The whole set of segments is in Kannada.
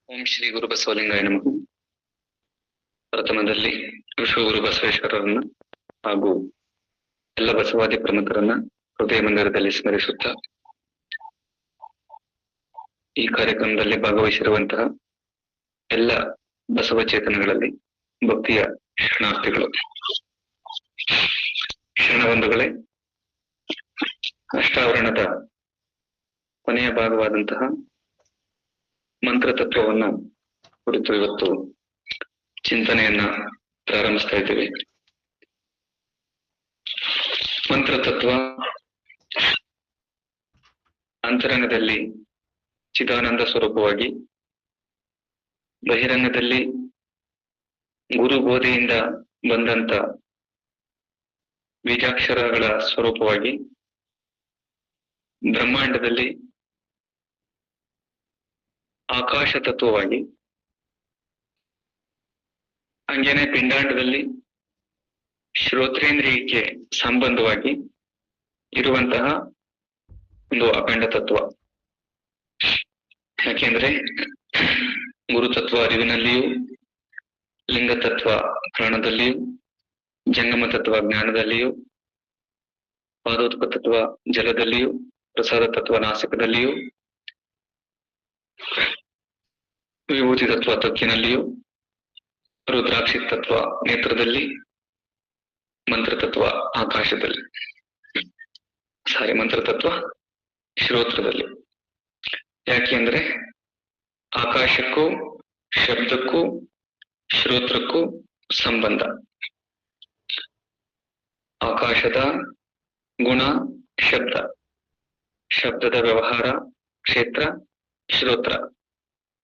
ಓಂ ಶ್ರೀ ಗುರು ಬಸವಲಿಂಗಾಯ ನಮಃ. ಪ್ರಥಮದಲ್ಲಿ ವಿಶ್ವಗುರು ಬಸವೇಶ್ವರರನ್ನ ಹಾಗೂ ಎಲ್ಲ ಬಸವಾದಿ ಪ್ರಮುಖರನ್ನ ಹೃದಯ ಮಂದಿರದಲ್ಲಿ ಸ್ಮರಿಸುತ್ತಾ, ಈ ಕಾರ್ಯಕ್ರಮದಲ್ಲಿ ಭಾಗವಹಿಸಿರುವಂತಹ ಎಲ್ಲ ಬಸವ ಚೇತನಗಳಲ್ಲಿ ಭಕ್ತಿಯ ಶರಣಾರ್ಥಿಗಳು, ಶರಣಬಂಧುಗಳೇ, ಅಷ್ಟಾವರಣದ ಕೊನೆಯ ಭಾಗವಾದಂತಹ ಮಂತ್ರ ತತ್ವವನ್ನ ಕುರಿತು ಇವತ್ತು ಚಿಂತನೆಯನ್ನ ಪ್ರಾರಂಭಿಸ್ತಾ ಇದ್ದೇವೆ. ಮಂತ್ರ ತತ್ವ ಅಂತರಂಗದಲ್ಲಿ ಚಿದಾನಂದ ಸ್ವರೂಪವಾಗಿ, ಬಹಿರಂಗದಲ್ಲಿ ಗುರು ಬೋಧೆಯಿಂದ ಬಂದಂತ ಬೀಜಾಕ್ಷರಗಳ ಸ್ವರೂಪವಾಗಿ, ಬ್ರಹ್ಮಾಂಡದಲ್ಲಿ ಆಕಾಶ ತತ್ವವಾಗಿ, ಹಂಗೇನೆ ಪಿಂಡಾಂಡದಲ್ಲಿ ಶ್ರೋತ್ರೇಂದ್ರಿಯಕ್ಕೆ ಸಂಬಂಧವಾಗಿ ಇರುವಂತಹ ಒಂದು ಅಖಂಡ ತತ್ವ. ಯಾಕೆಂದ್ರೆ ಗುರುತತ್ವ ಅರಿವಿನಲ್ಲಿಯೂ, ಲಿಂಗ ತತ್ವ ಪ್ರಾಣದಲ್ಲಿಯೂ, ಜಂಗಮ ತತ್ವ ಜ್ಞಾನದಲ್ಲಿಯೂ, ಪಾದೋತ್ಪ ತತ್ವ ಜಲದಲ್ಲಿಯೂ, ಪ್ರಸಾದ ತತ್ವ ನಾಸಿಕದಲ್ಲಿಯೂ, ವಿಭೂತಿ ತತ್ವ ತ್ವಕ್ಕಿನಲ್ಲಿಯೂ, ರುದ್ರಾಕ್ಷಿ ತತ್ವ ನೇತ್ರದಲ್ಲಿ, ಮಂತ್ರ ತತ್ವ ಆಕಾಶದಲ್ಲಿ, ಮಂತ್ರ ತತ್ವ ಶ್ರೋತ್ರದಲ್ಲಿ. ಯಾಕೆ ಅಂದ್ರೆ ಆಕಾಶಕ್ಕೂ ಶಬ್ದಕ್ಕೂ ಶ್ರೋತ್ರಕ್ಕೂ ಸಂಬಂಧ. ಆಕಾಶದ ಗುಣ ಶಬ್ದ, ಶಬ್ದದ ವ್ಯವಹಾರ ಕ್ಷೇತ್ರ ಶ್ರೋತ್ರ.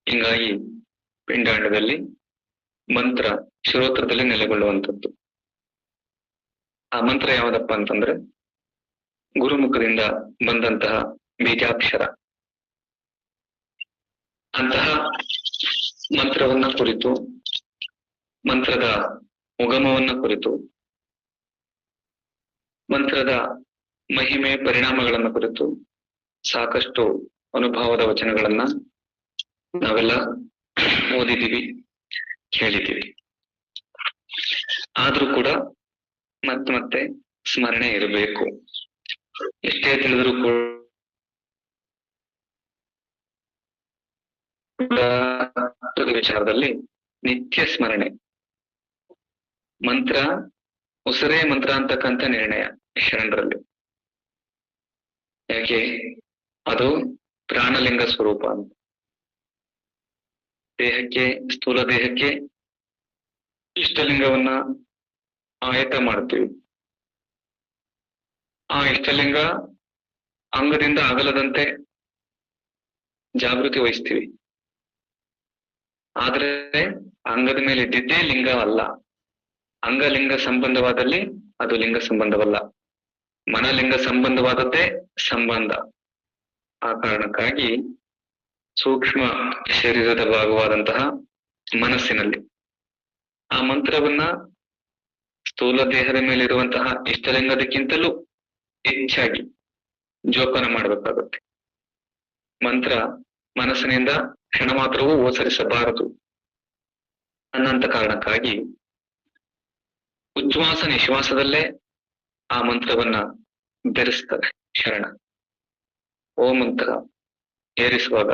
ಹಿಂಗಾಗಿ ಪಿಂಡಾಂಡದಲ್ಲಿ ಮಂತ್ರ ಶ್ರೋತ್ರದಲ್ಲಿ ನೆಲೆಗೊಳ್ಳುವಂಥದ್ದು. ಆ ಮಂತ್ರ ಯಾವುದಪ್ಪ ಅಂತಂದ್ರೆ ಗುರುಮುಖದಿಂದ ಬಂದಂತಹ ಬೀಜಾಕ್ಷರ. ಅಂತಹ ಮಂತ್ರವನ್ನ ಕುರಿತು, ಮಂತ್ರದ ಉಗಮವನ್ನ ಕುರಿತು, ಮಂತ್ರದ ಮಹಿಮೆ ಪರಿಣಾಮಗಳನ್ನ ಕುರಿತು ಸಾಕಷ್ಟು ಅನುಭವದ ವಚನಗಳನ್ನ ನಾವೆಲ್ಲ ಓದಿದ್ದೀವಿ, ಕೇಳಿದ್ದೀವಿ. ಆದ್ರೂ ಕೂಡ ಮತ್ತೆ ಸ್ಮರಣೆ ಇರಬೇಕು. ಎಷ್ಟೇ ತಿಳಿದ್ರು ಕೂಡ ವಿಚಾರದಲ್ಲಿ ನಿತ್ಯ ಸ್ಮರಣೆ. ಮಂತ್ರ ಉಸಿರೇ ಮಂತ್ರ ಅಂತಕ್ಕಂಥ ನಿರ್ಣಯ ಶರಣರಲ್ಲಿ. ಯಾಕೆ? ಅದು ಪ್ರಾಣಲಿಂಗ ಸ್ವರೂಪ ಅಂತ. ದೇಹಕ್ಕೆ, ಸ್ಥೂಲ ದೇಹಕ್ಕೆ ಇಷ್ಟಲಿಂಗವನ್ನ ಆಯತ ಮಾಡ್ತೀವಿ. ಆ ಇಷ್ಟಲಿಂಗ ಅಂಗದಿಂದ ಅಗಲದಂತೆ ಜಾಗೃತಿ ವಹಿಸ್ತೀವಿ. ಆದ್ರೆ ಅಂಗದ ಮೇಲೆ ಇದ್ದಿದ್ದೇ ಲಿಂಗ ಅಲ್ಲ. ಅಂಗಲಿಂಗ ಸಂಬಂಧವಾದಲ್ಲಿ ಅದು ಲಿಂಗ ಸಂಬಂಧವಲ್ಲ. ಮನಲಿಂಗ ಸಂಬಂಧವಾದದ್ದೇ ಸಂಬಂಧ. ಆ ಕಾರಣಕ್ಕಾಗಿ ಸೂಕ್ಷ್ಮ ಶರೀರದ ಭಾಗವಾದಂತಹ ಮನಸ್ಸಿನಲ್ಲಿ ಆ ಮಂತ್ರವನ್ನ ಸ್ಥೂಲ ದೇಹದ ಮೇಲೆ ಇರುವಂತಹ ಇಷ್ಟಲಿಂಗದಕ್ಕಿಂತಲೂ ಹೆಚ್ಚಾಗಿ ಜೋಪಾನ ಮಾಡಬೇಕಾಗುತ್ತೆ. ಮಂತ್ರ ಮನಸ್ಸಿನಿಂದ ಕ್ಷಣ ಮಾತ್ರವೂ ಓಸರಿಸಬಾರದು ಅನ್ನಂತ ಕಾರಣಕ್ಕಾಗಿ ಉಚ್ಛ್ವಾಸ ನಿಶ್ವಾಸದಲ್ಲೇ ಆ ಮಂತ್ರವನ್ನ ಬೆರೆಸ್ತಾರೆ ಶರಣ. ಓಂ ಮಂತ್ರ ಏರಿಸುವಾಗ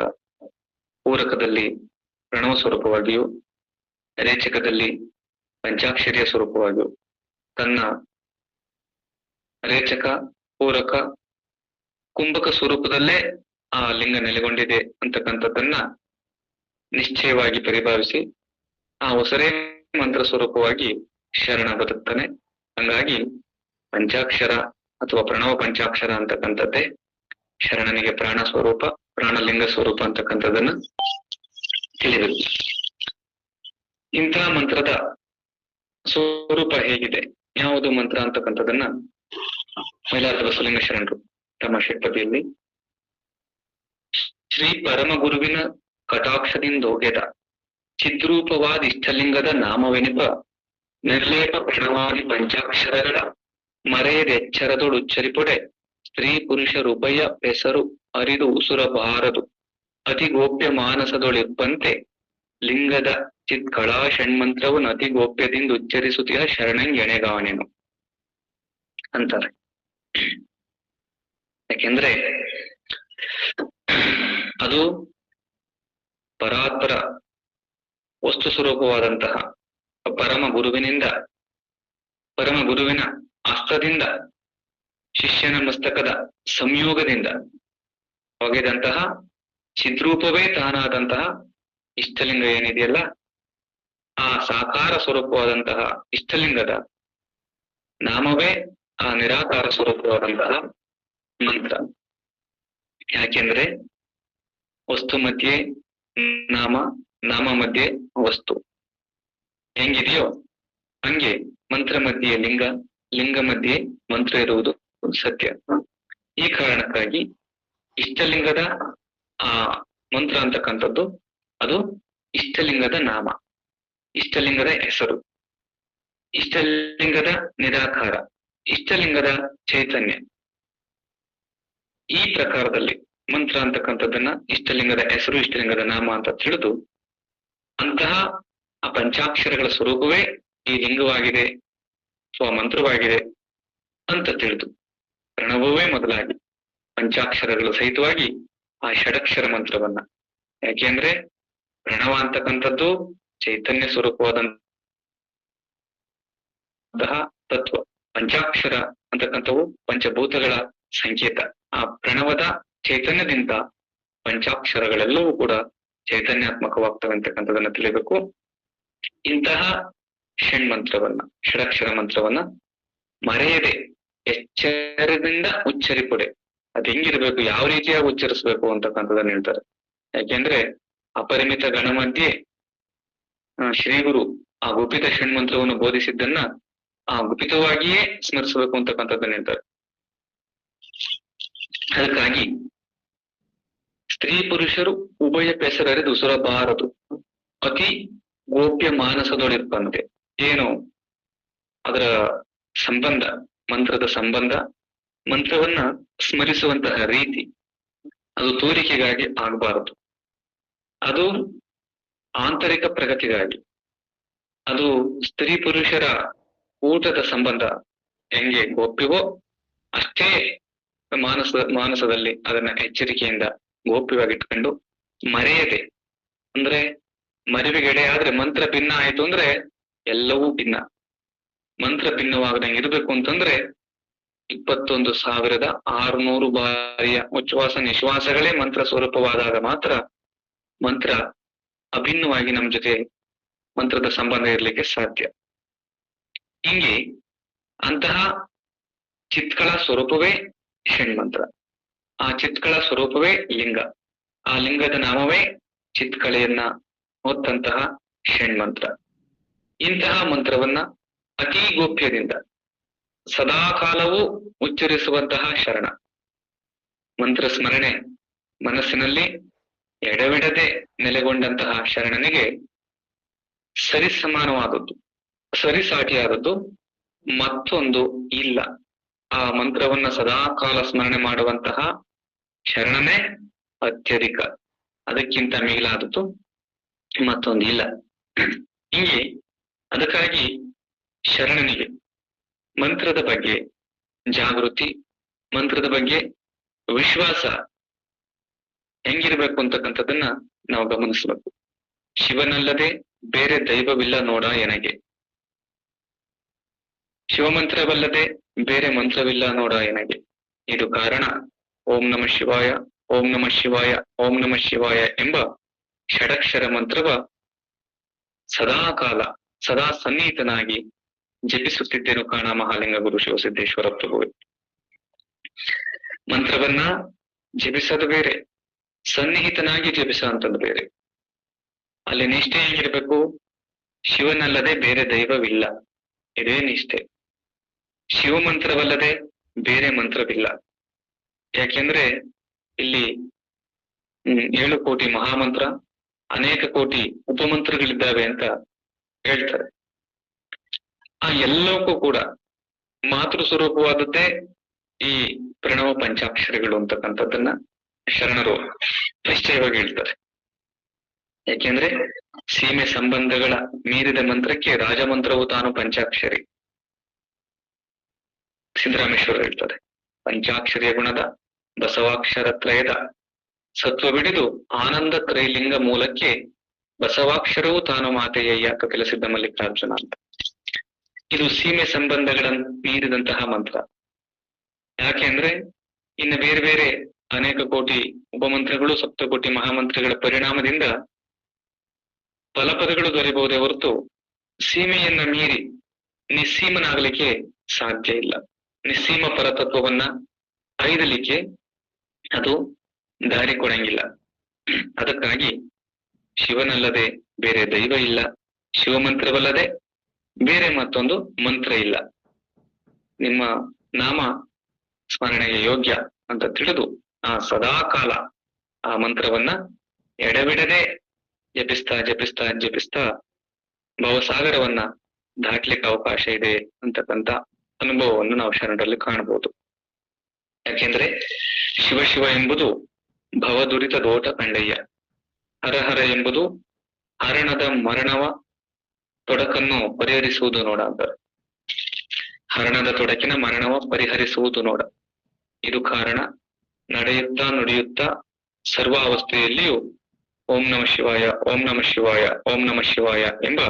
ಪೂರಕದಲ್ಲಿ ಪ್ರಣವ ಸ್ವರೂಪವಾಗಿಯೂ, ರೇಚಕದಲ್ಲಿ ಪಂಚಾಕ್ಷರಿಯ ಸ್ವರೂಪವಾಗಿಯೂ, ತನ್ನ ರೇಚಕ, ಪೂರಕ, ಕುಂಭಕ ಸ್ವರೂಪದಲ್ಲೇ ಆ ಲಿಂಗ ನೆಲೆಗೊಂಡಿದೆ ಅಂತಕ್ಕಂಥದ್ದನ್ನ ನಿಶ್ಚಯವಾಗಿ ಪರಿಭಾವಿಸಿ ಆ ಹೊಸರೇ ಮಂತ್ರ ಸ್ವರೂಪವಾಗಿ ಶರಣ ಬದುಕ್ತಾನೆ. ಹಂಗಾಗಿ ಪಂಚಾಕ್ಷರ ಅಥವಾ ಪ್ರಣವ ಪಂಚಾಕ್ಷರ ಅಂತಕ್ಕಂಥದ್ದೇ ಶರಣನಿಗೆ ಪ್ರಾಣ ಸ್ವರೂಪ, ಪ್ರಾಣಲಿಂಗ ಸ್ವರೂಪ ಅಂತಕ್ಕಂಥದ್ದನ್ನ ತಿಳಿಬೇಕು. ಇಂತಹ ಮಂತ್ರದ ಸ್ವರೂಪ ಹೇಗಿದೆ, ಯಾವುದು ಮಂತ್ರ ಅಂತಕ್ಕಂಥದ್ದನ್ನ ಮೈಲಾರದ ಬಸವಲಿಂಗ ಶರಣರು ತಮ್ಮ ಷಟ್ಪದಿಯಲ್ಲಿ ಶ್ರೀ ಪರಮ ಗುರುವಿನ ಕಟಾಕ್ಷದಿಂದೋಗೆದ ಚಿದ್ರೂಪವಾದ ಇಷ್ಟಲಿಂಗದ ನಾಮವೆನಿಪ ನಿರ್ಲೇಪ ಪ್ರಣವಾದಿ ಪಂಚಾಕ್ಷರಗಳ ಮರೆಯದೆಚ್ಚರದೊಳು ಉಚ್ಚರಿಪೊಡೆ ಸ್ತ್ರೀ ಪುರುಷರುಭಯ ಹೆಸರು ಅರಿದು ಉಸುರಬಾರದು ಅತಿ ಗೋಪ್ಯ ಮಾನಸದೊಳಿಪ್ಪಂತೆ ಲಿಂಗದ ಚಿತ್ಕಳಾ ಷಣ್ಮಂತ್ರವನ್ನು ಅತಿ ಗೋಪ್ಯದಿಂದ ಉಚ್ಚರಿಸುತ್ತಿರುವ ಶರಣಂಗೆಣೆಗಾಣೆನು ಅಂತಾರೆ. ಯಾಕೆಂದ್ರೆ ಅದು ಪರಾತ್ಪರ ವಸ್ತು ಸ್ವರೂಪವಾದಂತಹ ಪರಮ ಗುರುವಿನ ಹಸ್ತದಿಂದ ಶಿಷ್ಯನ ಮಸ್ತಕದ ಸಂಯೋಗದಿಂದ ಒಗೆದಂತಹ ಚಿದ್ರೂಪವೇ ತಾನಾದಂತಹ ಇಷ್ಟಲಿಂಗ ಏನಿದೆಯಲ್ಲ, ಆ ಸಾಕಾರ ಸ್ವರೂಪವಾದಂತಹ ಇಷ್ಟಲಿಂಗದ ನಾಮವೇ ಆ ನಿರಾಕಾರ ಸ್ವರೂಪವಾದಂತಹ ಮಂತ್ರ. ಯಾಕೆಂದ್ರೆ ವಸ್ತು ಮಧ್ಯೆ ನಾಮ, ನಾಮ ಮಧ್ಯೆ ವಸ್ತು ಹೆಂಗಿದೆಯೋ ಹಂಗೆ ಮಂತ್ರ ಮಧ್ಯೆ ಲಿಂಗ, ಲಿಂಗ ಮಧ್ಯೆ ಮಂತ್ರ ಇರುವುದು ಸತ್ಯ. ಈ ಕಾರಣಕ್ಕಾಗಿ ಇಷ್ಟಲಿಂಗದ ಆ ಮಂತ್ರ ಅಂತಕ್ಕಂಥದ್ದು ಅದು ಇಷ್ಟಲಿಂಗದ ನಾಮ, ಇಷ್ಟಲಿಂಗದ ಹೆಸರು, ಇಷ್ಟಲಿಂಗದ ನಿರಾಕಾರ, ಇಷ್ಟಲಿಂಗದ ಚೈತನ್ಯ. ಈ ಪ್ರಕಾರದಲ್ಲಿ ಮಂತ್ರ ಅಂತಕ್ಕಂಥದ್ದನ್ನ ಇಷ್ಟಲಿಂಗದ ಹೆಸರು, ಇಷ್ಟಲಿಂಗದ ನಾಮ ಅಂತ ತಿಳಿದು ಅಂತಹ ಆ ಪಂಚಾಕ್ಷರಗಳ ಸ್ವರೂಪವೇ ಈ ಲಿಂಗವಾಗಿದೆ, ಮಂತ್ರವಾಗಿದೆ ಅಂತ ತಿಳಿದು ಪ್ರಣವವೇ ಮೊದಲಾಗಿ ಪಂಚಾಕ್ಷರಗಳ ಸಹಿತವಾಗಿ ಆ ಷಡಕ್ಷರ ಮಂತ್ರವನ್ನ, ಯಾಕೆಂದ್ರೆ ಪ್ರಣವ ಅಂತಕ್ಕಂಥದ್ದು ಚೈತನ್ಯ ಸ್ವರೂಪವಾದಂತಹ ತತ್ವ, ಪಂಚಾಕ್ಷರ ಅಂತಕ್ಕಂಥವು ಪಂಚಭೂತಗಳ ಸಂಕೇತ. ಆ ಪ್ರಣವದ ಚೈತನ್ಯದಿಂದ ಪಂಚಾಕ್ಷರಗಳೆಲ್ಲವೂ ಕೂಡ ಚೈತನ್ಯಾತ್ಮಕವಾಗ್ತವೆ ಅಂತಕ್ಕಂಥದನ್ನ ತಿಳಿಬೇಕು. ಇಂತಹ ಷಣ್ಮಂತ್ರವನ್ನ, ಷಡಕ್ಷರ ಮಂತ್ರವನ್ನ ಮರೆಯದೆ ಎಚ್ಚರದಿಂದ ಉಚ್ಚರಿಪುಡೆ. ಅದ್ ಹೆಂಗಿರ್ಬೇಕು, ಯಾವ ರೀತಿಯಾಗಿ ಉಚ್ಚರಿಸ್ಬೇಕು ಅಂತಕ್ಕಂಥದನ್ನ ಹೇಳ್ತಾರೆ. ಯಾಕೆಂದ್ರೆ ಅಪರಿಮಿತ ಗಣ ಮಧ್ಯೆ ಶ್ರೀಗುರು ಆ ಗುಪಿತ ಷಣ್ಮಂತ್ರವನ್ನು ಬೋಧಿಸಿದ್ದನ್ನ ಆ ಗುಪಿತವಾಗಿಯೇ ಸ್ಮರಿಸಬೇಕು ಅಂತಕ್ಕಂಥದ್ದನ್ನ ಹೇಳ್ತಾರೆ. ಅದಕ್ಕಾಗಿ ಸ್ತ್ರೀ ಪುರುಷರು ಉಭಯ ಪೆಸರರಿದು ಸುರಬಾರದು, ಅತಿ ಗೋಪ್ಯ ಮಾನಸದೊಳಿರ್ಬಂತೆ. ಏನು ಅದರ ಸಂಬಂಧ, ಮಂತ್ರದ ಸಂಬಂಧ, ಮಂತ್ರವನ್ನ ಸ್ಮರಿಸುವಂತಹ ರೀತಿ ಅದು ತೋರಿಕೆಗಾಗಿ ಆಗಬಾರದು, ಅದು ಆಂತರಿಕ ಪ್ರಗತಿಗಾಗಿ, ಅದು ಸ್ತ್ರೀ ಪುರುಷರ ಊಟದ ಸಂಬಂಧ ಹೆಂಗೆ ಗೋಪ್ಯವೋ ಅಷ್ಟೇ ಮಾನಸದಲ್ಲಿ ಅದನ್ನ ಎಚ್ಚರಿಕೆಯಿಂದ ಗೋಪ್ಯವಾಗಿಟ್ಕೊಂಡು ಮರೆಯದೆ, ಅಂದ್ರೆ ಮರಿವಿಗೆಡೆ ಆದ್ರೆ ಮಂತ್ರ ಭಿನ್ನ ಆಯ್ತು ಅಂದ್ರೆ ಎಲ್ಲವೂ ಭಿನ್ನ. ಮಂತ್ರ ಭಿನ್ನವಾಗದಂಗೆ ಇರ್ಬೇಕು ಅಂತಂದ್ರೆ 21,600 ಬಾರಿಯ ಉಚ್ಛ್ವಾಸ ನಿಶ್ವಾಸಗಳೇ ಮಂತ್ರ ಸ್ವರೂಪವಾದಾಗ ಮಾತ್ರ ಮಂತ್ರ ಅಭಿನ್ನವಾಗಿ ನಮ್ ಜೊತೆ ಮಂತ್ರದ ಸಂಬಂಧ ಇರ್ಲಿಕ್ಕೆ ಸಾಧ್ಯ. ಹಿಂಗೆ ಅಂತಹ ಚಿತ್ಕಳ ಸ್ವರೂಪವೇ ಷಣ್ಮಂತ್ರ, ಆ ಚಿತ್ಕಳ ಸ್ವರೂಪವೇ ಲಿಂಗ, ಆ ಲಿಂಗದ ನಾಮವೇ ಚಿತ್ಕಳೆಯನ್ನ ಹೊತ್ತಂತಹ ಷಣ್ಮಂತ್ರ. ಇಂತಹ ಮಂತ್ರವನ್ನ ಅತಿ ಗೋಪ್ಯದಿಂದ ಸದಾಕಾಲವೂ ಉಚ್ಚರಿಸುವಂತಹ ಶರಣ. ಮಂತ್ರ ಸ್ಮರಣೆ ಮನಸ್ಸಿನಲ್ಲಿ ಎಡವಿಡದೆ ನೆಲೆಗೊಂಡಂತಹ ಶರಣನಿಗೆ ಸರಿಸಮಾನವಾದದ್ದು, ಸರಿಸಾಟಿಯಾದದ್ದು ಮತ್ತೊಂದು ಇಲ್ಲ. ಆ ಮಂತ್ರವನ್ನ ಸದಾಕಾಲ ಸ್ಮರಣೆ ಮಾಡುವಂತಹ ಶರಣನೇ ಅತ್ಯಧಿಕ, ಅದಕ್ಕಿಂತ ಮಿಗಿಲಾದದ್ದು ಮತ್ತೊಂದು ಇಲ್ಲ. ಹಿಂಗೆ ಅದಕ್ಕಾಗಿ ಶರಣನಿಗೆ ಮಂತ್ರದ ಬಗ್ಗೆ ಜಾಗೃತಿ, ಮಂತ್ರದ ಬಗ್ಗೆ ವಿಶ್ವಾಸ ಹೆಂಗಿರ್ಬೇಕು ಅಂತಕ್ಕಂಥದ್ದನ್ನ ನಾವು ಗಮನಿಸ್ಬೇಕು. ಶಿವನಲ್ಲದೆ ಬೇರೆ ದೈವವಿಲ್ಲ ನೋಡ ಎನಗೆ, ಶಿವಮಂತ್ರವಲ್ಲದೆ ಬೇರೆ ಮಂತ್ರವಿಲ್ಲ ನೋಡ ಎನಗೆ. ಇದು ಕಾರಣ ಓಂ ನಮಃ ಶಿವಾಯ, ಓಂ ನಮಃ ಶಿವಾಯ, ಓಂ ನಮಃ ಶಿವಾಯ ಎಂಬ ಷಡಕ್ಷರ ಮಂತ್ರವ ಸದಾಕಾಲ ಸದಾ ಸನ್ನಿಹಿತನಾಗಿ ಜಪಿಸುತ್ತಿದ್ದೇನು ಕಾಣ ಮಹಾಲಿಂಗ ಗುರು ಶಿವಸಿದ್ದೇಶ್ವರ ಪ್ರಭುವೆ. ಮಂತ್ರವನ್ನ ಜಪಿಸೋದು ಬೇರೆ, ಸನ್ನಿಹಿತನಾಗಿ ಜಪಿಸ ಅಂತದ್ದು ಬೇರೆ. ಅಲ್ಲಿ ನಿಷ್ಠೆ ಹೇಗಿರ್ಬೇಕು, ಶಿವನಲ್ಲದೆ ಬೇರೆ ದೈವವಿಲ್ಲ, ಇದೇ ನಿಷ್ಠೆ. ಶಿವಮಂತ್ರವಲ್ಲದೆ ಬೇರೆ ಮಂತ್ರವಿಲ್ಲ. ಯಾಕೆಂದ್ರೆ ಇಲ್ಲಿ 7 ಕೋಟಿ ಮಹಾಮಂತ್ರ, ಅನೇಕ ಕೋಟಿ ಉಪಮಂತ್ರಗಳಿದ್ದಾವೆ ಅಂತ ಹೇಳ್ತಾರೆ. ಆ ಎಲ್ಲಕ್ಕೂ ಕೂಡ ಮಾತೃ ಸ್ವರೂಪವಾದದ್ದೇ ಈ ಪ್ರಣವ ಪಂಚಾಕ್ಷರಿಗಳು ಅಂತಕ್ಕಂಥದ್ದನ್ನ ಶರಣರು ನಿಶ್ಚಯವಾಗಿ ಹೇಳ್ತಾರೆ. ಯಾಕೆಂದ್ರೆ ಸೀಮೆ ಸಂಬಂಧಗಳ ಮೀರಿದ ಮಂತ್ರಕ್ಕೆ ರಾಜಮಂತ್ರವು ತಾನು ಪಂಚಾಕ್ಷರಿ. ಸಿದ್ದರಾಮೇಶ್ವರ ಹೇಳ್ತಾರೆ, ಪಂಚಾಕ್ಷರಿಯ ಗುಣದ ಬಸವಾಕ್ಷರ ತ್ರಯದ ಸತ್ವ ಬಿಡಿದು ಆನಂದ ತ್ರೈಲಿಂಗ ಮೂಲಕ್ಕೆ ಬಸವಾಕ್ಷರವೂ ತಾನು ಮಾತೆಯಯ್ಯ ಕಪಿಲಸಿದ್ಧ ಮಲ್ಲಿಕಾರ್ಜುನ ಅಂತ. ಇದು ಸೀಮೆ ಸಂಬಂಧಗಳ ಮೀರಿದಂತಹ ಮಂತ್ರ. ಯಾಕೆಂದ್ರೆ ಇನ್ನು ಬೇರೆ ಬೇರೆ ಅನೇಕ ಕೋಟಿ ಉಪಮಂತ್ರಗಳು, ಸಪ್ತಕೋಟಿ ಮಹಾಮಂತ್ರಗಳ ಪರಿಣಾಮದಿಂದ ಫಲಪದಗಳು ದೊರೆಯಬಹುದೇ ಹೊರತು ಸೀಮೆಯನ್ನ ಮೀರಿ ನಿಸ್ಸೀಮನಾಗಲಿಕ್ಕೆ ಸಾಧ್ಯ ಇಲ್ಲ. ನಿಸ್ಸೀಮ ಪರತತ್ವವನ್ನ ಐದಲಿಕ್ಕೆ ಅದು ದಾರಿ ಕೊಡಂಗಿಲ್ಲ. ಅದಕ್ಕಾಗಿ ಶಿವನಲ್ಲದೆ ಬೇರೆ ದೈವ ಇಲ್ಲ, ಶಿವಮಂತ್ರವಲ್ಲದೆ ಬೇರೆ ಮತ್ತೊಂದು ಮಂತ್ರ ಇಲ್ಲ. ನಿಮ್ಮ ನಾಮ ಸ್ಮರಣೆಗೆ ಯೋಗ್ಯ ಅಂತ ತಿಳಿದು ಆ ಸದಾಕಾಲ ಆ ಮಂತ್ರವನ್ನ ಎಡಬಿಡದೆ ಜಪಿಸ್ತಾ ಜಪಿಸ್ತಾ ಜಪಿಸ್ತಾ ಭವಸಾಗರವನ್ನ ದಾಟ್ಲಿಕ್ಕೆ ಅವಕಾಶ ಇದೆ ಅಂತಕ್ಕಂಥ ಅನುಭವವನ್ನು ನಾವು ಶರಣರಲ್ಲಿ ಕಾಣಬಹುದು. ಯಾಕೆಂದ್ರೆ ಶಿವ ಶಿವ ಎಂಬುದು ಭವದುರಿತ ದೋಟ ಕಂಡಯ್ಯ, ಹರಹರ ಎಂಬುದು ಹರಣದ ಮರಣವ ತೊಡಕನ್ನು ಪರಿಹರಿಸುವುದು ನೋಡ ಅಂತಾರೆ. ಹರಣದ ತೊಡಕಿನ ಮರಣವ ಪರಿಹರಿಸುವುದು ನೋಡ. ಇದು ಕಾರಣ. ನಡೆಯುತ್ತಾ ನುಡಿಯುತ್ತಾ ಸರ್ವ ಅವಸ್ಥೆಯಲ್ಲಿಯೂ ಓಂ ನಮ ಶಿವಾಯ, ಓಂ ನಮ ಶಿವಾಯ, ಓಂ ನಮ ಶಿವಾಯ ಎಂಬ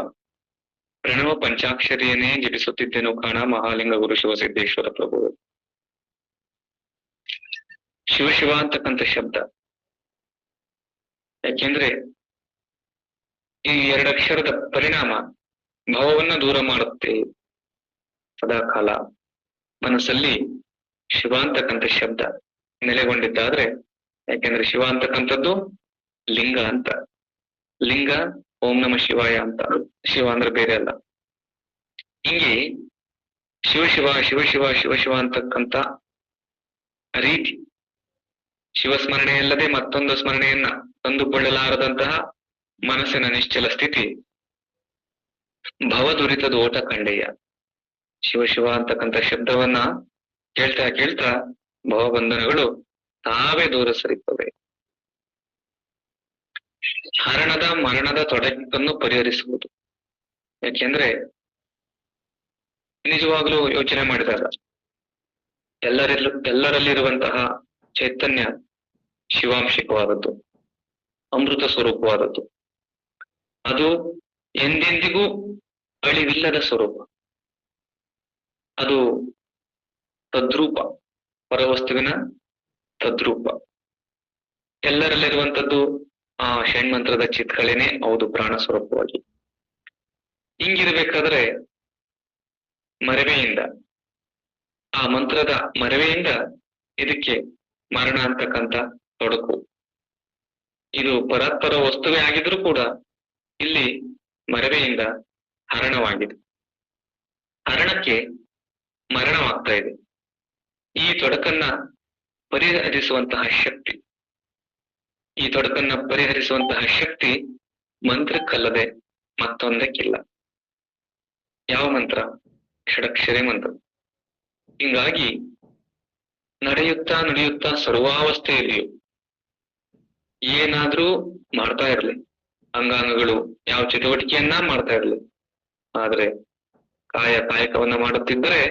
ಪ್ರಣವ ಪಂಚಾಕ್ಷರಿಯನ್ನೇ ಜಪಿಸುತ್ತಿದ್ದೆನು ಕಾಣ ಮಹಾಲಿಂಗ ಗುರು ಶಿವಸಿದ್ದೇಶ್ವರ ಪ್ರಭು. ಶಿವ ಶಿವ ಅಂತಕ್ಕಂಥ ಶಬ್ದ ಯಾಕೆಂದ್ರೆ ಈ ಎರಡಕ್ಷರದ ಪರಿಣಾಮ ಭವವನ್ನ ದೂರ ಮಾಡುತ್ತೆ. ಸದಾಕಾಲ ಮನಸ್ಸಲ್ಲಿ ಶಿವ ಅಂತಕ್ಕಂಥ ಶಬ್ದ ನೆಲೆಗೊಂಡಿದ್ದಾದ್ರೆ, ಯಾಕೆಂದ್ರೆ ಶಿವ ಅಂತಕ್ಕಂಥದ್ದು ಲಿಂಗ ಅಂತ. ಲಿಂಗ ಓಂ ನಮ ಶಿವಾಯ ಅಂತ, ಶಿವ ಅಂದ್ರೆ ಬೇರೆ ಅಲ್ಲ. ಹಿಂಗೆ ಶಿವ ಶಿವ ಶಿವ ಶಿವ ಶಿವ ಶಿವ ಅಂತಕ್ಕಂಥ ರೀತಿ ಶಿವಸ್ಮರಣೆಯಲ್ಲದೆ ಮತ್ತೊಂದು ಸ್ಮರಣೆಯನ್ನ ತಂದುಕೊಳ್ಳಲಾರದಂತಹ ಮನಸ್ಸಿನ ನಿಶ್ಚಲ ಸ್ಥಿತಿ ಭವದುರಿತದ ಓಟ ಕಂಡಯ್ಯ. ಶಿವ ಶಿವ ಅಂತಕ್ಕಂಥ ಶಬ್ದವನ್ನ ಕೇಳ್ತಾ ಕೇಳ್ತಾ ಭವಬಂಧನಗಳು ತಾವೇ ದೂರ ಸರಿತವೆ. ಹರಣದ ಮರಣದ ತೊಡಕನ್ನು ಪರಿಹರಿಸುವುದು. ಯಾಕೆಂದ್ರೆ ನಿಜವಾಗ್ಲೂ ಯೋಚನೆ ಮಾಡಿದಾಗ ಎಲ್ಲರಲ್ಲಿರುವಂತಹ ಚೈತನ್ಯ ಶಿವಾಂಶಿಕವಾದದ್ದು, ಅಮೃತ ಸ್ವರೂಪವಾದದ್ದು. ಅದು ಎಂದೆಂದಿಗೂ ಅಳಿವಿಲ್ಲದ ಸ್ವರೂಪ. ಅದು ತದ್ರೂಪ, ಪರವಸ್ತುವಿನ ತದ್ರೂಪ. ಎಲ್ಲರಲ್ಲಿರುವಂಥದ್ದು ಆ ಷಣ್ಮಂತ್ರದ ಚಿತ್ಕಳೆನೆ ಹೌದು ಪ್ರಾಣ ಸ್ವರೂಪವಾಗಿ. ಹಿಂಗಿರ್ಬೇಕಾದ್ರೆ ಮರವೆಯಿಂದ, ಆ ಮಂತ್ರದ ಮರವೆಯಿಂದ ಇದಕ್ಕೆ ಮರಣ ಅಂತಕ್ಕಂಥ ತೊಡಕು. ಇದು ಪರತ್ಪರ ವಸ್ತುವೇ ಆಗಿದ್ರೂ ಕೂಡ ಇಲ್ಲಿ ಮರವೆಯಿಂದ ಹರಣವಾಗಿದೆ. ಹರಣಕ್ಕೆ ಮರಣವಾಗ್ತಾ ಇದೆ. ಈ ತೊಡಕನ್ನ ಪರಿಹರಿಸುವಂತಹ ಶಕ್ತಿ, ಈ ತೊಡಕನ್ನ ಪರಿಹರಿಸುವಂತಹ ಶಕ್ತಿ ಮಂತ್ರಕ್ಕಲ್ಲದೆ ಮತ್ತೊಂದಕ್ಕಿಲ್ಲ. ಯಾವ ಮಂತ್ರ? ಷಡಕ್ಷರಿ ಮಂತ್ರ. ಹಿಂಗಾಗಿ ನಡೆಯುತ್ತಾ ನಡೆಯುತ್ತಾ ಸರ್ವಾವಸ್ಥೆಯಲ್ಲಿಯೂ ಏನಾದ್ರೂ ಮಾಡ್ತಾ ಇರಲಿ, ಅಂಗಾಂಗಗಳು ಯಾವ ಚಟುವಟಿಕೆಯನ್ನ ಮಾಡ್ತಾ ಇರಲಿ, ಆದ್ರೆ ಕಾಯಕವನ್ನ ಮಾಡುತ್ತಿದ್ದರೆ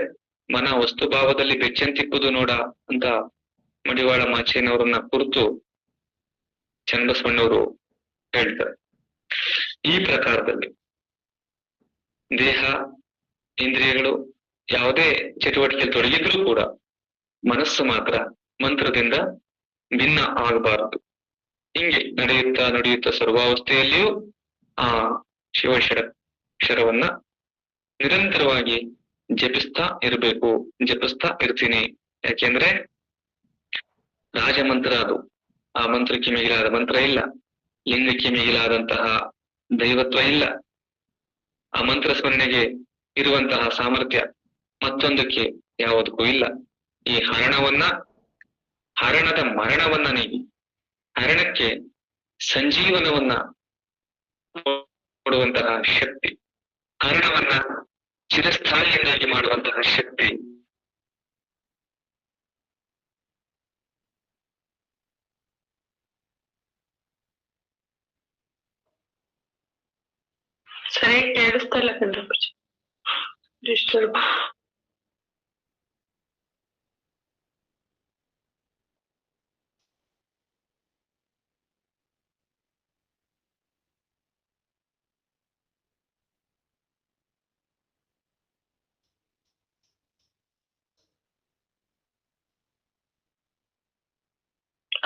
ಮನ ವಸ್ತು ಭಾವದಲ್ಲಿ ಬೆಚ್ಚಂತಿಪ್ಪುದು ನೋಡ ಅಂತ ಮಡಿವಾಳ ಮಾಚೇನವರನ್ನ ಕುರಿತು ಚನ್ನಬಸವಣ್ಣವರು ಹೇಳ್ತಾರೆ. ಈ ಪ್ರಕಾರದಲ್ಲಿ ದೇಹ ಇಂದ್ರಿಯಗಳು ಯಾವುದೇ ಚಟುವಟಿಕೆಯಲ್ಲಿ ತೊಡಗಿದ್ರೂ ಕೂಡ ಮನಸ್ಸು ಮಾತ್ರ ಮಂತ್ರದಿಂದ ಭಿನ್ನ ಆಗಬಾರದು. ಹಿಂಗೆ ನಡೆಯುತ್ತಾ ನಡೆಯುತ್ತಾ ಸರ್ವಾವಸ್ಥೆಯಲ್ಲಿಯೂ ಆ ಶಿವಕ್ಷರವನ್ನ ನಿರಂತರವಾಗಿ ಜಪಿಸ್ತಾ ಇರಬೇಕು. ಜಪಿಸ್ತಾ ಇರ್ತೀನಿ. ಯಾಕೆಂದ್ರೆ ರಾಜಮಂತ್ರ ಅದು. ಆ ಮಂತ್ರಕ್ಕೆ ಮಿಗಿಲಾದ ಮಂತ್ರ ಇಲ್ಲ, ಲಿಂಗಕ್ಕೆ ಮಿಗಿಲಾದಂತಹ ದೈವತ್ವ ಇಲ್ಲ. ಆ ಮಂತ್ರ ಸ್ಮರಣೆಗೆ ಇರುವಂತಹ ಸಾಮರ್ಥ್ಯ ಮತ್ತೊಂದಕ್ಕೆ ಯಾವುದಕ್ಕೂ ಇಲ್ಲ. ಈ ಹರಣದ ಮರಣವನ್ನ ನೀಗಿ ಹರಣಕ್ಕೆ ಸಂಜೀವನವನ್ನ ಕೊಡುವಂತಹ ಶಕ್ತಿ, ಹರಣವನ್ನ ಚಿರಸ್ಥಾಯಿಯನ್ನಾಗಿ ಮಾಡುವಂತಹ ಶಕ್ತಿ ಸರಿ ಕೇಳಿಸ್ತಾ ಇಲ್ಲ ಕಣ್ರಪ್ಪ. ಡಿಸ್ಟರ್ಬ್.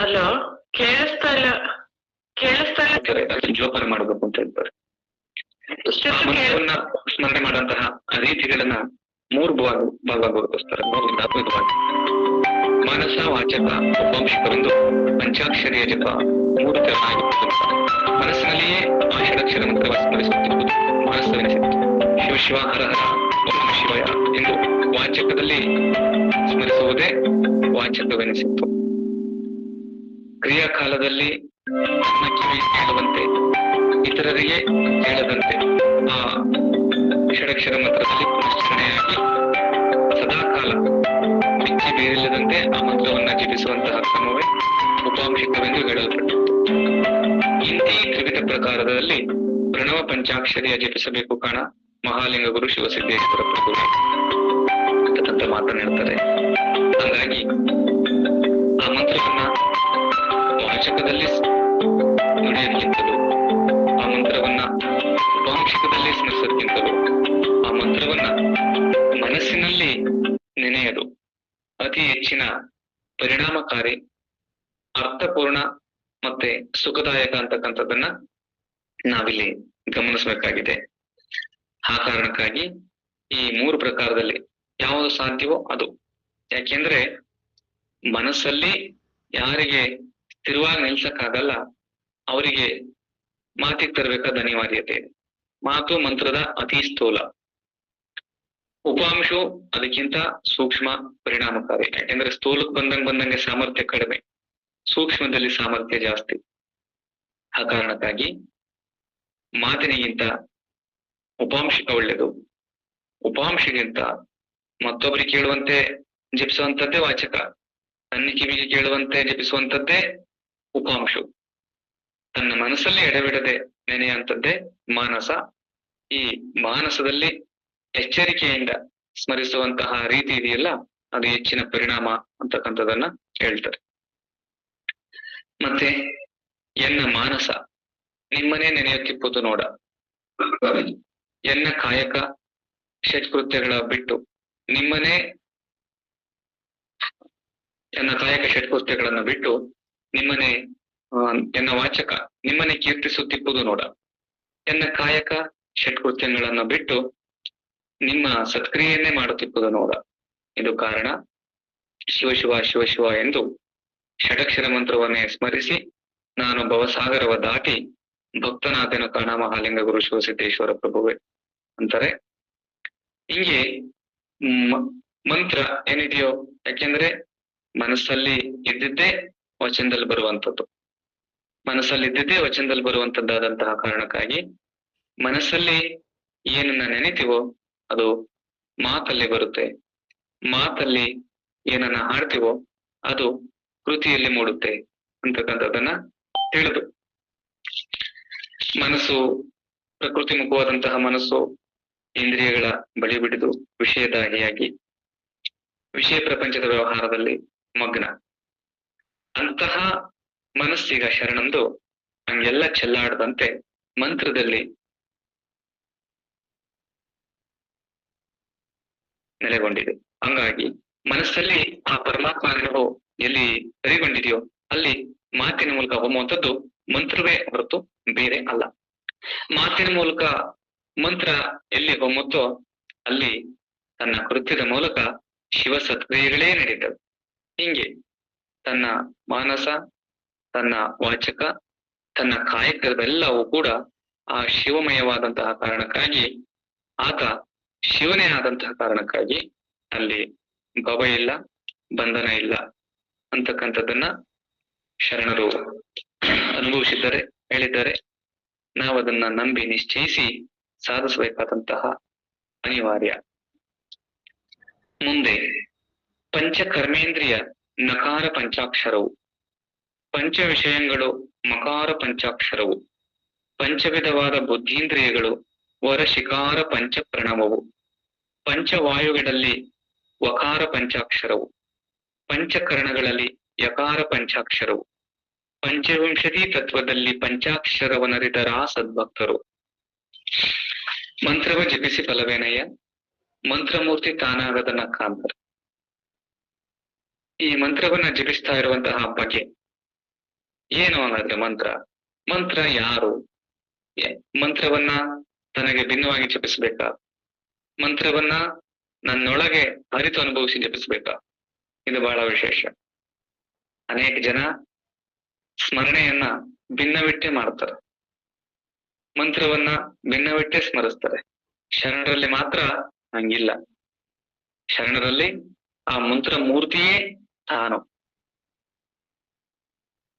ಅಲೋ, ಕೇಳಿಸ್ತಾ ಇಲ್ಲ. ಜೋಪಾನ ಮಾಡಬೇಕು ಅಂತ ಹೇಳ್ತಾರೆ. ಮಂತ್ರವನ್ನ ಸ್ಮರಣೆ ಮಾಡುವಂತಹ ರೀತಿಗಳನ್ನ ಮೂರು ಭಾಗಗೋಸ್ಕರ ಮಾನಸ, ವಾಚಕ, ಉಪಂಶಿಕವೆಂದು ಪಂಚಾಕ್ಷರಿಯ ಜಪ ಮೂರು ತೆರನಾಗಿತ್ತು. ಮನಸ್ಸಿನಲ್ಲಿಯೇ ಆ ಷಡಕ್ಷರ ಮಂತ್ರವ ಸ್ಮರಿಸುತ್ತಿರುವುದು ಮಾನಸವೆನಿಸಿತ್ತು. ಶಿವ ಶಿವ ಹರ ಹರ ಓಂ ಶಿವಯ ಎಂದು ವಾಚಕದಲ್ಲಿ ಸ್ಮರಿಸುವುದೇ ವಾಚಕವೆನಿಸಿತ್ತು. ಕ್ರಿಯಾಕಾಲದಲ್ಲಿ ಕಿವಿ ಕೇಳುವಂತೆ, ಇತರರಿಗೆ ಕೇಳದಂತೆ ಆ ಷಡಕ್ಷರ ಮಂತ್ರದಲ್ಲಿ ಪುನಶ್ಚರಣೆಯಾಗಿ ಸದಾಕಾಲ ಬಿಚ್ಚಿ ಬೇರಿಲ್ಲದಂತೆ ಆ ಮಂತ್ರವನ್ನ ಜಪಿಸುವಂತಹ ಕ್ರಮವೇ ಉಪಾಂಶಿಕವೆಂದು ಹೇಳಲ್ಪಟ್ಟಿತ್ತು. ಇಂತಿ ತ್ರಿವಿಧ ಪ್ರಕಾರದಲ್ಲಿ ಪ್ರಣವ ಪಂಚಾಕ್ಷರಿಯ ಜಪಿಸಬೇಕು ಕಾಣ ಮಹಾಲಿಂಗ ಗುರು ಶಿವಸಿದ್ದೇಶ್ವರ ಪ್ರಭು ಅಂತ ಮಾತನಾಡ್ತಾರೆ. ಹಾಗಾಗಿ ಆ ಮಂತ್ರವನ್ನ ವಾಚಕದಲ್ಲಿ ನುಡಿಯೋದಕ್ಕಿಂತಲೂ, ಆ ಮಂತ್ರವನ್ನ ಉಪಾಂಶಿಕದಲ್ಲಿ ಸ್ಮರಿಸೋದಕ್ಕಿಂತಲೂ ಆ ಮಂತ್ರವನ್ನ ಮನಸ್ಸಿನಲ್ಲಿ ನೆನೆಯಲು ಅತಿ ಹೆಚ್ಚಿನ ಪರಿಣಾಮಕಾರಿ, ಅರ್ಥಪೂರ್ಣ ಮತ್ತೆ ಸುಖದಾಯಕ ಅಂತಕ್ಕಂಥದ್ದನ್ನ ನಾವಿಲ್ಲಿ ಗಮನಿಸಬೇಕಾಗಿದೆ. ಆ ಕಾರಣಕ್ಕಾಗಿ ಈ ಮೂರು ಪ್ರಕಾರದಲ್ಲಿ ಯಾವುದು ಸಾಧ್ಯವೋ ಅದು. ಯಾಕೆಂದ್ರೆ ಮನಸ್ಸಲ್ಲಿ ಯಾರಿಗೆ ಸ್ಥಿರವಾಗಿ ನಿಲ್ಸಕ್ಕಾಗಲ್ಲ ಅವರಿಗೆ ಮಾತಿಗೆ ತರಬೇಕಾದ ಅನಿವಾರ್ಯತೆ ಇದೆ. ಮಾತು ಮಂತ್ರದ ಅತಿ ಸ್ಥೂಲ, ಉಪಾಂಶು ಅದಕ್ಕಿಂತ ಸೂಕ್ಷ್ಮ ಪರಿಣಾಮಕಾರಿ. ಯಾಕೆಂದ್ರೆ ಸ್ಥೂಲಕ್ಕೆ ಬಂದಂಗೆ ಸಾಮರ್ಥ್ಯ ಕಡಿಮೆ, ಸೂಕ್ಷ್ಮದಲ್ಲಿ ಸಾಮರ್ಥ್ಯ ಜಾಸ್ತಿ. ಆ ಕಾರಣಕ್ಕಾಗಿ ಮಾತಿನಿಗಿಂತ ಉಪಾಂಶಿಕ ಒಳ್ಳೆಯದು, ಉಪಾಂಶಗಿಂತ ಮತ್ತೊಬ್ಬರಿಗೆ ಕೇಳುವಂತೆ ಜಪಿಸುವಂಥದ್ದೇ ವಾಚಕ, ತನ್ನ ಕಿವಿಗೆ ಕೇಳುವಂತೆ ಜಪಿಸುವಂಥದ್ದೇ ಉಪಾಂಶು, ತನ್ನ ಮನಸ್ಸಲ್ಲಿ ಎಡೆಬಿಡದೆ ನೆನೆಯುವಂಥದ್ದೇ ಮಾನಸ. ಈ ಮಾನಸದಲ್ಲಿ ಎಚ್ಚರಿಕೆಯಿಂದ ಸ್ಮರಿಸುವಂತಹ ರೀತಿ ಇದೆಯಲ್ಲ, ಅದು ಹೆಚ್ಚಿನ ಪರಿಣಾಮ ಅಂತಕ್ಕಂಥದ್ದನ್ನ ಹೇಳ್ತಾರೆ. ಮತ್ತೆ ಎನ್ನ ಮಾನಸ ನಿಮ್ಮನೇ ನೆನೆಯುತ್ತಿಪ್ಪುದು ನೋಡ, ಎನ್ನ ಕಾಯಕ ಷಟ್ಕೃತ್ಯಗಳ ಬಿಟ್ಟು ನಿಮ್ಮನೇ, ಎನ್ನ ಕಾಯಕ ಷಟ್ಕೃತ್ಯಗಳನ್ನ ಬಿಟ್ಟು ನಿಮ್ಮನೆ, ಎನ್ನ ವಾಚಕ ನಿಮ್ಮನೆ ಕೀರ್ತಿಸುತ್ತಿಪ್ಪುದು ನೋಡ, ಎನ್ನ ಕಾಯಕ ಷಟ್ಕೃತ್ಯಗಳನ್ನ ಬಿಟ್ಟು ನಿಮ್ಮ ಸತ್ಕ್ರಿಯೆಯನ್ನೇ ಮಾಡುತ್ತಿಪ್ಪುದು ನೋಡ. ಇದು ಕಾರಣ ಶಿವ ಶಿವ ಶಿವ ಶಿವ ಎಂದು ಷಡಕ್ಷರ ಮಂತ್ರವನ್ನೇ ಸ್ಮರಿಸಿ ನಾನು ಭವಸಾಗರವ ದಾಟಿ ಭಕ್ತನಾಥನ ಕಾಣ ಮಹಾಲಿಂಗ ಗುರು ಶಿವಸಿದ್ದೇಶ್ವರ ಪ್ರಭುವೆ ಅಂತಾರೆ. ಹಿಂಗೆ ಮಂತ್ರ ಏನಿದೆಯೋ, ಯಾಕೆಂದ್ರೆ ಮನಸ್ಸಲ್ಲಿ ಇದ್ದಿದ್ದೇ ವಚನದಲ್ಲಿ ಬರುವಂಥದ್ದು, ಮನಸ್ಸಲ್ಲಿ ಇದ್ದಿದ್ದೇ ವಚನದಲ್ಲಿ ಬರುವಂತದ್ದಾದಂತಹ ಕಾರಣಕ್ಕಾಗಿ ಮನಸ್ಸಲ್ಲಿ ಏನನ್ನ ನೆನೆತೀವೋ ಅದು ಮಾತಲ್ಲಿ ಬರುತ್ತೆ, ಮಾತಲ್ಲಿ ಏನನ್ನ ಹಾಡ್ತೀವೋ ಅದು ಕೃತಿಯಲ್ಲಿ ಮೂಡುತ್ತೆ ಅಂತಕ್ಕಂಥದ್ದನ್ನ ತಿಳಿದು, ಮನಸ್ಸು ಪ್ರಕೃತಿ ಮುಖವಾದಂತಹ ಮನಸ್ಸು ಇಂದ್ರಿಯಗಳ ಬಳಿ ಬಿಡಿದು ವಿಷಯದಾಹಿಯಾಗಿ ವಿಷಯ ಪ್ರಪಂಚದ ವ್ಯವಹಾರದಲ್ಲಿ ಮಗ್ನ. ಅಂತಹ ಮನಸ್ಸೀಗ ಶರಣಂದು ಹಂಗೆಲ್ಲ ಚೆಲ್ಲಾಡದಂತೆ ಮಂತ್ರದಲ್ಲಿ ನೆಲೆಗೊಂಡಿದೆ. ಹಂಗಾಗಿ ಮನಸ್ಸಲ್ಲಿ ಆ ಪರಮಾತ್ಮ ಅನುಭವ ಎಲ್ಲಿ ಸರಿಗೊಂಡಿದೆಯೋ ಅಲ್ಲಿ ಮಾತಿನ ಮೂಲಕ ಹೊಮ್ಮುವಂಥದ್ದು ಮಂತ್ರವೇ ಹೊರತು ಬೇರೆ ಅಲ್ಲ. ಮಾತಿನ ಮೂಲಕ ಮಂತ್ರ ಎಲ್ಲಿ ಹೊಮ್ಮುತ್ತೋ ಅಲ್ಲಿ ತನ್ನ ಕೃತ್ಯದ ಮೂಲಕ ಶಿವ ಸತ್ಕ್ರಿಯೆಗಳೇ ನಡೀತವೆ. ಹಿಂಗೆ ತನ್ನ ಮಾನಸ, ತನ್ನ ವಾಚಕ, ತನ್ನ ಕಾಯಕವೆಲ್ಲವೂ ಕೂಡ ಆ ಶಿವಮಯವಾದಂತಹ ಕಾರಣಕ್ಕಾಗಿ, ಆತ ಶಿವನೇ ಆದಂತಹ ಕಾರಣಕ್ಕಾಗಿ ಅಲ್ಲಿ ಭವ ಇಲ್ಲ, ಬಂಧನ ಇಲ್ಲ ಅಂತಕ್ಕಂಥದ್ದನ್ನ ಶರಣರು ಅನುಭವಿಸಿದ್ದಾರೆ, ಹೇಳಿದ್ದಾರೆ. ನಾವದನ್ನ ನಂಬಿ ನಿಶ್ಚಯಿಸಿ ಸಾಧಿಸಬೇಕಾದಂತಹ ಅನಿವಾರ್ಯ. ಮುಂದೆ ಪಂಚಕರ್ಮೇಂದ್ರಿಯ ನಕಾರ ಪಂಚಾಕ್ಷರವು, ಪಂಚ ವಿಷಯಗಳು ಮಕಾರ ಪಂಚಾಕ್ಷರವು, ಪಂಚವಿಧವಾದ ಬುದ್ಧೀಂದ್ರಿಯಗಳು ವರಶಿಕಾರ ಪಂಚ ಪ್ರಣವವು. ಪಂಚವಾಯುಗಳಲ್ಲಿ ವಕಾರ ಪಂಚಾಕ್ಷರವು, ಪಂಚಕರಣಗಳಲ್ಲಿ ಯಕಾರ ಪಂಚಾಕ್ಷರವು, ಪಂಚವಿಂಶತಿ ತತ್ವದಲ್ಲಿ ಪಂಚಾಕ್ಷರವನರಿದರ ಸದ್ಭಕ್ತರು. ಮಂತ್ರವ ಜಪಿಸಿ ಫಲವೇನಯ್ಯ, ಮಂತ್ರಮೂರ್ತಿ ತಾನಾಗದ ನಕ್ಕಾಂತರ. ಈ ಮಂತ್ರವನ್ನ ಜಪಿಸ್ತಾ ಇರುವಂತಹ ಬಗೆ ಏನು ಅನ್ನೋದ್ರೆ ಮಂತ್ರ. ಮಂತ್ರ ಯಾರು? ಮಂತ್ರವನ್ನ ತನಗೆ ಭಿನ್ನವಾಗಿ ಜಪಿಸ್ಬೇಕಾ? ಮಂತ್ರವನ್ನ ನನ್ನೊಳಗೆ ಅರಿತು ಅನುಭವಿಸಿ ಜಪಿಸ್ಬೇಕಾ? ಇದು ಬಹಳ ವಿಶೇಷ. ಅನೇಕ ಜನ ಸ್ಮರಣೆಯನ್ನ ಭಿನ್ನವಿಟ್ಟೆ ಮಾಡ್ತಾರೆ, ಮಂತ್ರವನ್ನ ಭಿನ್ನವಿಟ್ಟೆ ಸ್ಮರಿಸ್ತಾರೆ. ಶರಣರಲ್ಲಿ ಮಾತ್ರ ಹಂಗಿಲ್ಲ. ಶರಣರಲ್ಲಿ ಆ ಮಂತ್ರ ಮೂರ್ತಿಯೇ ತಾನು,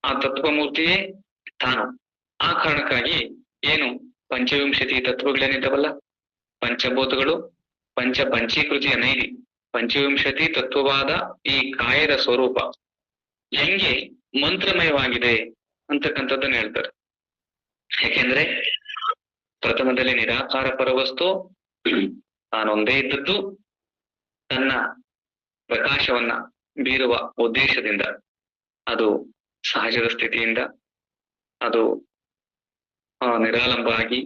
ಆ ತತ್ವಮೂರ್ತಿಯೇ ತಾನು. ಆ ಕಾರಣಕ್ಕಾಗಿ ಏನು ಪಂಚವಿಂಶತಿ ತತ್ವಗಳೇನಿದ್ದಾವಲ್ಲ, ಪಂಚಭೂತಗಳು, ಪಂಚೀಕೃತಿಯ ನೈದಿ ಪಂಚವಿಂಶತಿ ತತ್ವವಾದ ಈ ಕಾಯದ ಸ್ವರೂಪ ಹೆಂಗೆ ಮಂತ್ರಮಯವಾಗಿದೆ ಅಂತಕ್ಕಂಥದ್ದನ್ನ ಹೇಳ್ತಾರೆ. ಯಾಕೆಂದ್ರೆ ಪ್ರಥಮದಲ್ಲಿ ನಿರಾಕಾರ ಪರವಸ್ತು ತಾನೊಂದೇ ಇದ್ದದ್ದು ತನ್ನ ಪ್ರಕಾಶವನ್ನ ಬೀರುವ ಉದ್ದೇಶದಿಂದ, ಅದು ಸಹಜದ ಸ್ಥಿತಿಯಿಂದ, ಅದು ನಿರಾಲಂಬ ಆಗಿ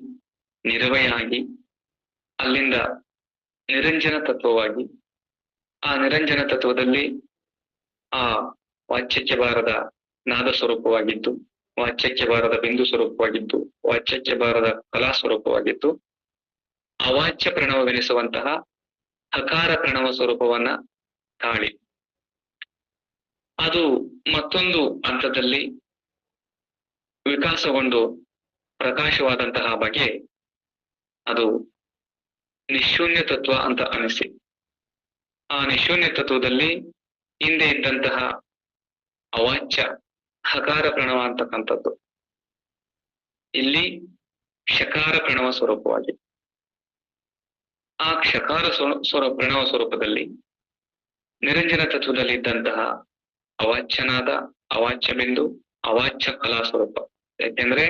ನಿರವಯ ಆಗಿ, ಅಲ್ಲಿಂದ ನಿರಂಜನ ತತ್ವವಾಗಿ, ಆ ನಿರಂಜನ ತತ್ವದಲ್ಲಿ ಆ ವಾಚ್ಯಕ್ಕೆ ಬಾರದ ನಾದ ಸ್ವರೂಪವಾಗಿದ್ದು, ವಾಚ್ಯಕ್ಕೆ ಬಾರದ ಬಿಂದು ಸ್ವರೂಪವಾಗಿದ್ದು, ವಾಚ್ಯಕ್ಕೆ ಬಾರದ ಕಲಾ ಸ್ವರೂಪವಾಗಿದ್ದು, ಅವಾಚ್ಯ ಪ್ರಣವವೆನಿಸುವಂತಹ ಹಕಾರ ಪ್ರಣವ ಸ್ವರೂಪವನ್ನ ತಾಳಿ, ಅದು ಮತ್ತೊಂದು ಹಂತದಲ್ಲಿ ವಿಕಾಸಗೊಂಡು ಪ್ರಕಾಶವಾದಂತಹ ಬಗೆ ಅದು ನಿಶೂನ್ಯ ತತ್ವ ಅಂತ ಅನಿಸಿ, ಆ ನಿಶೂನ್ಯ ತತ್ವದಲ್ಲಿ ಹಿಂದೆ ಇದ್ದಂತಹ ಅವಾಚ್ಯ ಹಕಾರ ಪ್ರಣವ ಅಂತಕ್ಕಂಥದ್ದು ಇಲ್ಲಿ ಶಕಾರ ಪ್ರಣವ ಸ್ವರೂಪವಾಗಿ, ಆ ಕ್ಷಕಾರ ಪ್ರಣವ ಸ್ವರೂಪದಲ್ಲಿ ನಿರಂಜನ ತತ್ವದಲ್ಲಿ ಇದ್ದಂತಹ ಅವಾಚ್ಯನಾದ, ಅವಾಚ್ಯ ಬಿಂದು, ಅವಾಚ್ಯ ಕಲಾ ಸ್ವರೂಪ. ಯಾಕೆಂದ್ರೆ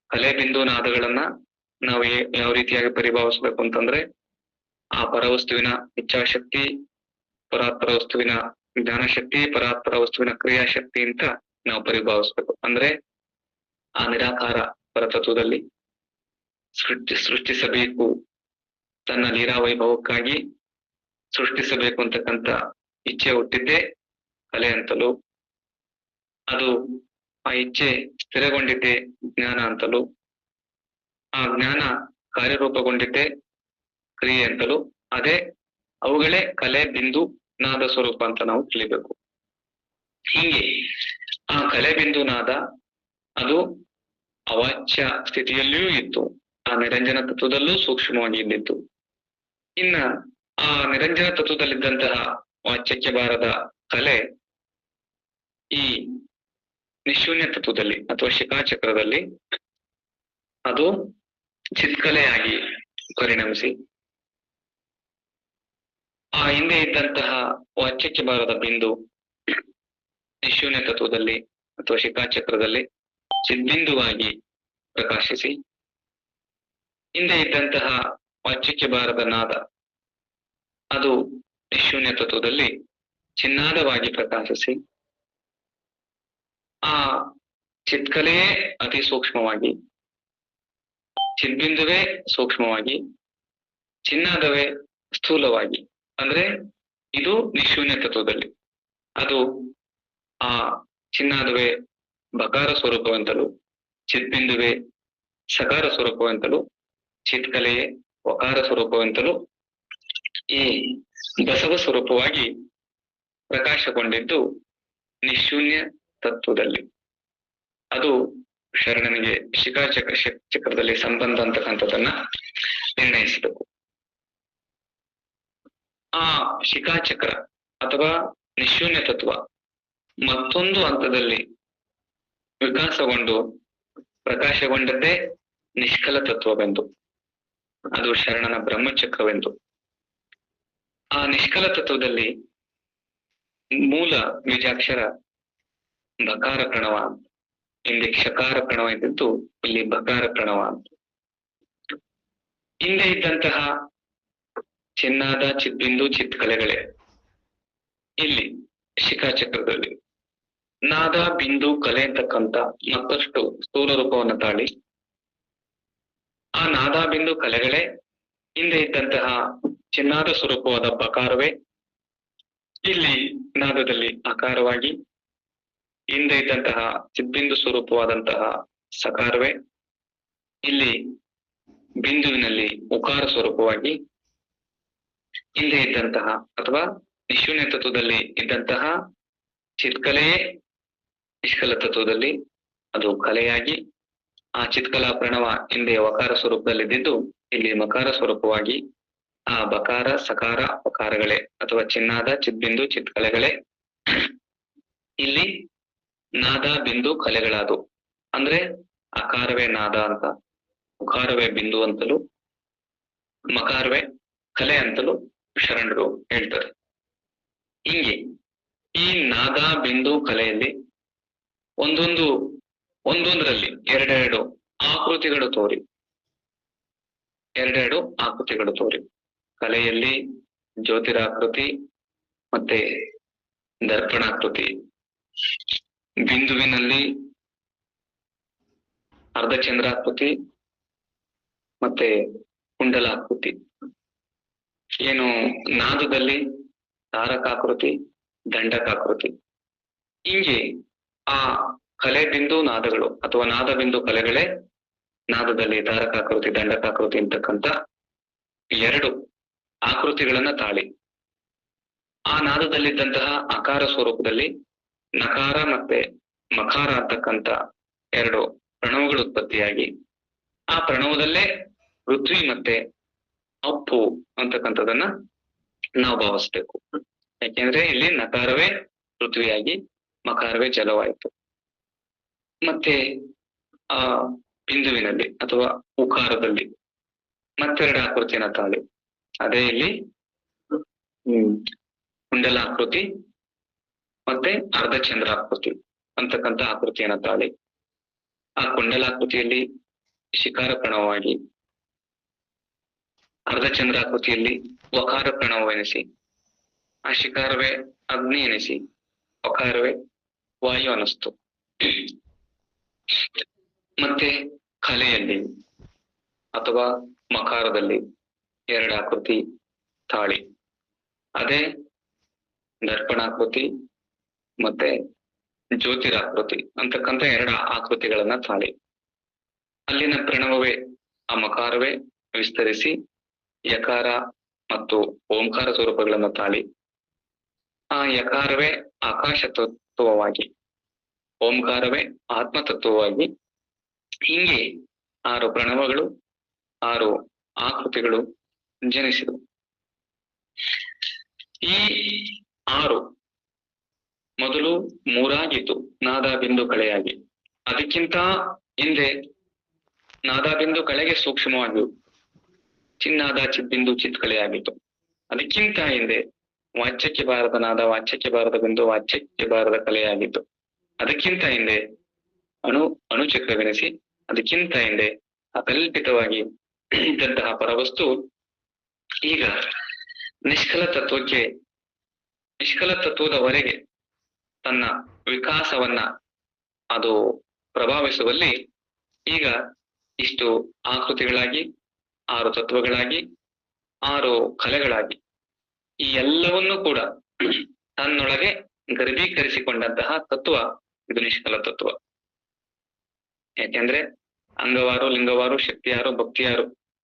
ಕಲೆ ಬಿಂದು ನಾದಗಳನ್ನ ನಾವು ಯಾವ ರೀತಿಯಾಗಿ ಪರಿಭಾವಿಸ್ಬೇಕು ಅಂತಂದ್ರೆ, ಆ ಪರವಸ್ತುವಿನ ಇಚ್ಛಾಶಕ್ತಿ, ಪರಾತ್ಪರ ವಸ್ತುವಿನ ಜ್ಞಾನಶಕ್ತಿ, ಪರಾತ್ಪರ ವಸ್ತುವಿನ ಕ್ರಿಯಾಶಕ್ತಿ ಅಂತ ನಾವು ಪರಿಭಾವಿಸ್ಬೇಕು. ಅಂದ್ರೆ ಆ ನಿರಾಕಾರ ಪರತತ್ವದಲ್ಲಿ ಸೃಷ್ಟಿಸಬೇಕು, ತನ್ನ ಲೀಲಾವೈಭವಕ್ಕಾಗಿ ಸೃಷ್ಟಿಸಬೇಕು ಅಂತಕ್ಕಂಥ ಇಚ್ಛೆ ಹುಟ್ಟಿದ್ದೇ ಕಲೆ ಅಂತಲೂ, ಅದು ಆ ಇಚ್ಛೆ ಸ್ಥಿರಗೊಂಡಿದ್ದೇ ಜ್ಞಾನ ಅಂತಲೂ, ಆ ಜ್ಞಾನ ಕಾರ್ಯರೂಪಗೊಂಡಿದ್ದೇ ಕ್ರಿಯೆ ಅಂತಲೂ, ಅದೇ ಅವುಗಳೇ ಕಲೆ ಬಿಂದು ನಾದ ಸ್ವರೂಪ ಅಂತ ನಾವು ತಿಳಿಬೇಕು. ಹೀಗೆ ಆ ಕಲೆ ಬಿಂದು ನಾದ ಅದು ಅವಾಚ್ಯ ಸ್ಥಿತಿಯಲ್ಲಿಯೂ ಇತ್ತು, ಆ ನಿರಂಜನ ತತ್ವದಲ್ಲೂ ಸೂಕ್ಷ್ಮವಾಗಿ ಇದ್ದಿತ್ತು. ಇನ್ನ ಆ ನಿರಂಜನ ತತ್ವದಲ್ಲಿದ್ದಂತಹ ವಾಚ್ಯಕ್ಕೆ ಬಾರದ ಕಲೆ ಈ ನಿಶೂನ್ಯ ತತ್ವದಲ್ಲಿ ಅಥವಾ ಶಿಖಾಚಕ್ರದಲ್ಲಿ ಅದು ಚಿತ್ಕಲೆಯಾಗಿ ಪರಿಣಮಿಸಿ, ಆ ಹಿಂದೆ ಇದ್ದಂತಹ ವಾಚ್ಯಕ್ಕೆ ಬಾರದ ಬಿಂದು ನಿಶೂನ್ಯ ತತ್ವದಲ್ಲಿ ಅಥವಾ ಶಿಖಾಚಕ್ರದಲ್ಲಿ ಚಿದ್ಬಿಂದುವಾಗಿ ಪ್ರಕಾಶಿಸಿ, ಹಿಂದೆ ಇದ್ದಂತಹ ವಾಚ್ಯಕ್ಕೆ ಬಾರದ ನಾದ ಅದು ನಿಶೂನ್ಯ ತತ್ವದಲ್ಲಿ ಚಿನ್ನಾದವಾಗಿ ಪ್ರಕಾಶಿಸಿ, ಆ ಚಿತ್ಕಲೆಯೇ ಅತಿ ಸೂಕ್ಷ್ಮವಾಗಿ, ಚಿದ್ಬಿಂದುವೇ ಸೂಕ್ಷ್ಮವಾಗಿ, ಚಿನ್ನಾದವೇ ಸ್ಥೂಲವಾಗಿ, ಅಂದ್ರೆ ಇದು ನಿಶೂನ್ಯ ತತ್ವದಲ್ಲಿ, ಅದು ಆ ಚಿನ್ನಾದವೇ ಬಕಾರ ಸ್ವರೂಪವೆಂತಲೂ, ಚಿದ್ಬಿಂದುವೇ ಸಕಾರ ಸ್ವರೂಪವೆಂತಲೂ, ಚಿತ್ಕಲೆಯೇ ವಕಾರ ಸ್ವರೂಪವೆಂತಲೂ ಈ ಬಸವ ಸ್ವರೂಪವಾಗಿ ಪ್ರಕಾಶಗೊಂಡಿದ್ದು ನಿಶೂನ್ಯ ತತ್ವದಲ್ಲಿ. ಅದು ಶರಣನಿಗೆ ಚಕ್ರದಲ್ಲಿ ಸಂಬಂಧ ಅಂತಕ್ಕಂಥದ್ದನ್ನ ನಿರ್ಣಯಿಸಬೇಕು. ಆ ಶಿಖಾಚಕ್ರ ಅಥವಾ ನಿಶೂನ್ಯ ತತ್ವ ಮತ್ತೊಂದು ಹಂತದಲ್ಲಿ ವಿಕಾಸಗೊಂಡು ಪ್ರಕಾಶಗೊಂಡದ್ದೇ ನಿಷ್ಕಲ ತತ್ವವೆಂದು, ಅದು ಶರಣನ ಬ್ರಹ್ಮಚಕ್ರವೆಂದು. ಆ ನಿಷ್ಕಲ ತತ್ವದಲ್ಲಿ ಮೂಲ ಬೀಜಾಕ್ಷರ ಬಕಾರ ಪ್ರಣವ, ಇಲ್ಲಿ ಕ್ಷಕಾರ ಪ್ರಣವ ಇದ್ದಿದ್ದು ಇಲ್ಲಿ ಬಕಾರ ಪ್ರಣವ ಅಂತ. ಹಿಂದೆ ಇದ್ದಂತಹ ಚಿನ್ನಾದ ಚಿದ್ಬಿಂದು ಚಿತ್ಕಲೆಗಳೇ ಇಲ್ಲಿ ಶಿಖಾಚಕ್ರದಲ್ಲಿ ನಾದ ಬಿಂದು ಕಲೆ ಅಂತಕ್ಕಂಥ ಮತ್ತಷ್ಟು ಸ್ಥೂಲ ರೂಪವನ್ನು ತಾಳಿ ಆ ನಾದ ಬಿಂದು ಕಲೆಗಳೇ ಹಿಂದೆ ಇದ್ದಂತಹ ಚಿನ್ನಾದ ಸ್ವರೂಪವಾದ ಬಕಾರವೇ ಇಲ್ಲಿ ನಾದದಲ್ಲಿ ಆಕಾರವಾಗಿ, ಹಿಂದೆ ಇದ್ದಂತಹ ಚಿದ್ಬಿಂದು ಸ್ವರೂಪವಾದಂತಹ ಸಕಾರವೇ ಇಲ್ಲಿ ಬಿಂದುವಿನಲ್ಲಿ ಉಕಾರ ಸ್ವರೂಪವಾಗಿ, ಹಿಂದೆ ಇದ್ದಂತಹ ಅಥವಾ ನಿಶೂನ್ಯ ತತ್ವದಲ್ಲಿ ಇದ್ದಂತಹ ಚಿತ್ಕಲೆಯೇ ನಿಷ್ಕಲ ತತ್ವದಲ್ಲಿ ಅದು ಕಲೆಯಾಗಿ, ಆ ಚಿತ್ಕಲಾ ಪ್ರಣವ ಹಿಂದೆ ವಕಾರ ಸ್ವರೂಪದಲ್ಲಿದ್ದು ಇಲ್ಲಿ ಮಕಾರ ಸ್ವರೂಪವಾಗಿ, ಆ ಬಕಾರ ಸಕಾರ ಅಪಕಾರಗಳೇ ಅಥವಾ ಚಿನ್ನಾದ ಚಿದ್ಬಿಂದು ಚಿತ್ಕಲೆಗಳೇ ಇಲ್ಲಿ ನಾದ ಬಿಂದು ಕಲೆಗಳಾದವು. ಅಂದ್ರೆ ಅಕಾರವೇ ನಾದ ಅಂತ, ಉಕಾರವೇ ಬಿಂದು ಅಂತಲೂ, ಮಕಾರವೇ ಕಲೆ ಅಂತಲೂ ಶರಣರು ಹೇಳ್ತಾರೆ. ಹಿಂಗೆ ಈ ನಾದ ಬಿಂದು ಕಲೆಯಲ್ಲಿ ಒಂದೊಂದರಲ್ಲಿ ಎರಡೆರಡು ಆಕೃತಿಗಳು ತೋರಿ ಕಲೆಯಲ್ಲಿ ಜ್ಯೋತಿರಾಕೃತಿ ಮತ್ತೆ ದರ್ಪಣಾಕೃತಿ, ಬಿಂದುವಿನಲ್ಲಿ ಅರ್ಧಚಂದ್ರಾಕೃತಿ ಮತ್ತೆ ಕುಂಡಲಾಕೃತಿ, ಏನು ನಾದದಲ್ಲಿ ತಾರಕಾಕೃತಿ ದಂಡಕಾಕೃತಿ. ಹಿಂಗೆ ಆ ಕಲೆ ಬಿಂದು ನಾದಗಳು ಅಥವಾ ನಾದ ಬಿಂದು ಕಲೆಗಳೇ ನಾದದಲ್ಲಿ ತಾರಕಾಕೃತಿ ದಂಡಕಾಕೃತಿ ಅಂತಕ್ಕಂಥ ಎರಡು ಆಕೃತಿಗಳನ್ನ ತಾಳಿ ಆ ನಾದದಲ್ಲಿದ್ದಂತಹ ಅಕಾರ ಸ್ವರೂಪದಲ್ಲಿ ನಕಾರ ಮತ್ತೆ ಮಕಾರ ಅಂತಕ್ಕಂಥ ಎರಡು ಪ್ರಣವಗಳು ಉತ್ಪತ್ತಿಯಾಗಿ ಆ ಪ್ರಣವದಲ್ಲೇ ಪೃಥ್ವಿ ಮತ್ತೆ ಅಪ್ಪು ಅಂತಕ್ಕಂಥದನ್ನ ನಾವು ಭಾವಿಸ್ಬೇಕು. ಯಾಕೆಂದ್ರೆ ಇಲ್ಲಿ ನಕಾರವೇ ಪೃಥ್ವಿಯಾಗಿ ಮಕಾರವೇ ಜಲವಾಯಿತು. ಮತ್ತೆ ಆ ಬಿಂದುವಿನಲ್ಲಿ ಅಥವಾ ಉಕಾರದಲ್ಲಿ ಮತ್ತೆರಡು ಆಕೃತಿಯನ್ನ ತಾಳಿ, ಅದೇ ಇಲ್ಲಿ ಕುಂಡಲಾಕೃತಿ ಮತ್ತೆ ಅರ್ಧಚಂದ್ರಾಕೃತಿ ಅಂತಕ್ಕಂಥ ಆಕೃತಿಯನ್ನ ತಾಳಿ ಆ ಕುಂಡಲಾಕೃತಿಯಲ್ಲಿ ಶಿಖಾರ ಪ್ರಣವವಾಗಿ, ಅರ್ಧಚಂದ್ರಾಕೃತಿಯಲ್ಲಿ ವಕಾರ ಪ್ರಣವವೆನಿಸಿ, ಆ ಶಿಖಾರವೇ ಅಗ್ನಿ ಎನಿಸಿ ವಕಾರವೇ ವಾಯು ಅನಿಸ್ತು. ಮತ್ತೆ ಕಲೆಯಲ್ಲಿ ಅಥವಾ ಮಕಾರದಲ್ಲಿ ಎರಡು ಆಕೃತಿ ತಾಳಿ, ಅದೇ ದರ್ಪಣಾಕೃತಿ ಮತ್ತೆ ಜ್ಯೋತಿರಾಕೃತಿ ಅಂತಕ್ಕಂಥ ಎರಡು ಆಕೃತಿಗಳನ್ನ ತಾಳಿ ಅಲ್ಲಿನ ಪ್ರಣವವೇ ಆ ಮಕಾರವೇ ವಿಸ್ತರಿಸಿ ಯಕಾರ ಮತ್ತು ಓಂಕಾರ ಸ್ವರೂಪಗಳನ್ನ ತಾಳಿ ಆ ಯಕಾರವೇ ಆಕಾಶ ತತ್ವವಾಗಿ, ಓಂಕಾರವೇ ಆತ್ಮತತ್ವವಾಗಿ, ಹಿಂಗೆ 6 ಪ್ರಣವಗಳು 6 ಆಕೃತಿಗಳು ಜನಿಸಿದವು. ಈ 6 ಮೊದಲು 3 ಆಗಿತ್ತು ನಾದ ಬಿಂದು ಕಳೆಯಾಗಿ, ಅದಕ್ಕಿಂತ ಹಿಂದೆ ನಾದ ಬಿಂದು ಕಳೆಗೆ ಸೂಕ್ಷ್ಮವಾಗಿಯು ಚಿನ್ನಾದ ಚಿದ್ಬಿಂದು ಚಿತ್ಕಲೆಯಾಗಿತ್ತು. ಅದಕ್ಕಿಂತ ಹಿಂದೆ ವಾಚ್ಯಕ್ಕೆ ಬಾರದ ನಾದ, ವಾಚ್ಯಕ್ಕೆ ಬಾರದ ಬಿಂದು, ವಾಚ್ಯಕ್ಕೆ ಬಾರದ ಕಲೆಯಾಗಿತ್ತು. ಅದಕ್ಕಿಂತ ಹಿಂದೆ ಅಣುಚಕ್ರವೆನಿಸಿ, ಅದಕ್ಕಿಂತ ಹಿಂದೆ ಅಕಲ್ಪಿತವಾಗಿ ಇದ್ದಂತಹ ಪರವಸ್ತು ಈಗ ನಿಷ್ಕಲ ತತ್ವದವರೆಗೆ ತನ್ನ ವಿಕಾಸವನ್ನ ಅದು ಪ್ರಭಾವಿಸುವಲ್ಲಿ ಈಗ ಇಷ್ಟು ಆಕೃತಿಗಳಾಗಿ, 6 ತತ್ವಗಳಾಗಿ, 6 ಕಲೆಗಳಾಗಿ ಈ ಎಲ್ಲವನ್ನೂ ಕೂಡ ತನ್ನೊಳಗೆ ಗರ್ಭೀಕರಿಸಿಕೊಂಡಂತಹ ತತ್ವ ಇದು ನಿಷ್ಕಲ ತತ್ವ. ಯಾಕೆಂದ್ರೆ ಅಂಗವಾರು, ಲಿಂಗವಾರು, ಶಕ್ತಿಯಾರು, ಭಕ್ತಿಯಾರು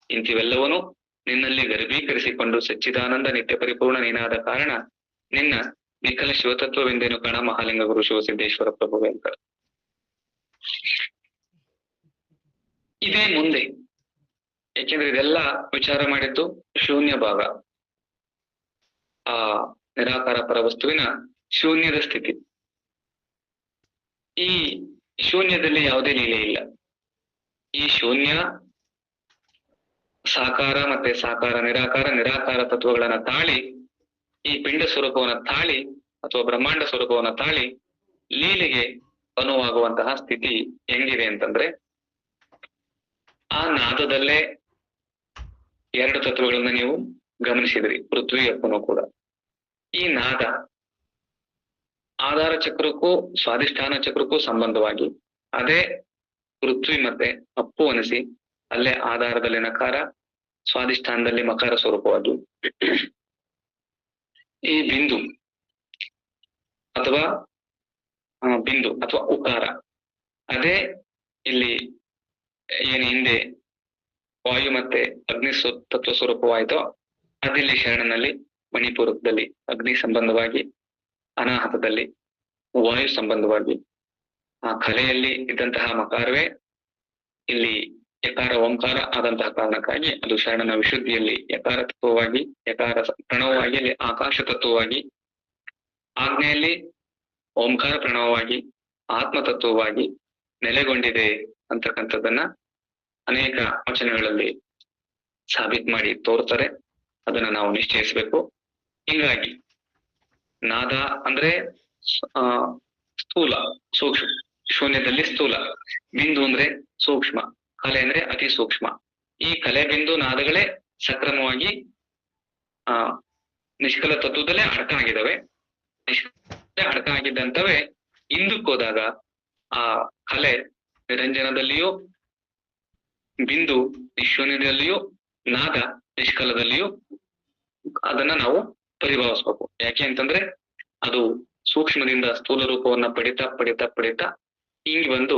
ಇಂತಿವೆಲ್ಲವನ್ನೂ ನಿನ್ನಲ್ಲಿ ಗರ್ಭೀಕರಿಸಿಕೊಂಡು ಸಚ್ಚಿದಾನಂದ ನಿತ್ಯ ಪರಿಪೂರ್ಣ ನೀನಾದ ಕಾರಣ ನಿನ್ನ ನಿಖಲ ಶಿವತತ್ವವೆಂದೇನು ಕಾಣ ಮಹಾಲಿಂಗ ಗುರು ಶಿವಸಿದ್ದೇಶ್ವರ ಪ್ರಭುವೆ ಅಂತ. ಇದೇ ಮುಂದೆ, ಯಾಕೆಂದ್ರೆ ಇದೆಲ್ಲ ವಿಚಾರ ಮಾಡಿದ್ದು ಶೂನ್ಯ ಭಾಗ, ಆ ನಿರಾಕಾರ ಪರವಸ್ತುವಿನ ಶೂನ್ಯದ ಸ್ಥಿತಿ. ಈ ಶೂನ್ಯದಲ್ಲಿ ಯಾವುದೇ ಲೀಲೆ ಇಲ್ಲ. ಈ ಶೂನ್ಯ ಸಾಕಾರ ಮತ್ತೆ ಸಾಕಾರ ನಿರಾಕಾರ ತತ್ವಗಳನ್ನ ತಾಳಿ ಈ ಪಿಂಡ ಸ್ವರೂಪವನ್ನ ತಾಳಿ ಅಥವಾ ಬ್ರಹ್ಮಾಂಡ ಸ್ವರೂಪವನ್ನ ತಾಳಿ ಲೀಲೆಗೆ ಅನುವಾಗುವಂತಹ ಸ್ಥಿತಿ ಹೆಂಗಿದೆ ಅಂತಂದ್ರೆ, ಆ ನಾದದಲ್ಲೇ ಎರಡು ತತ್ವಗಳನ್ನ ನೀವು ಗಮನಿಸಿದ್ರಿ, ಪೃಥ್ವಿ ಅಪ್ಪನೂ ಕೂಡ. ಈ ನಾದ ಆಧಾರ ಚಕ್ರಕ್ಕೂ ಸ್ವಾಧಿಷ್ಠಾನ ಚಕ್ರಕ್ಕೂ ಸಂಬಂಧವಾಗಿ ಅದೇ ಪೃಥ್ವಿ ಮತ್ತೆ ಅಪ್ಪು ಅನಿಸಿ ಅಲ್ಲೇ ಆಧಾರದಲ್ಲಿ ನಕಾರ, ಸ್ವಾಧಿಷ್ಠಾನದಲ್ಲಿ ಮಕಾರ ಸ್ವರೂಪವಾಗಿ ಈ ಬಿಂದು ಅಥವಾ ಉಕಾರ ಅದೇ ಇಲ್ಲಿ ಏನು ಹಿಂದೆ ವಾಯು ಮತ್ತೆ ಅಗ್ನಿ ತತ್ವ ಸ್ವರೂಪವಾಯಿತೋ ಅದಿಲ್ಲಿ ಶರಣನಲ್ಲಿ ಮಣಿಪೂರಕದಲ್ಲಿ ಅಗ್ನಿ ಸಂಬಂಧವಾಗಿ, ಅನಾಹತದಲ್ಲಿ ವಾಯು ಸಂಬಂಧವಾಗಿ, ಆ ಕಲೆಯಲ್ಲಿ ಇದ್ದಂತಹ ಮಕಾರವೇ ಇಲ್ಲಿ ಯಕಾರ ಓಂಕಾರ ಆದಂತಹ ಕಾರಣಕ್ಕಾಗಿ ಅದು ಶರಣನ ವಿಶುದ್ಧಿಯಲ್ಲಿ ಯಕಾರ ತತ್ವವಾಗಿ, ಯಕಾರ ಪ್ರಣವವಾಗಿ ಅಲ್ಲಿ ಆಕಾಶ ತತ್ವವಾಗಿ, ಆಜ್ಞೆಯಲ್ಲಿ ಓಂಕಾರ ಪ್ರಣವವಾಗಿ ಆತ್ಮ ತತ್ವವಾಗಿ ನೆಲೆಗೊಂಡಿದೆ ಅಂತಕ್ಕಂಥದ್ದನ್ನ ಅನೇಕ ವಚನಗಳಲ್ಲಿ ಸಾಬೀತ್ ಮಾಡಿ ತೋರ್ತಾರೆ. ಅದನ್ನ ನಾವು ನಿಶ್ಚಯಿಸ್ಬೇಕು. ಹಿಂಗಾಗಿ ನಾದ ಅಂದ್ರೆ ಸ್ಥೂಲ ಸೂಕ್ಷ್ಮ, ಶೂನ್ಯದಲ್ಲಿ ಸ್ಥೂಲ, ಬಿಂದು ಅಂದ್ರೆ ಸೂಕ್ಷ್ಮ, ಕಲೆ ಅಂದ್ರೆ ಅತಿ ಸೂಕ್ಷ್ಮ. ಈ ಕಲೆ ಬಿಂದು ನಾದಗಳೇ ಸಕ್ರಮವಾಗಿ ನಿಷ್ಕಲ ತತ್ವದಲ್ಲೇ ಅಡಕ ಆಗಿದ್ದಾವೆ. ಅಡಕ ಆಗಿದ್ದಂತವೇ ಹಿಂದಕ್ಕೋದಾಗ ಆ ಕಲೆ ನಿರಂಜನದಲ್ಲಿಯೂ, ಬಿಂದು ನಿಶೂನ್ಯದಲ್ಲಿಯೂ, ನಾದ ನಿಷ್ಕಲದಲ್ಲಿಯೂ ಅದನ್ನ ನಾವು ಪರಿಭಾವಿಸ್ಬೇಕು. ಯಾಕೆ ಅಂತಂದ್ರೆ ಅದು ಸೂಕ್ಷ್ಮದಿಂದ ಸ್ಥೂಲ ರೂಪವನ್ನ ಪಡಿತಾ ಪಡಿತಾ ಪಡಿತಾ ಹಿಂಗ್ ಬಂದು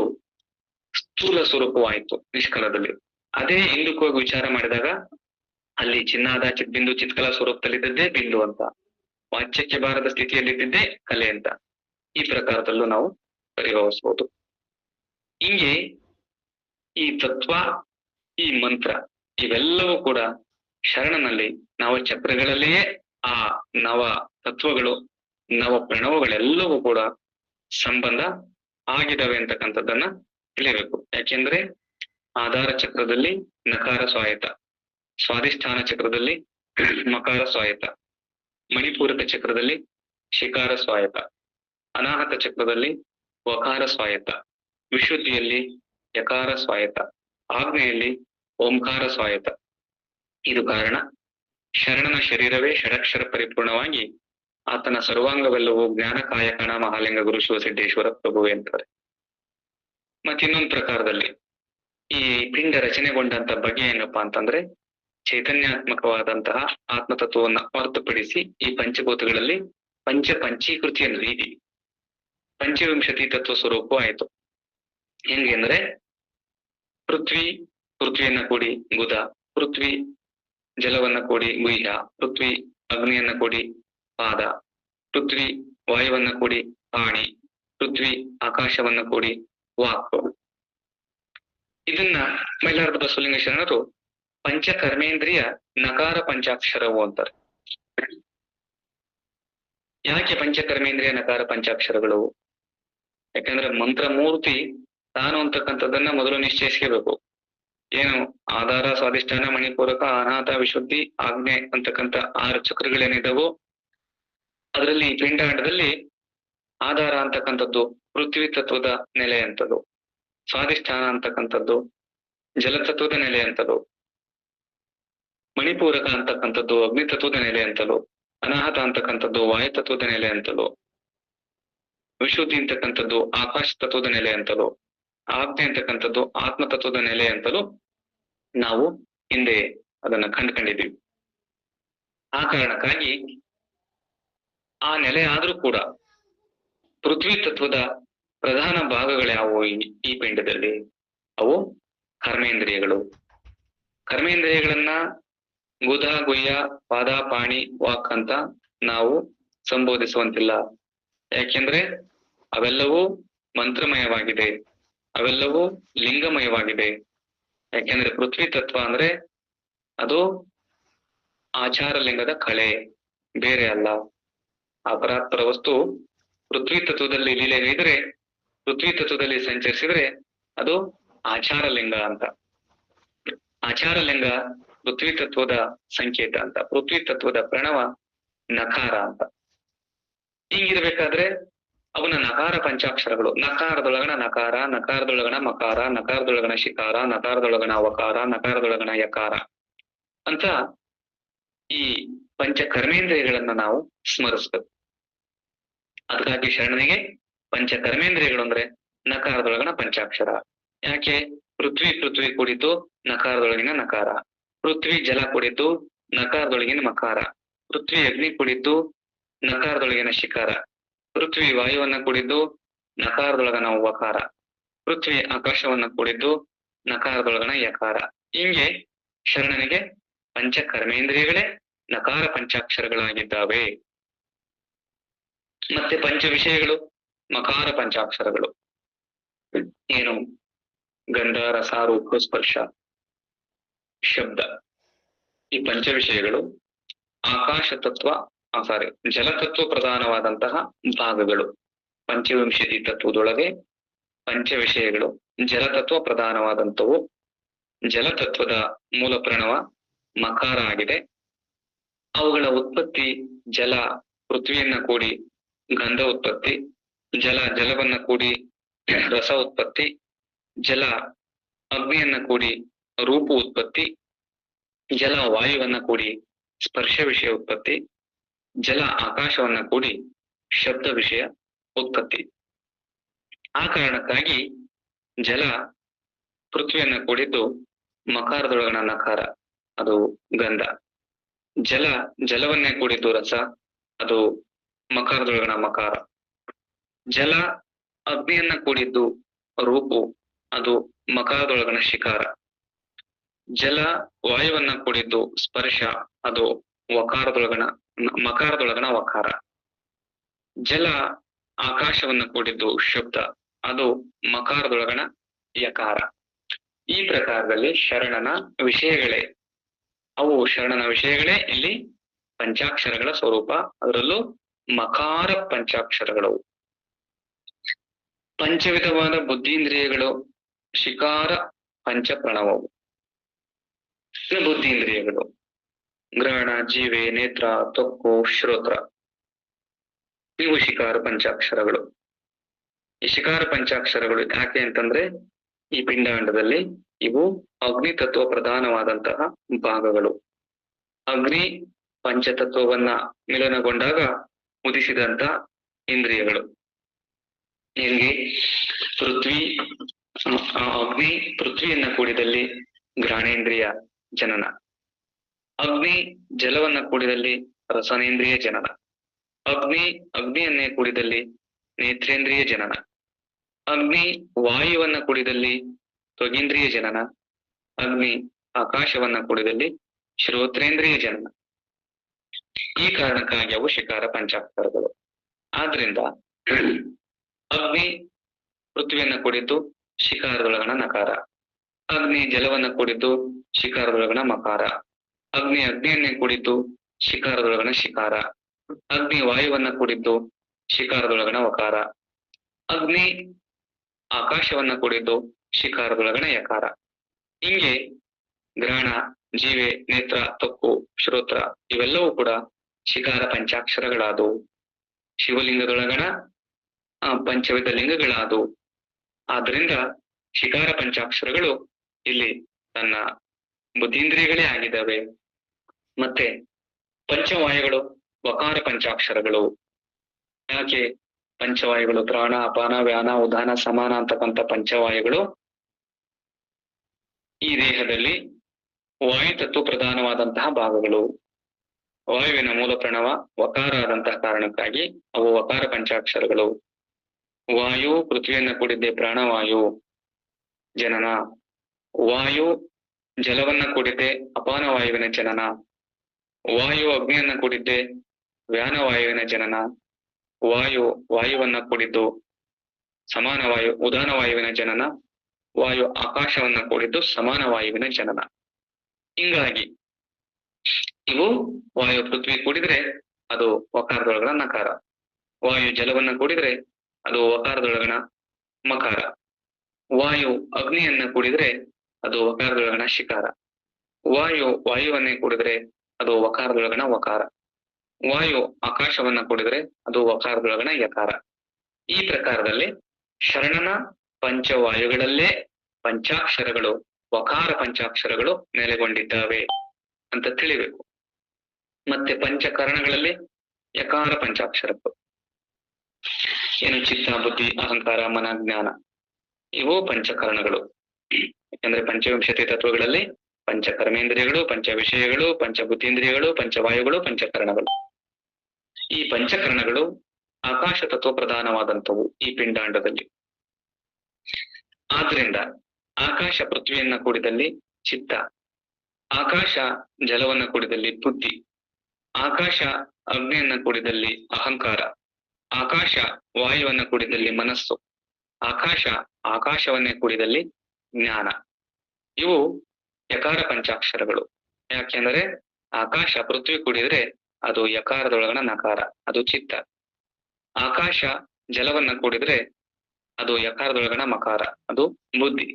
ಸ್ಥೂಲ ಸ್ವರೂಪವಾಯಿತು ನಿಷ್ಕಲದಲ್ಲಿ. ಅದೇ ಹಿಂದಕ್ಕೆ ಹೋಗಿ ವಿಚಾರ ಮಾಡಿದಾಗ ಅಲ್ಲಿ ಚಿನ್ನಾದ ಚಿತ್ಬಿಂದು ಚಿತ್ಕಲ ಸ್ವರೂಪದಲ್ಲಿದ್ದದ್ದೇ ಬಿಂದು ಅಂತ, ವಾಚ್ಯಕ್ಕೆ ಬಾರದ ಸ್ಥಿತಿಯಲ್ಲಿದ್ದಿದ್ದೇ ಕಲೆ ಅಂತ ಈ ಪ್ರಕಾರದಲ್ಲೂ ನಾವು ಪರಿಭಾವಿಸ್ಬೋದು. ಹಿಂಗೆ ಈ ತತ್ವ, ಈ ಮಂತ್ರ ಇವೆಲ್ಲವೂ ಕೂಡ ಶರಣನಲ್ಲಿ ನವ ಚಕ್ರಗಳಲ್ಲಿಯೇ ಆ ನವ ತತ್ವಗಳು, ನವ ಪ್ರಣವಗಳೆಲ್ಲವೂ ಕೂಡ ಸಂಬಂಧ ಆಗಿದಾವೆ ಅಂತಕ್ಕಂಥದ್ದನ್ನ ತಿಳಿಯಬೇಕು. ಯಾಕೆಂದ್ರೆ ಆಧಾರ ಚಕ್ರದಲ್ಲಿ ನಕಾರ ಸ್ವಾಯತ್ತ, ಸ್ವಾಧಿಷ್ಠಾನ ಚಕ್ರದಲ್ಲಿ ಮಕಾರ ಸ್ವಾಯತ್ತ, ಮಣಿಪೂರಕ ಚಕ್ರದಲ್ಲಿ ಶಿಕಾರ ಸ್ವಾಯತ್ತ, ಅನಾಹತ ಚಕ್ರದಲ್ಲಿ ವಕಾರ ಸ್ವಾಯತ್ತ, ವಿಶುದ್ಧಿಯಲ್ಲಿ ಯಕಾರ ಸ್ವಾಯತ್ತ, ಆಜ್ಞೆಯಲ್ಲಿ ಓಂಕಾರ ಸ್ವಾಯತ್ತ. ಇದು ಕಾರಣ ಶರಣನ ಶರೀರವೇ ಷಡಕ್ಷರ ಪರಿಪೂರ್ಣವಾಗಿ ಆತನ ಸರ್ವಾಂಗವೆಲ್ಲವೂ ಜ್ಞಾನ ಕಾಯ ಕಣ ಮಹಾಲಿಂಗ ಗುರು ಶಿವಸಿದ್ದೇಶ್ವರ ಪ್ರಭುವೆ ಅಂತಾರೆ. ಮತ್ತಿನ್ನೊಂದು ಪ್ರಕಾರದಲ್ಲಿ ಈ ಪಿಂಡ ರಚನೆಗೊಂಡಂತ ಬಗೆ ಏನಪ್ಪಾ ಅಂತಂದ್ರೆ ಚೈತನ್ಯಾತ್ಮಕವಾದಂತಹ ಆತ್ಮತತ್ವವನ್ನ ಹೊರತುಪಡಿಸಿ ಈ ಪಂಚಭೂತಗಳಲ್ಲಿ ಪಂಚೀಕೃತಿಯನ್ನು ರೀತಿ ಪಂಚವಿಂಶತಿ ತತ್ವ ಸ್ವರೂಪ ಆಯಿತು. ಹೆಂಗೆ ಅಂದ್ರೆ ಪೃಥ್ವಿಯನ್ನ ಕೂಡಿ ಗುದ, ಪೃಥ್ವಿ ಜಲವನ್ನ ಕೂಡಿ ಗುಹ್ಯ, ಪೃಥ್ವಿ ಅಗ್ನಿಯನ್ನ ಕೂಡಿ ಪಾದ, ಪೃಥ್ವಿ ವಾಯುವನ್ನ ಕೂಡಿ ಪಾಣಿ, ಪೃಥ್ವಿ ಆಕಾಶವನ್ನ ಕೂಡಿ ವಾಕ್. ಇದನ್ನ ಮೈಲಾರದ ಬಸವಲಿಂಗ ಶರಣರು ಪಂಚಕರ್ಮೇಂದ್ರಿಯ ನಕಾರ ಪಂಚಾಕ್ಷರವು ಅಂತಾರೆ. ಯಾಕೆ ಪಂಚಕರ್ಮೇಂದ್ರಿಯ ನಕಾರ ಪಂಚಾಕ್ಷರಗಳು? ಯಾಕಂದ್ರೆ ಮಂತ್ರ ಮೂರ್ತಿ ತಾನು ಅಂತಕ್ಕಂಥದ್ದನ್ನ ಮೊದಲು ನಿಶ್ಚಯಿಸ್ಕೋಬೇಕು. ಏನು ಆಧಾರ, ಸ್ವಾಧಿಷ್ಠಾನ, ಮಣಿಪೂರಕ, ಅನಾಥ, ವಿಶುದ್ಧಿ, ಆಜ್ಞೆ ಅಂತಕ್ಕಂಥ 6 ಚಕ್ರಗಳೇನಿದ್ದಾವೋ ಅದರಲ್ಲಿ ಪಿಂಡಾಂಡದಲ್ಲಿ ಆಧಾರ ಅಂತಕ್ಕಂಥದ್ದು ಪೃಥ್ವಿ ತತ್ವದ ನೆಲೆ ಅಂತದ್ದು, ಸ್ವಾಧಿಷ್ಠಾನ ಅಂತಕ್ಕಂಥದ್ದು ಜಲತತ್ವದ ನೆಲೆ ಅಂತದ್ದು, ಮಣಿಪೂರಕ ಅಂತಕ್ಕಂಥದ್ದು ಅಗ್ನಿ ತತ್ವದ ನೆಲೆ ಅಂತಲೂ, ಅನಾಹತ ಅಂತಕ್ಕಂಥದ್ದು ವಾಯು ತತ್ವದ ನೆಲೆ ಅಂತಲೂ, ವಿಶುದ್ಧಿ ಅಂತಕ್ಕಂಥದ್ದು ಆಕಾಶ ತತ್ವದ ನೆಲೆ ಅಂತಲೂ, ಆಜ್ಞೆ ಅಂತಕ್ಕಂಥದ್ದು ಆತ್ಮ ತತ್ವದ ನೆಲೆ ಅಂತಲೂ ನಾವು ಹಿಂದೆ ಅದನ್ನ ಕಂಡುಕೊಂಡಿದ್ದೀವಿ. ಆ ಕಾರಣಕ್ಕಾಗಿ ಆ ನೆಲೆ ಆದ್ರೂ ಕೂಡ ಪೃಥ್ವಿ ತತ್ವದ ಪ್ರಧಾನ ಭಾಗಗಳ್ಯಾವುವು ಈ ಪಿಂಡದಲ್ಲಿ? ಅವು ಕರ್ಮೇಂದ್ರಿಯಗಳು. ಕರ್ಮೇಂದ್ರಿಯಗಳನ್ನ ಗುದ, ಗುಹ್ಯ, ಪಾದ, ಪಾಣಿ, ವಾಕ್ ಅಂತ ನಾವು ಸಂಬೋಧಿಸುವಂತಿಲ್ಲ. ಯಾಕೆಂದ್ರೆ ಅವೆಲ್ಲವೂ ಮಂತ್ರಮಯವಾಗಿದೆ, ಅವೆಲ್ಲವೂ ಲಿಂಗಮಯವಾಗಿದೆ. ಯಾಕೆಂದ್ರೆ ಪೃಥ್ವಿ ತತ್ವ ಅಂದ್ರೆ ಅದು ಆಚಾರ ಲಿಂಗದ ಕಳೆ, ಬೇರೆ ಅಲ್ಲ. ಆ ಪರಾತ್ಪರ ವಸ್ತು ಪೃಥ್ವಿ ತತ್ವದಲ್ಲಿ ಲೀಲೆಗಿದ್ರೆ, ಪೃಥ್ವಿ ತತ್ವದಲ್ಲಿ ಸಂಚರಿಸಿದ್ರೆ ಅದು ಆಚಾರ ಲಿಂಗ ಅಂತ. ಆಚಾರ ಲಿಂಗ ಪೃಥ್ವಿ ತತ್ವದ ಸಂಕೇತ ಅಂತ, ಪೃಥ್ವಿ ತತ್ವದ ಪ್ರಣವ ನಕಾರ ಅಂತ. ಹಿಂಗಿರ್ಬೇಕಾದ್ರೆ ಅವನ ನಕಾರ ಪಂಚಾಕ್ಷರಗಳು, ನಕಾರದೊಳಗಣ ನಕಾರ, ನಕಾರದೊಳಗಣ ಮಕಾರ, ನಕಾರದೊಳಗಣ ಶಿಕಾರ, ನಕಾರದೊಳಗಣ ವಕಾರ, ನಕಾರದೊಳಗಣ ಯಕಾರ. ಅಂತ ಈ ಪಂಚ ಕರ್ಮೇಂದ್ರಿಯಗಳನ್ನ ನಾವು ಸ್ಮರಿಸ್ಬೇಕು. ಅದಕ್ಕಾಗಿ ಶರಣನಿಗೆ ಪಂಚ ಕರ್ಮೇಂದ್ರಿಯಗಳು ಅಂದ್ರೆ ನಕಾರದೊಳಗಣ ಪಂಚಾಕ್ಷರ. ಯಾಕೆ? ಪೃಥ್ವಿ ಕೂಡಿದ್ದು ನಕಾರದೊಳಗಿನ ನಕಾರ, ಪೃಥ್ವಿ ಜಲ ಕೂಡಿದ್ದು ನಕಾರದೊಳಗಿನ ಮಕಾರ, ಪೃಥ್ವಿ ಅಗ್ನಿ ಕೂಡಿದ್ದು ನಕಾರದೊಳಗಿನ ಶಿಕಾರ, ಪೃಥ್ವಿ ವಾಯುವನ್ನ ಕೂಡಿದ್ದು ನಕಾರದೊಳಗನ ವಕಾರ, ಪೃಥ್ವಿ ಆಕಾಶವನ್ನ ಕೂಡಿದ್ದು ನಕಾರದೊಳಗನ ಯಕಾರ. ಹಿಂಗೆ ಶರಣನಿಗೆ ಪಂಚ ಕರ್ಮೇಂದ್ರಿಯಗಳೇ ನಕಾರ ಪಂಚಾಕ್ಷರಗಳಾಗಿದ್ದಾವೆ. ಮತ್ತೆ ಪಂಚ ವಿಷಯಗಳು ಮಕಾರ ಪಂಚಾಕ್ಷರಗಳು. ಏನು? ಗಂಧ, ರಸ, ರೂಪ, ಸ್ಪರ್ಶ, ಶಬ್ದ. ಈ ಪಂಚ ವಿಷಯಗಳು ಆಕಾಶ ತತ್ವ ಜಲತತ್ವ ಪ್ರಧಾನವಾದಂತಹ ಭಾಗಗಳು. ಪಂಚವಿಂಶತಿ ತತ್ವದೊಳಗೆ ಪಂಚ ವಿಷಯಗಳು ಜಲತತ್ವ ಪ್ರಧಾನವಾದಂಥವು. ಜಲತತ್ವದ ಮೂಲ ಪ್ರಣವ ಮಕಾರ ಆಗಿದೆ. ಅವುಗಳ ಉತ್ಪತ್ತಿ ಜಲ ಪೃಥ್ವಿಯನ್ನ ಕೂಡಿ ಗಂಧ ಉತ್ಪತ್ತಿ, ಜಲವನ್ನ ಕೂಡಿ ರಸ ಉತ್ಪತ್ತಿ, ಜಲ ಅಗ್ನಿಯನ್ನ ಕೂಡಿ ರೂಪ ಉತ್ಪತ್ತಿ, ಜಲ ವಾಯುವನ್ನ ಕೂಡಿ ಸ್ಪರ್ಶ ವಿಷಯ ಉತ್ಪತ್ತಿ, ಜಲ ಆಕಾಶವನ್ನ ಕೂಡಿ ಶಬ್ದ ವಿಷಯ ಉತ್ಪತ್ತಿ. ಆ ಕಾರಣಕ್ಕಾಗಿ ಜಲ ಪೃಥ್ವಿಯನ್ನ ಕೂಡಿದ್ದು ಮಕಾರದೊಳಗಣ ನಕಾರ, ಅದು ಗಂಧ. ಜಲವನ್ನೇ ಕೂಡಿದ್ದು ರಸ, ಅದು ಮಕಾರದೊಳಗಣ ಮಕಾರ. ಜಲ ಅಗ್ನಿಯನ್ನ ಕೂಡಿದ್ದು ರೂಪು, ಅದು ಮಕಾರದೊಳಗಣ ಶಿಕಾರ. ಜಲ ವಾಯುವನ್ನ ಕೂಡಿದ್ದು ಸ್ಪರ್ಶ, ಅದು ಮಕಾರದೊಳಗಣ ವಕಾರ. ಜಲ ಆಕಾಶವನ್ನ ಕೂಡಿದ್ದು ಶಬ್ದ, ಅದು ಮಕಾರದೊಳಗಣ ಯಕಾರ. ಈ ಪ್ರಕಾರದಲ್ಲಿ ಶರಣನ ವಿಷಯಗಳೇ ಇಲ್ಲಿ ಪಂಚಾಕ್ಷರಗಳ ಸ್ವರೂಪ. ಅದರಲ್ಲೂ ಮಕಾರ ಪಂಚಾಕ್ಷರಗಳು. ಪಂಚವಿಧವಾದ ಬುದ್ಧೀಂದ್ರಿಯಗಳು ಶಿಕಾರ ಪಂಚ ಪ್ರಣವವು. ಬುದ್ಧೀಂದ್ರಿಯಗಳು ಗ್ರಹಣ, ಜೀವೆ, ನೇತ್ರ, ತ್ವಕ್ಕು, ಶ್ರೋತ್ರ, ಇವು ಶಿಕಾರ ಪಂಚಾಕ್ಷರಗಳು. ಈ ಶಿಕಾರ ಪಂಚಾಕ್ಷರಗಳು ಯಾಕೆ ಅಂತಂದ್ರೆ ಈ ಪಿಂಡಾಂಡದಲ್ಲಿ ಇವು ಅಗ್ನಿ ತತ್ವ ಪ್ರಧಾನವಾದಂತಹ ಭಾಗಗಳು. ಅಗ್ನಿ ಪಂಚತತ್ವವನ್ನ ಮಿಲನಗೊಂಡಾಗ ಉದಿಸಿದಂತ ಇಂದ್ರಿಯಗಳು. ಹೆಂಗೆ? ಅಗ್ನಿ ಪೃಥ್ವಿಯನ್ನ ಕೂಡಿದಲ್ಲಿ ಘ್ರಾಣೇಂದ್ರಿಯ ಜನನ, ಅಗ್ನಿ ಜಲವನ್ನ ಕೂಡಿದಲ್ಲಿ ರಸನೇಂದ್ರಿಯ ಜನನ, ಅಗ್ನಿಯನ್ನೇ ಕೂಡಿದಲ್ಲಿ ನೇತ್ರೇಂದ್ರಿಯ ಜನನ, ಅಗ್ನಿ ವಾಯುವನ್ನ ಕೂಡಿದಲ್ಲಿ ತ್ವಗೀಂದ್ರಿಯ ಜನನ, ಅಗ್ನಿ ಆಕಾಶವನ್ನ ಕೂಡಿದಲ್ಲಿ ಶ್ರೋತ್ರೇಂದ್ರಿಯ ಜನನ. ಈ ಕಾರಣಕ್ಕಾಗಿ ಅವು ಶಿಕಾರ ಪಂಚಾಕ್ಷರಗಳು. ಆದ್ರಿಂದ ಅಗ್ನಿ ಪೃಥ್ವಿಯನ್ನ ಕೂಡಿದ್ದು ಶಿಕಾರದೊಳಗಣ ನಕಾರ, ಅಗ್ನಿ ಜಲವನ್ನ ಕೂಡಿದ್ದು ಶಿಕಾರದೊಳಗಣ ಮಕಾರ, ಅಗ್ನಿಯನ್ನೇ ಕೂಡಿದ್ದು ಶಿಕಾರದೊಳಗಣ ಶಿಕಾರ, ಅಗ್ನಿ ವಾಯುವನ್ನ ಕೂಡಿದ್ದು ಶಿಕಾರದೊಳಗಣ ವಕಾರ, ಅಗ್ನಿ ಆಕಾಶವನ್ನ ಕೂಡಿದ್ದು ಶಿಕಾರದೊಳಗಣ ಯಕಾರ. ಹಿಂಗೆ ಗ್ರಹಣ, ಜೀವೆ, ನೇತ್ರ, ತ್ವಕ್ಕು, ಶ್ರೋತ್ರ ಇವೆಲ್ಲವೂ ಕೂಡ ಶಿಕಾರ ಪಂಚಾಕ್ಷರಗಳಾದವು. ಶಿವಲಿಂಗದೊಳಗಣ ಪಂಚವಿಧ ಲಿಂಗಗಳಾದವು. ಆದ್ರಿಂದ ಶಿಕಾರ ಪಂಚಾಕ್ಷರಗಳು ಇಲ್ಲಿ ತನ್ನ ಬುದ್ಧೀಂದ್ರಿಯಗಳೇ ಆಗಿದ್ದಾವೆ. ಮತ್ತೆ ಪಂಚವಾಯುಗಳು ವಕಾರ ಪಂಚಾಕ್ಷರಗಳು. ಯಾಕೆ? ಪಂಚವಾಯುಗಳು ಪ್ರಾಣ, ಅಪಾನ, ವ್ಯಾನ, ಉದಾನ, ಸಮಾನ ಅಂತಕ್ಕಂಥ ಪಂಚವಾಯುಗಳು ಈ ದೇಹದಲ್ಲಿ ವಾಯು ತತ್ವ ಪ್ರಧಾನವಾದಂತಹ ಭಾಗಗಳು. ವಾಯುವಿನ ಮೂಲ ಪ್ರಣವ ವಕಾರ ಆದಂತಹ ಕಾರಣಕ್ಕಾಗಿ ಅವು ವಕಾರ ಪಂಚಾಕ್ಷರಗಳು. ವಾಯು ಪೃಥ್ವಿಯನ್ನ ಕೂಡಿದ್ದೆ ಪ್ರಾಣವಾಯು ಜನನ, ವಾಯು ಜಲವನ್ನ ಕೂಡಿದ್ದೆ ಅಪಾನ ವಾಯುವಿನ ಜನನ, ವಾಯು ಅಗ್ನಿಯನ್ನ ಕೂಡಿದ್ದೆ ವ್ಯಾನ ವಾಯುವಿನ ಜನನ, ವಾಯುವನ್ನ ಕೂಡಿದ್ದು ಸಮಾನ ವಾಯು ಉದಾನ ವಾಯುವಿನ ಜನನ, ವಾಯು ಆಕಾಶವನ್ನ ಕೂಡಿದ್ದು ಸಮಾನ ವಾಯುವಿನ ಜನನ. ಹಿಂಗಾಗಿ ಇವು ವಾಯು ಪೃಥ್ವಿ ಕೂಡಿದ್ರೆ ಅದು ವಕಾರದೊಳಗಣ ನಕಾರ, ವಾಯು ಜಲವನ್ನ ಕೂಡಿದ್ರೆ ಅದು ವಕಾರದೊಳಗಣ ಮಕಾರ, ವಾಯು ಅಗ್ನಿಯನ್ನ ಕೂಡಿದ್ರೆ ಅದು ವಕಾರದೊಳಗಣ ಶಿಕಾರ, ವಾಯುವನ್ನೇ ಕೂಡಿದ್ರೆ ಅದು ವಕಾರದೊಳಗಣ ವಕಾರ, ವಾಯು ಆಕಾಶವನ್ನ ಕೂಡಿದ್ರೆ ಅದು ವಕಾರದೊಳಗಣ ಯಕಾರ. ಈ ಪ್ರಕಾರದಲ್ಲಿ ಶರಣನ ಪಂಚವಾಯುಗಳಲ್ಲೇ ಪಂಚಾಕ್ಷರಗಳು ವಕಾರ ಪಂಚಾಕ್ಷರಗಳು ನೆಲೆಗೊಂಡಿದ್ದಾವೆ. ಅಂತ ತಿಳಿಬೇಕು. ಮತ್ತೆ ಪಂಚಕರಣಗಳಲ್ಲಿ ಯಕಾರ ಪಂಚಾಕ್ಷರಗಳು. ಏನು ಚಿತ್ತ, ಬುದ್ಧಿ, ಅಹಂಕಾರ, ಮನ, ಜ್ಞಾನ, ಇವು ಪಂಚಕರಣಗಳು. ಯಾಕಂದ್ರೆ ಪಂಚವಿಂಶತಿ ತತ್ವಗಳಲ್ಲಿ ಪಂಚಕರ್ಮೇಂದ್ರಿಯಗಳು, ಪಂಚ ವಿಷಯಗಳು, ಪಂಚಬುದ್ಧೀಂದ್ರಿಯಗಳು, ಪಂಚವಾಯುಗಳು, ಪಂಚಕರಣಗಳು. ಈ ಪಂಚಕರಣಗಳು ಆಕಾಶ ತತ್ವ ಪ್ರಧಾನವಾದಂಥವು ಈ ಪಿಂಡಾಂಡದಲ್ಲಿ. ಆದ್ರಿಂದ ಆಕಾಶ ಪೃಥ್ವಿಯನ್ನ ಕೂಡಿದಲ್ಲಿ ಚಿತ್ತ, ಆಕಾಶ ಜಲವನ್ನ ಕೂಡಿದಲ್ಲಿ ಬುದ್ಧಿ, ಆಕಾಶ ಅಗ್ನಿಯನ್ನ ಕೂಡಿದಲ್ಲಿ ಅಹಂಕಾರ, ಆಕಾಶ ವಾಯುವನ್ನ ಕೂಡಿದಲ್ಲಿ ಮನಸ್ಸು, ಆಕಾಶವನ್ನೇ ಕೂಡಿದಲ್ಲಿ ಜ್ಞಾನ. ಇವು ಯಕಾರ ಪಂಚಾಕ್ಷರಗಳು. ಯಾಕೆಂದರೆ ಆಕಾಶ ಪೃಥ್ವಿ ಕೂಡಿದ್ರೆ ಅದು ಯಕಾರದೊಳಗಣ ನಕಾರ, ಅದು ಚಿತ್ತ. ಆಕಾಶ ಜಲವನ್ನ ಕೂಡಿದ್ರೆ ಅದು ಯಕಾರದೊಳಗಣ ಮಕಾರ, ಅದು ಬುದ್ಧಿ.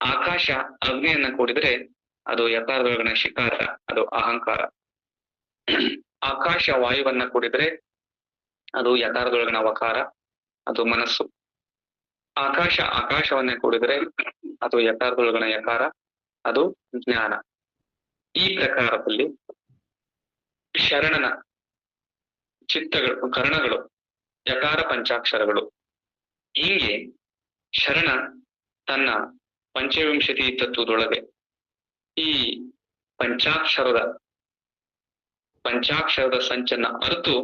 ಆಕಾಶ ಅಗ್ನಿಯನ್ನ ಕೂಡಿದ್ರೆ ಅದು ಯಕಾರದೊಳಗಣ ಶಿಕಾರ, ಅದು ಅಹಂಕಾರ. ಆಕಾಶ ವಾಯುವನ್ನ ಕೂಡಿದ್ರೆ ಅದು ಯಕಾರದೊಳಗಣ ವಕಾರ, ಅದು ಮನಸ್ಸು. ಆಕಾಶವನ್ನೇ ಕೂಡಿದ್ರೆ ಅದು ಯಕಾರದೊಳಗಣ ಯಕಾರ, ಅದು ಜ್ಞಾನ. ಈ ಪ್ರಕಾರದಲ್ಲಿ ಶರಣನ ಚಿತ್ತಗಳು, ಕರ್ಣಗಳು ಯಕಾರ ಪಂಚಾಕ್ಷರಗಳು. ಹೀಗೆ ಶರಣ ತನ್ನ ಪಂಚವಿಂಶತಿ ತತ್ವದೊಳಗೆ ಈ ಪಂಚಾಕ್ಷರದ ಸಂಚನ್ನ ಅರಿತು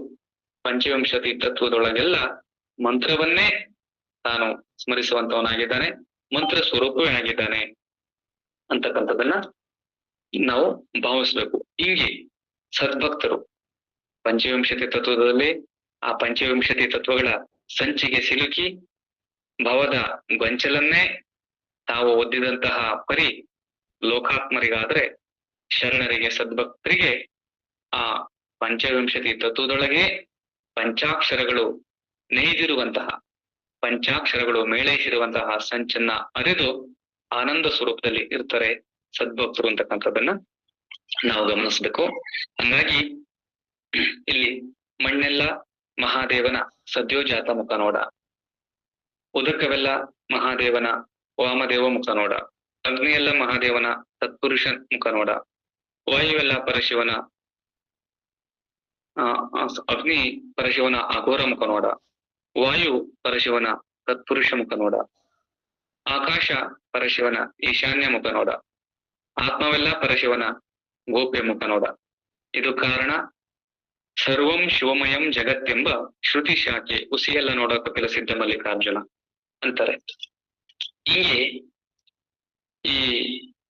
ಪಂಚವಿಂಶತಿ ತತ್ವದೊಳಗೆಲ್ಲ ಮಂತ್ರವನ್ನೇ ತಾನು ಸ್ಮರಿಸುವಂತವನಾಗಿದ್ದಾನೆ, ಮಂತ್ರ ಸ್ವರೂಪವೇ ಆಗಿದ್ದಾನೆ ಅಂತಕ್ಕಂಥದ್ದನ್ನ ನಾವು ಭಾವಿಸ್ಬೇಕು. ಹಿಂಗೆ ಸದ್ಭಕ್ತರು ಪಂಚವಿಂಶತಿ ತತ್ವದಲ್ಲಿ ಆ ಪಂಚವಿಂಶತಿ ತತ್ವಗಳ ಸಂಚಿಗೆ ಸಿಲುಕಿ ಭವದ ಗೊಂಚಲನ್ನೇ ತಾವು ಒದ್ದಿದಂತಹ ಪರಿ ಲೋಕಾತ್ಮರಿಗಾದ್ರೆ, ಶರಣರಿಗೆ ಸದ್ಭಕ್ತರಿಗೆ ಆ ಪಂಚವಿಂಶತಿ ತತ್ವದೊಳಗೆ ಪಂಚಾಕ್ಷರಗಳು ನೇಯ್ದಿರುವಂತಹ, ಪಂಚಾಕ್ಷರಗಳು ಮೇಳೈಸಿರುವಂತಹ ಸಂಚನ್ನ ಅರಿದು ಆನಂದ ಸ್ವರೂಪದಲ್ಲಿ ಇರ್ತಾರೆ ಸದ್ಭಕ್ತರು ಅಂತಕ್ಕಂಥದ್ದನ್ನ ನಾವು ಗಮನಿಸ್ಬೇಕು. ಹಂಗಾಗಿ ಇಲ್ಲಿ ಮಣ್ಣೆಲ್ಲ ಮಹಾದೇವನ ಸದ್ಯೋಜಾತ ಮುಖ ನೋಡ, ಉದಕವೆಲ್ಲ ಮಹಾದೇವನ ವಾಮದೇವ ಮುಖ ನೋಡ, ಅಗ್ನಿಯೆಲ್ಲ ಮಹಾದೇವನ ತತ್ಪುರುಷ ಮುಖ ನೋಡ, ವಾಯುವೆಲ್ಲ ಪರಶಿವನ ಅಗ್ನಿ ಪರಶಿವನ ಅಘೋರ ಮುಖ ನೋಡ, ವಾಯು ಪರಶಿವನ ತತ್ಪುರುಷ ಮುಖ ನೋಡ, ಆಕಾಶ ಪರಶಿವನ ಈಶಾನ್ಯ ಮುಖ ನೋಡ, ಆತ್ಮವೆಲ್ಲ ಪರಶಿವನ ಗೋಪ್ಯ ಮುಖ ನೋಡ. ಇದು ಕಾರಣ ಸರ್ವಂ ಶಿವಮಯಂ ಜಗತ್ತೆಂಬ ಶ್ರುತಿ ಶಾಖೆ ಉಸಿಯೆಲ್ಲ ನೋಡ ಕಪಿಲ ಸಿದ್ಧ ಮಲ್ಲಿಕಾರ್ಜುನ ಅಂತಾರೆ. ಹೀಗೆ ಈ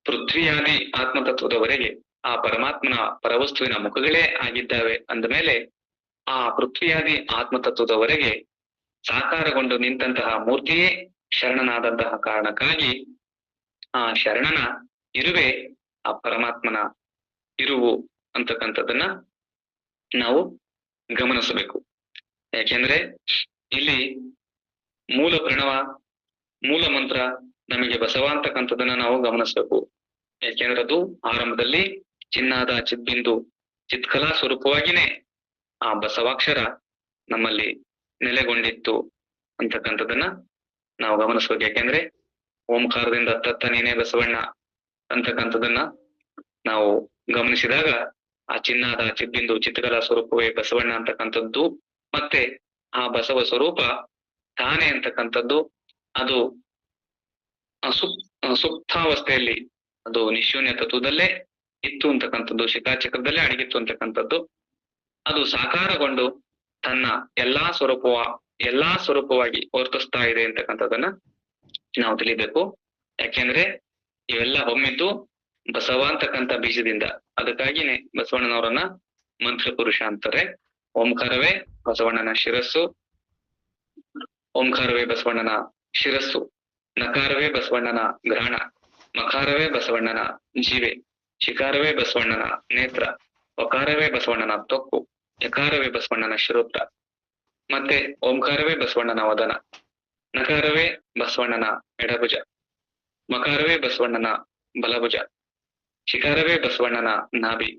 ಪೃಥ್ವಿಯಾದಿ ಆತ್ಮತತ್ವದವರೆಗೆ ಆ ಪರಮಾತ್ಮನ ಪರವಸ್ತುವಿನ ಮುಖಗಳೇ ಆಗಿದ್ದಾವೆ ಅಂದ ಮೇಲೆ ಆ ಪೃಥ್ವಿಯಾದಿ ಆತ್ಮತತ್ವದವರೆಗೆ ಸಾಕಾರಗೊಂಡು ನಿಂತಹ ಮೂರ್ತಿಯೇ ಶರಣನಾದಂತಹ ಕಾರಣಕ್ಕಾಗಿ ಆ ಶರಣನ ಇರುವೆ ಆ ಪರಮಾತ್ಮನ ಇರುವು ಅಂತಕ್ಕಂಥದ್ದನ್ನ ನಾವು ಗಮನಿಸಬೇಕು. ಯಾಕೆಂದ್ರೆ ಇಲ್ಲಿ ಮೂಲ ಪ್ರಣವ, ಮೂಲ ಮಂತ್ರ ನಮಗೆ ಬಸವ ಅಂತಕ್ಕಂಥದ್ದನ್ನ ನಾವು ಗಮನಿಸ್ಬೇಕು. ಯಾಕೆಂದ್ರೆ ಅದು ಆರಂಭದಲ್ಲಿ ಚಿನ್ನಾದ ಚಿದ್ಬಿಂದು ಚಿತ್ಕಲಾ ಸ್ವರೂಪವಾಗಿನೇ ಆ ಬಸವಾಕ್ಷರ ನಮ್ಮಲ್ಲಿ ನೆಲೆಗೊಂಡಿತ್ತು ಅಂತಕ್ಕಂಥದ್ದನ್ನ ನಾವು ಗಮನಿಸ್ಬೇಕು. ಯಾಕೆಂದ್ರೆ ಓಂಕಾರದಿಂದ ತತ್ತ ನೀನೇ ಬಸವಣ್ಣ ಅಂತಕ್ಕಂಥದ್ದನ್ನ ನಾವು ಗಮನಿಸಿದಾಗ ಆ ಚಿನ್ನಾದ ಚಿದ್ಬಿಂದು ಚಿತ್ಕಲಾ ಸ್ವರೂಪವೇ ಬಸವಣ್ಣ ಅಂತಕ್ಕಂಥದ್ದು, ಮತ್ತೆ ಆ ಬಸವ ಸ್ವರೂಪ ತಾನೇ ಅಂತಕ್ಕಂಥದ್ದು, ಅದು ಸುಪ್ತಾವಸ್ಥೆಯಲ್ಲಿ ಅದು ನಿಶೂನ್ಯ ತತ್ವದಲ್ಲೇ ಇತ್ತು ಅಂತಕ್ಕಂಥದ್ದು, ಶಿಖಾಚಕ್ರದಲ್ಲೇ ಅಡಗಿತ್ತು ಅಂತಕ್ಕಂಥದ್ದು, ಅದು ಸಾಕಾರಗೊಂಡು ತನ್ನ ಎಲ್ಲಾ ಸ್ವರೂಪವಾಗಿ ವರ್ತಿಸ್ತಾ ಇದೆ ಅಂತಕ್ಕಂಥದ್ದನ್ನ ನಾವು ತಿಳಿಬೇಕು. ಯಾಕೆಂದ್ರೆ ಇವೆಲ್ಲ ಹೊಮ್ಮಿದ್ದು ಬಸವ ಅಂತಕ್ಕಂಥ ಬೀಜದಿಂದ. ಅದಕ್ಕಾಗಿನೇ ಬಸವಣ್ಣನವರನ್ನ ಮಂತ್ರ ಪುರುಷ ಅಂತಾರೆ. ಓಂಕಾರವೇ ಬಸವಣ್ಣನ ಶಿರಸ್ಸು, ಓಂಕಾರವೇ ಬಸವಣ್ಣನ ಶಿರಸ್ಸು, ನಕಾರವೇ ಬಸವಣ್ಣನ ಗ್ರಹಣ, ಮಕಾರವೇ ಬಸವಣ್ಣನ ಜೀವೆ, ಶಿಕಾರವೇ ಬಸವಣ್ಣನ ನೇತ್ರ, ವಕಾರವೇ ಬಸವಣ್ಣನ ತೊಕ್ಕು, ಯಕಾರವೇ ಬಸವಣ್ಣನ ಶಿರೋತ್ರ, ಮತ್ತೆ ಓಂಕಾರವೇ ಬಸವಣ್ಣನ ವದನ, ನಕಾರವೇ ಬಸವಣ್ಣನ ಎಡಭುಜ, ಮಕಾರವೇ ಬಸವಣ್ಣನ ಬಲಭುಜ, ಶಿಕಾರವೇ ಬಸವಣ್ಣನ ನಾಭಿ,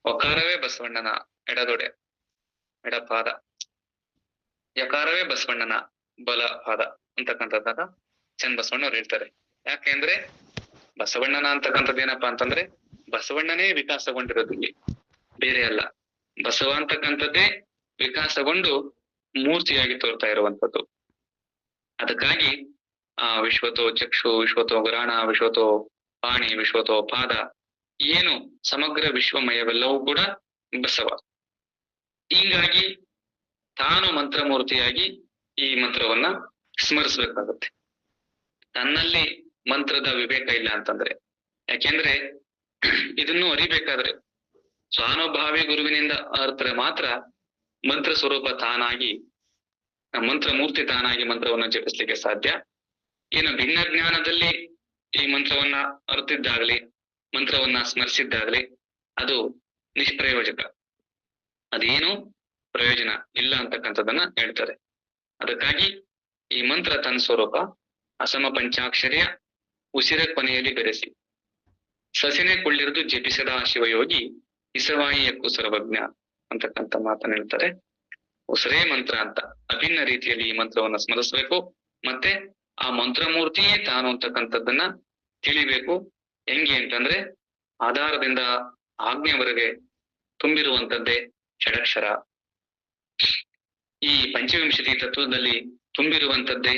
ವಕಾರವೇ ಬಸವಣ್ಣನ ಎಡದೊಡೆ ಎಡಪಾದ, ಯಕಾರವೇ ಬಸವಣ್ಣನ ಬಲ ಪಾದ ಅಂತಕ್ಕಂಥದ್ದನ್ನ ಚಂದ ಬಸವಣ್ಣವ್ರು ಹೇಳ್ತಾರೆ. ಯಾಕೆಂದ್ರೆ ಬಸವಣ್ಣನ ಅಂತಕ್ಕಂಥದ್ದು ಏನಪ್ಪಾ ಅಂತಂದ್ರೆ ಬಸವಣ್ಣನೇ ವಿಕಾಸಗೊಂಡಿರೋದು ಇಲ್ಲಿ, ಬೇರೆ ಅಲ್ಲ. ಬಸವ ಅಂತಕ್ಕಂಥದ್ದೇ ವಿಕಾಸಗೊಂಡು ಮೂರ್ತಿಯಾಗಿ ತೋರ್ತಾ ಇರುವಂತದ್ದು. ಅದಕ್ಕಾಗಿ ವಿಶ್ವತೋ ಚಕ್ಷು, ವಿಶ್ವತೋ ಗ್ರಹಣ, ವಿಶ್ವತೋ ಪಾಣಿ, ವಿಶ್ವತೋ ಪಾದ, ಏನು ಸಮಗ್ರ ವಿಶ್ವಮಯವೆಲ್ಲವೂ ಕೂಡ ಬಸವ. ಹೀಗಾಗಿ ತಾನು ಮಂತ್ರಮೂರ್ತಿಯಾಗಿ ಈ ಮಂತ್ರವನ್ನ ಸ್ಮರಿಸ್ಬೇಕಾಗುತ್ತೆ. ತನ್ನಲ್ಲಿ ಮಂತ್ರದ ವಿವೇಕ ಇಲ್ಲ ಅಂತಂದ್ರೆ, ಯಾಕೆಂದ್ರೆ ಇದನ್ನು ಅರಿಬೇಕಾದ್ರೆ ಸ್ವಾನುಭಾವಿ ಗುರುವಿನಿಂದ ಅರ್ಥರೆ ಮಾತ್ರ ಮಂತ್ರ ಸ್ವರೂಪ ತಾನಾಗಿ, ಮಂತ್ರ ಮೂರ್ತಿ ತಾನಾಗಿ ಮಂತ್ರವನ್ನ ಜಪಿಸ್ಲಿಕ್ಕೆ ಸಾಧ್ಯ. ಏನು ಭಿನ್ನ ಜ್ಞಾನದಲ್ಲಿ ಈ ಮಂತ್ರವನ್ನ ಅರ್ತಿದ್ದಾಗ್ಲಿ, ಮಂತ್ರವನ್ನ ಸ್ಮರಿಸಿದ್ದಾಗ್ಲಿ ಅದು ನಿಷ್ಪ್ರಯೋಜಕ, ಅದೇನು ಪ್ರಯೋಜನ ಇಲ್ಲ ಅಂತಕ್ಕಂಥದ್ದನ್ನ ಹೇಳ್ತಾರೆ. ಅದಕ್ಕಾಗಿ ಈ ಮಂತ್ರ ತನ್ನ ಸ್ವರೂಪ ಅಸಮ ಪಂಚಾಕ್ಷರಿಯ ಉಸಿರ ಕೊನೆಯಲ್ಲಿ ಬೆರೆಸಿ ಸಸಿನೆ ಕೊಳ್ಳಿರುವುದು ಜಪಿಸದ ಶಿವಯೋಗಿ ಇಸವಾಯಿಯಕ್ಕೂ ಸರ್ವಜ್ಞ ಅಂತಕ್ಕಂಥ ಮಾತನ್ನ ಹೇಳ್ತಾರೆ. ಉಸಿರೇ ಮಂತ್ರ ಅಂತ ಅಭಿನ್ನ ರೀತಿಯಲ್ಲಿ ಈ ಮಂತ್ರವನ್ನ ಸ್ಮರಿಸ್ಬೇಕು. ಮತ್ತೆ ಆ ಮಂತ್ರಮೂರ್ತಿಯೇ ತಾನು ಅಂತಕ್ಕಂಥದ್ದನ್ನ ತಿಳಿಬೇಕು. ಹೆಂಗೆ ಅಂತಂದ್ರೆ ಆಧಾರದಿಂದ ಆಜ್ಞೆವರೆಗೆ ತುಂಬಿರುವಂತದ್ದೇ ಷಡಕ್ಷರ. ಈ ಪಂಚವಿಂಶತಿ ತತ್ವದಲ್ಲಿ ತುಂಬಿರುವಂತದ್ದೇ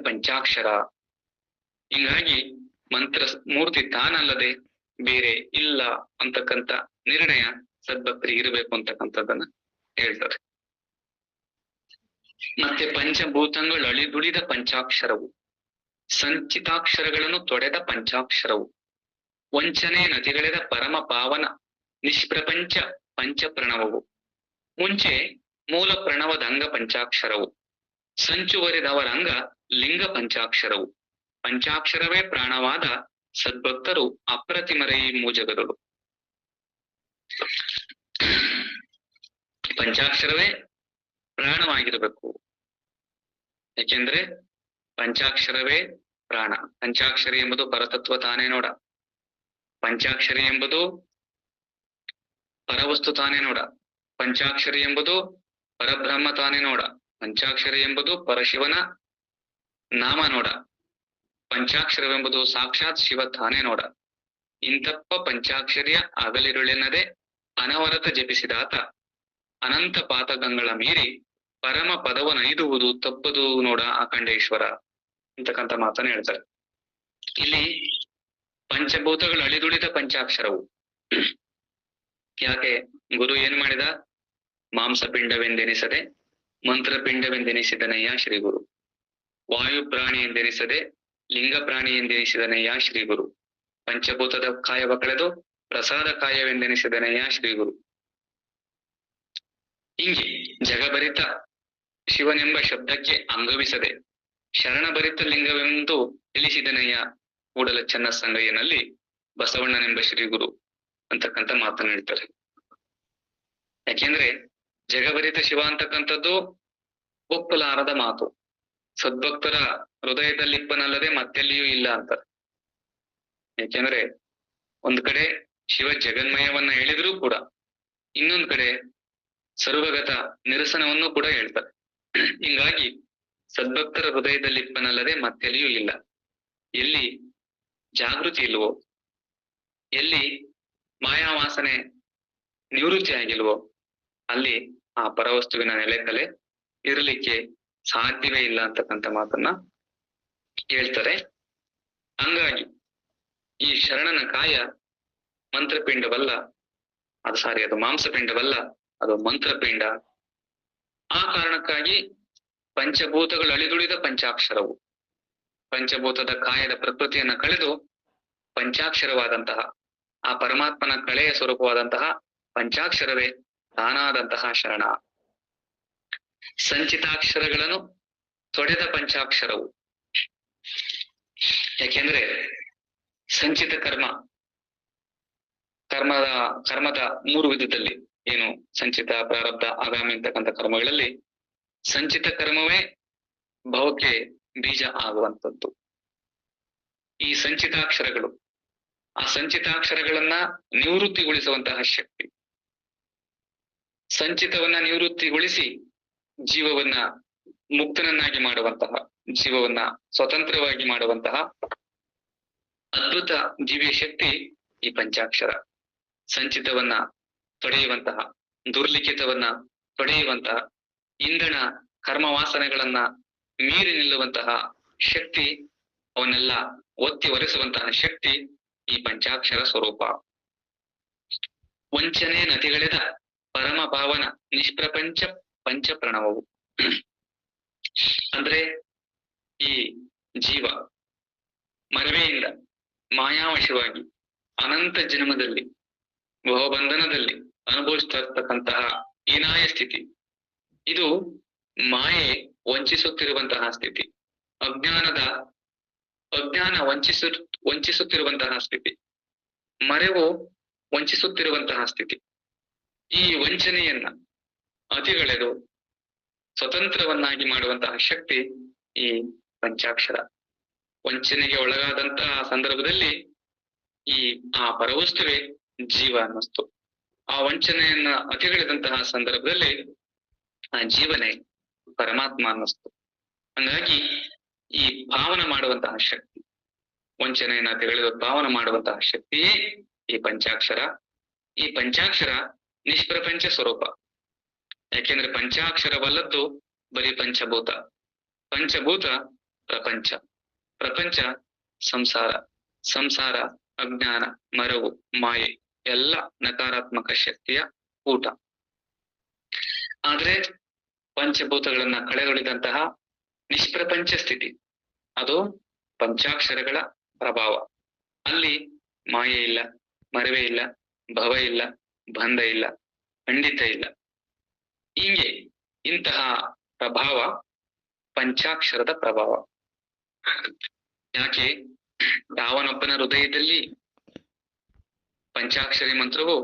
ಪಂಚಾಕ್ಷರ. ಹಿಂಗಾಗಿ ಮಂತ್ರ ಮೂರ್ತಿ ತಾನಲ್ಲದೆ ಬೇರೆ ಇಲ್ಲ ಅಂತಕ್ಕಂಥ ನಿರ್ಣಯ ಸದ್ಭಕ್ತರಿಗೆ ಇರಬೇಕು ಅಂತಕ್ಕಂಥದ್ದನ್ನ ಹೇಳ್ತಾರೆ. ಮತ್ತೆ ಪಂಚಭೂತಗಳು ಅಳಿದುಳಿದ ಪಂಚಾಕ್ಷರವು, ಸಂಚಿತಾಕ್ಷರಗಳನ್ನು ತೊಡೆದ ಪಂಚಾಕ್ಷರವು, ವಂಚನೆ ನದಿಗಳೆದ ಪರಮ ಪಾವನ ನಿಷ್ಪ್ರಪಂಚ ಪಂಚಪ್ರಣವವು, ಮುಂಚೆ ಮೂಲ ಪ್ರಣವದ ಅಂಗ ಪಂಚಾಕ್ಷರವು, ಸಂಚುವರಿದವರ ಅಂಗ ಲಿಂಗ ಪಂಚಾಕ್ಷರವು, ಪಂಚಾಕ್ಷರವೇ ಪ್ರಾಣವಾದ ಸದ್ಭಕ್ತರು ಅಪ್ರತಿಮರೈ ಮೂಜಗದಳು. ಪಂಚಾಕ್ಷರವೇ ಪ್ರಾಣವಾಗಿರಬೇಕು. ಯಾಕೆಂದ್ರೆ ಪಂಚಾಕ್ಷರವೇ ಪ್ರಾಣ. ಪಂಚಾಕ್ಷರಿ ಎಂಬುದು ಪರತತ್ವ ತಾನೇ ನೋಡ, ಪಂಚಾಕ್ಷರಿ ಎಂಬುದು ಪರವಸ್ತು ತಾನೇ ನೋಡ, ಪಂಚಾಕ್ಷರಿ ಎಂಬುದು ಪರಬ್ರಹ್ಮ ತಾನೇ ನೋಡ, ಪಂಚಾಕ್ಷರಿ ಎಂಬುದು ಪರಶಿವನ ನಾಮ ನೋಡ, ಪಂಚಾಕ್ಷರವೆಂಬುದು ಸಾಕ್ಷಾತ್ ಶಿವ ತಾನೇ ನೋಡ. ಇಂತಪ್ಪ ಪಂಚಾಕ್ಷರಿಯ ಅಗಲಿರುಳೆನ್ನದೆ ಅನವರತ ಜಪಿಸಿದಾತ ಅನಂತ ಪಾತಕಗಳ ಮೀರಿ ಪರಮ ಪದವನೈದುವುದು ತಪ್ಪದು ನೋಡ ಅಖಂಡೇಶ್ವರ ಅಂತಕ್ಕಂಥ ಮಾತನ್ನ ಹೇಳ್ತಾರೆ. ಇಲ್ಲಿ ಪಂಚಭೂತಗಳು ಅಳಿದುಳಿದ ಪಂಚಾಕ್ಷರವು. ಯಾಕೆ ಗುರು ಏನ್ ಮಾಡಿದ? ಮಾಂಸಪಿಂಡವೆಂದೆನಿಸದೆ ಮಂತ್ರಪಿಂಡವೆಂದೆನಿಸಿದನಯ್ಯ ಶ್ರೀ ಗುರು. ವಾಯು ಪ್ರಾಣಿ ಎಂದೆನಿಸದೆ ಲಿಂಗ ಪ್ರಾಣಿ ಎಂದೆನಿಸಿದನಯ್ಯ ಶ್ರೀ ಗುರು. ಪಂಚಭೂತದ ಕಾಯವ ಕಳೆದು ಪ್ರಸಾದ ಕಾಯವೆಂದೆನಿಸಿದನಯ್ಯ ಶ್ರೀ ಗುರು. ಹಿಂಗೆ ಜಗಭರಿತ ಶಿವನೆಂಬ ಶಬ್ದಕ್ಕೆ ಅಂಗವಿಸದೆ ಶರಣಭರಿತ ಲಿಂಗವೆಂದು ತಿಳಿಸಿದನಯ್ಯ ಕೂಡಲ ಚೆನ್ನ ಸಂಗಯ್ಯನಲ್ಲಿ ಬಸವಣ್ಣನೆಂಬ ಶ್ರೀ ಗುರು ಅಂತಕ್ಕಂಥ ಮಾತನ್ನ ಹೇಳ್ತಾರೆ. ಯಾಕೆಂದ್ರೆ ಜಗಭರಿತ ಶಿವ ಅಂತಕ್ಕಂಥದ್ದು ಒಪ್ಪಲಾರದ ಮಾತು. ಸದ್ಭಕ್ತರ ಹೃದಯದಲ್ಲಿಪ್ಪನಲ್ಲದೆ ಮತ್ತೆಲ್ಲಿಯೂ ಇಲ್ಲ ಅಂತಾರೆ. ಯಾಕೆಂದ್ರೆ ಒಂದ್ ಕಡೆ ಶಿವ ಜಗನ್ಮಯವನ್ನ ಹೇಳಿದ್ರೂ ಕೂಡ ಇನ್ನೊಂದ್ ಕಡೆ ಸರ್ವಗತ ನಿರಸನವನ್ನು ಕೂಡ ಹೇಳ್ತಾರೆ. ಹಿಂಗಾಗಿ ಸದ್ಭಕ್ತರ ಹೃದಯದಲ್ಲಿಪ್ಪನಲ್ಲದೆ ಮತ್ತೆಲ್ಲಿಯೂ ಇಲ್ಲ. ಎಲ್ಲಿ ಜಾಗೃತಿ ಇಲ್ವೋ, ಎಲ್ಲಿ ಮಾಯಾವಾಸನೆ ನಿವೃತ್ತಿ ಆಗಿಲ್ವೋ ಅಲ್ಲಿ ಆ ಪರವಸ್ತುವಿನ ನೆಲೆಕಲೆ ಇರಲಿಕ್ಕೆ ಸಾಧ್ಯವೇ ಇಲ್ಲ ಅಂತಕ್ಕಂಥ ಮಾತನ್ನ ಹೇಳ್ತಾರೆ. ಹಂಗಾಗಿ ಈ ಶರಣನ ಕಾಯ ಮಂತ್ರಪಿಂಡವಲ್ಲ, ಅದು ಮಾಂಸಪಿಂಡವಲ್ಲ, ಅದು ಮಂತ್ರಪಿಂಡ. ಆ ಕಾರಣಕ್ಕಾಗಿ ಪಂಚಭೂತಗಳು ಅಳಿದುಳಿದ ಪಂಚಾಕ್ಷರವು, ಪಂಚಭೂತದ ಕಾಯದ ಪ್ರಕೃತಿಯನ್ನ ಕಳೆದು ಪಂಚಾಕ್ಷರವಾದಂತಹ ಆ ಪರಮಾತ್ಮನ ಕಳೆಯ ಸ್ವರೂಪವಾದಂತಹ ಪಂಚಾಕ್ಷರವೇ ತಾನಾದಂತಹ ಶರಣ. ಸಂಚಿತಾಕ್ಷರಗಳನ್ನು ತೊಡೆದ ಪಂಚಾಕ್ಷರವು. ಯಾಕೆಂದ್ರೆ ಸಂಚಿತ ಕರ್ಮದ 3 ವಿಧದಲ್ಲಿ, ಏನು ಸಂಚಿತ, ಪ್ರಾರಬ್ಧ, ಆಗಾಮಿ ಅಂತಕ್ಕಂಥ ಕರ್ಮಗಳಲ್ಲಿ ಸಂಚಿತ ಕರ್ಮವೇ ಭವಕ್ಕೆ ಬೀಜ ಆಗುವಂಥದ್ದು. ಈ ಸಂಚಿತಾಕ್ಷರಗಳು, ಆ ಸಂಚಿತಾಕ್ಷರಗಳನ್ನ ನಿವೃತ್ತಿಗೊಳಿಸುವಂತಹ ಶಕ್ತಿ, ಸಂಚಿತವನ್ನ ನಿವೃತ್ತಿಗೊಳಿಸಿ ಜೀವವನ್ನ ಮುಕ್ತನನ್ನಾಗಿ ಮಾಡುವಂತಹ, ಜೀವವನ್ನ ಸ್ವತಂತ್ರವಾಗಿ ಮಾಡುವಂತಹ ಅದ್ಭುತ ದಿವ್ಯ ಶಕ್ತಿ ಈ ಪಂಚಾಕ್ಷರ. ಸಂಚಿತವನ್ನ ತೊಡೆಯುವಂತಹ, ದುರ್ಲಿಖಿತವನ್ನ ತೊಡೆಯುವಂತಹ, ಇಂಧನ ಕರ್ಮವಾಸನೆಗಳನ್ನ ಮೀರಿ ನಿಲ್ಲುವಂತಹ ಶಕ್ತಿ, ಅವನ್ನೆಲ್ಲ ಒತ್ತಿ ಒರೆಸುವಂತಹ ಶಕ್ತಿ ಈ ಪಂಚಾಕ್ಷರ ಸ್ವರೂಪ. ವಂಚನೆ ನದಿಗಳೆದ ಪರಮ ಪಾವನ ನಿಷ್ಪ್ರಪಂಚ ಪಂಚ ಪ್ರಣವವು. ಅಂದ್ರೆ ಈ ಜೀವ ಮರವೆಯಿಂದ ಮಾಯಾವಶವಾಗಿ ಅನಂತ ಜನ್ಮದಲ್ಲಿ ಭವಬಂಧನದಲ್ಲಿ ಅನುಭವಿಸ್ತಾ ಇರ್ತಕ್ಕಂತಹ ಹೀನಾಯ ಸ್ಥಿತಿ, ಇದು ಮಾಯೆ ವಂಚಿಸುತ್ತಿರುವಂತಹ ಸ್ಥಿತಿ, ಅಜ್ಞಾನ ವಂಚಿಸುತ್ತಿರುವಂತಹ ಸ್ಥಿತಿ, ಮರೆವು ವಂಚಿಸುತ್ತಿರುವಂತಹ ಸ್ಥಿತಿ. ಈ ವಂಚನೆಯನ್ನ ಅತಿಗಳೆದು ಸ್ವತಂತ್ರವನ್ನಾಗಿ ಮಾಡುವಂತಹ ಶಕ್ತಿ ಈ ಪಂಚಾಕ್ಷರ. ವಂಚನೆಗೆ ಒಳಗಾದಂತಹ ಸಂದರ್ಭದಲ್ಲಿ ಆ ಪರವಸ್ತುವೇ ಜೀವ ಅನ್ನಿಸ್ತು. ಆ ವಂಚನೆಯನ್ನ ಅತಿಗಳೆದಂತಹ ಸಂದರ್ಭದಲ್ಲಿ ಆ ಜೀವನೇ ಪರಮಾತ್ಮ ಅನ್ನಿಸ್ತು. ಹಂಗಾಗಿ ಈ ಭಾವನ ಮಾಡುವಂತಹ ಶಕ್ತಿ, ವಂಚನೆಯನ್ನ ಅತಿಗಳೆದು ಭಾವನ ಮಾಡುವಂತಹ ಶಕ್ತಿಯೇ ಈ ಪಂಚಾಕ್ಷರ. ಈ ಪಂಚಾಕ್ಷರ ನಿಷ್ಪ್ರಪಂಚ ಸ್ವರೂಪ. ಯಾಕೆಂದ್ರೆ ಪಂಚಾಕ್ಷರವಲ್ಲದ್ದು ಬರೀ ಪಂಚಭೂತ. ಪಂಚಭೂತ ಪ್ರಪಂಚ, ಪ್ರಪಂಚ ಸಂಸಾರ, ಸಂಸಾರ ಅಜ್ಞಾನ, ಮರವು, ಮಾಯೆ, ಎಲ್ಲ ನಕಾರಾತ್ಮಕ ಶಕ್ತಿಯ ಊಟ. ಆದ್ರೆ ಪಂಚಭೂತಗಳನ್ನ ಕಳೆದೊಳಿದಂತಹ ನಿಷ್ಪ್ರಪಂಚ ಸ್ಥಿತಿ, ಅದು ಪಂಚಾಕ್ಷರಗಳ ಪ್ರಭಾವ. ಅಲ್ಲಿ ಮಾಯೆ ಇಲ್ಲ, ಮರವೇ ಇಲ್ಲ, ಭವ ಇಲ್ಲ, ಬಂಧ ಇಲ್ಲ, ಖಂಡಿತ ಇಲ್ಲ. ಹೀಗೆ ಇಂತಹ ಪ್ರಭಾವ ಪಂಚಾಕ್ಷರದ ಪ್ರಭಾವ. ಯಾಕೆ ಯಾವನೊಬ್ಬನ ಹೃದಯದಲ್ಲಿ ಪಂಚಾಕ್ಷರಿ ಮಂತ್ರವು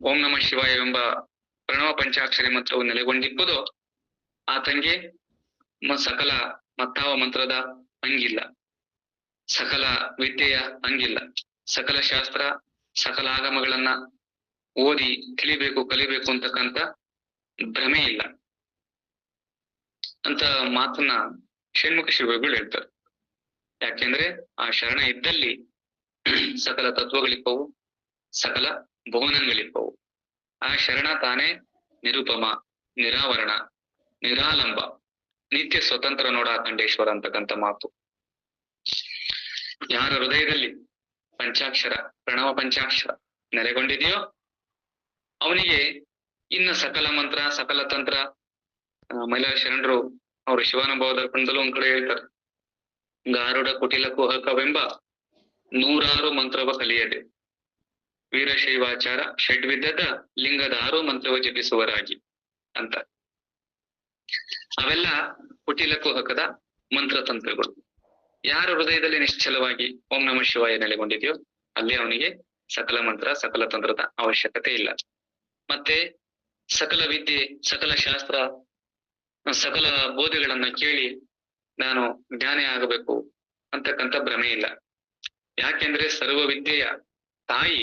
ಓಂ ನಮಃ ಶಿವಾಯ ಎಂಬ ಪ್ರಣವ ಪಂಚಾಕ್ಷರಿ ಮಂತ್ರವು ನೆಲೆಗೊಂಡಿಪ್ಪುದೋ ಆತಂಗೆ ಸಕಲ ಮತ್ತಾವ ಮಂತ್ರದ ಹಂಗಿಲ್ಲ, ಸಕಲ ವಿದ್ಯೆಯ ಹಂಗಿಲ್ಲ. ಸಕಲ ಶಾಸ್ತ್ರ, ಸಕಲ ಆಗಮಗಳನ್ನ ಓದಿ ತಿಳಿಬೇಕು, ಕಲಿಬೇಕು ಅಂತಕ್ಕಂಥ ಭ್ರಮೆ ಇಲ್ಲ ಅಂತ ಮಾತನ್ನ ಷಣ್ಮುಖ ಶಿವಗಳು ಹೇಳ್ತಾರೆ. ಯಾಕೆಂದ್ರೆ ಆ ಶರಣ ಇದ್ದಲ್ಲಿ ಸಕಲ ತತ್ವಗಳಿಪ್ಪವು, ಸಕಲ ಭುವನಗಳಿಪ್ಪವು. ಆ ಶರಣ ತಾನೇ ನಿರುಪಮ, ನಿರಾವರಣ, ನಿರಾಲಂಬ, ನಿತ್ಯ ಸ್ವತಂತ್ರ ನೋಡಾಖಂಡೇಶ್ವರ ಅಂತಕ್ಕಂಥ ಮಾತು. ಯಾರ ಹೃದಯದಲ್ಲಿ ಪಂಚಾಕ್ಷರ, ಪ್ರಣವ ಪಂಚಾಕ್ಷರ ನೆಲೆಗೊಂಡಿದೆಯೋ ಅವನಿಗೆ ಇನ್ನು ಸಕಲ ಮಂತ್ರ, ಸಕಲ ತಂತ್ರ. ಮೈಲಾರ ಶರಣರು ಅವರು ಶಿವಾನುಭವ ದರ್ಪಣದಲ್ಲೂ ಒಂದ್ ಕಡೆ ಹೇಳ್ತಾರೆ, ಗಾರುಡ ಕುಟಿಲ ಕುಹಕವೆಂಬ 106 ಮಂತ್ರವ ಕಲಿಯದೆ ವೀರಶೈವಾಚಾರ ಷಡ್ವಿಧದ ಲಿಂಗದ 6 ಮಂತ್ರವ ಜಪಿಸುವರಾಗಿ ಅಂತ. ಅವೆಲ್ಲ ಕುಟಿಲ ಕುಹಕದ ಮಂತ್ರತಂತ್ರಗಳು. ಯಾರ ಹೃದಯದಲ್ಲಿ ನಿಶ್ಚಲವಾಗಿ ಓಂ ನಮಃ ಶಿವಾಯ ನೆಲೆಗೊಂಡಿದೆಯೋ ಅಲ್ಲಿ ಅವನಿಗೆ ಸಕಲ ಮಂತ್ರ, ಸಕಲ ತಂತ್ರದ ಅವಶ್ಯಕತೆ ಇಲ್ಲ. ಮತ್ತೆ ಸಕಲ ವಿದ್ಯೆ, ಸಕಲ ಶಾಸ್ತ್ರ, ಸಕಲ ಬೋಧೆಗಳನ್ನ ಕೇಳಿ ನಾನು ಜ್ಞಾನಿ ಆಗಬೇಕು ಅಂತಕ್ಕಂಥ ಭ್ರಮೆ ಇಲ್ಲ. ಯಾಕೆಂದ್ರೆ ಸರ್ವ ವಿದ್ಯೆಯ ತಾಯಿ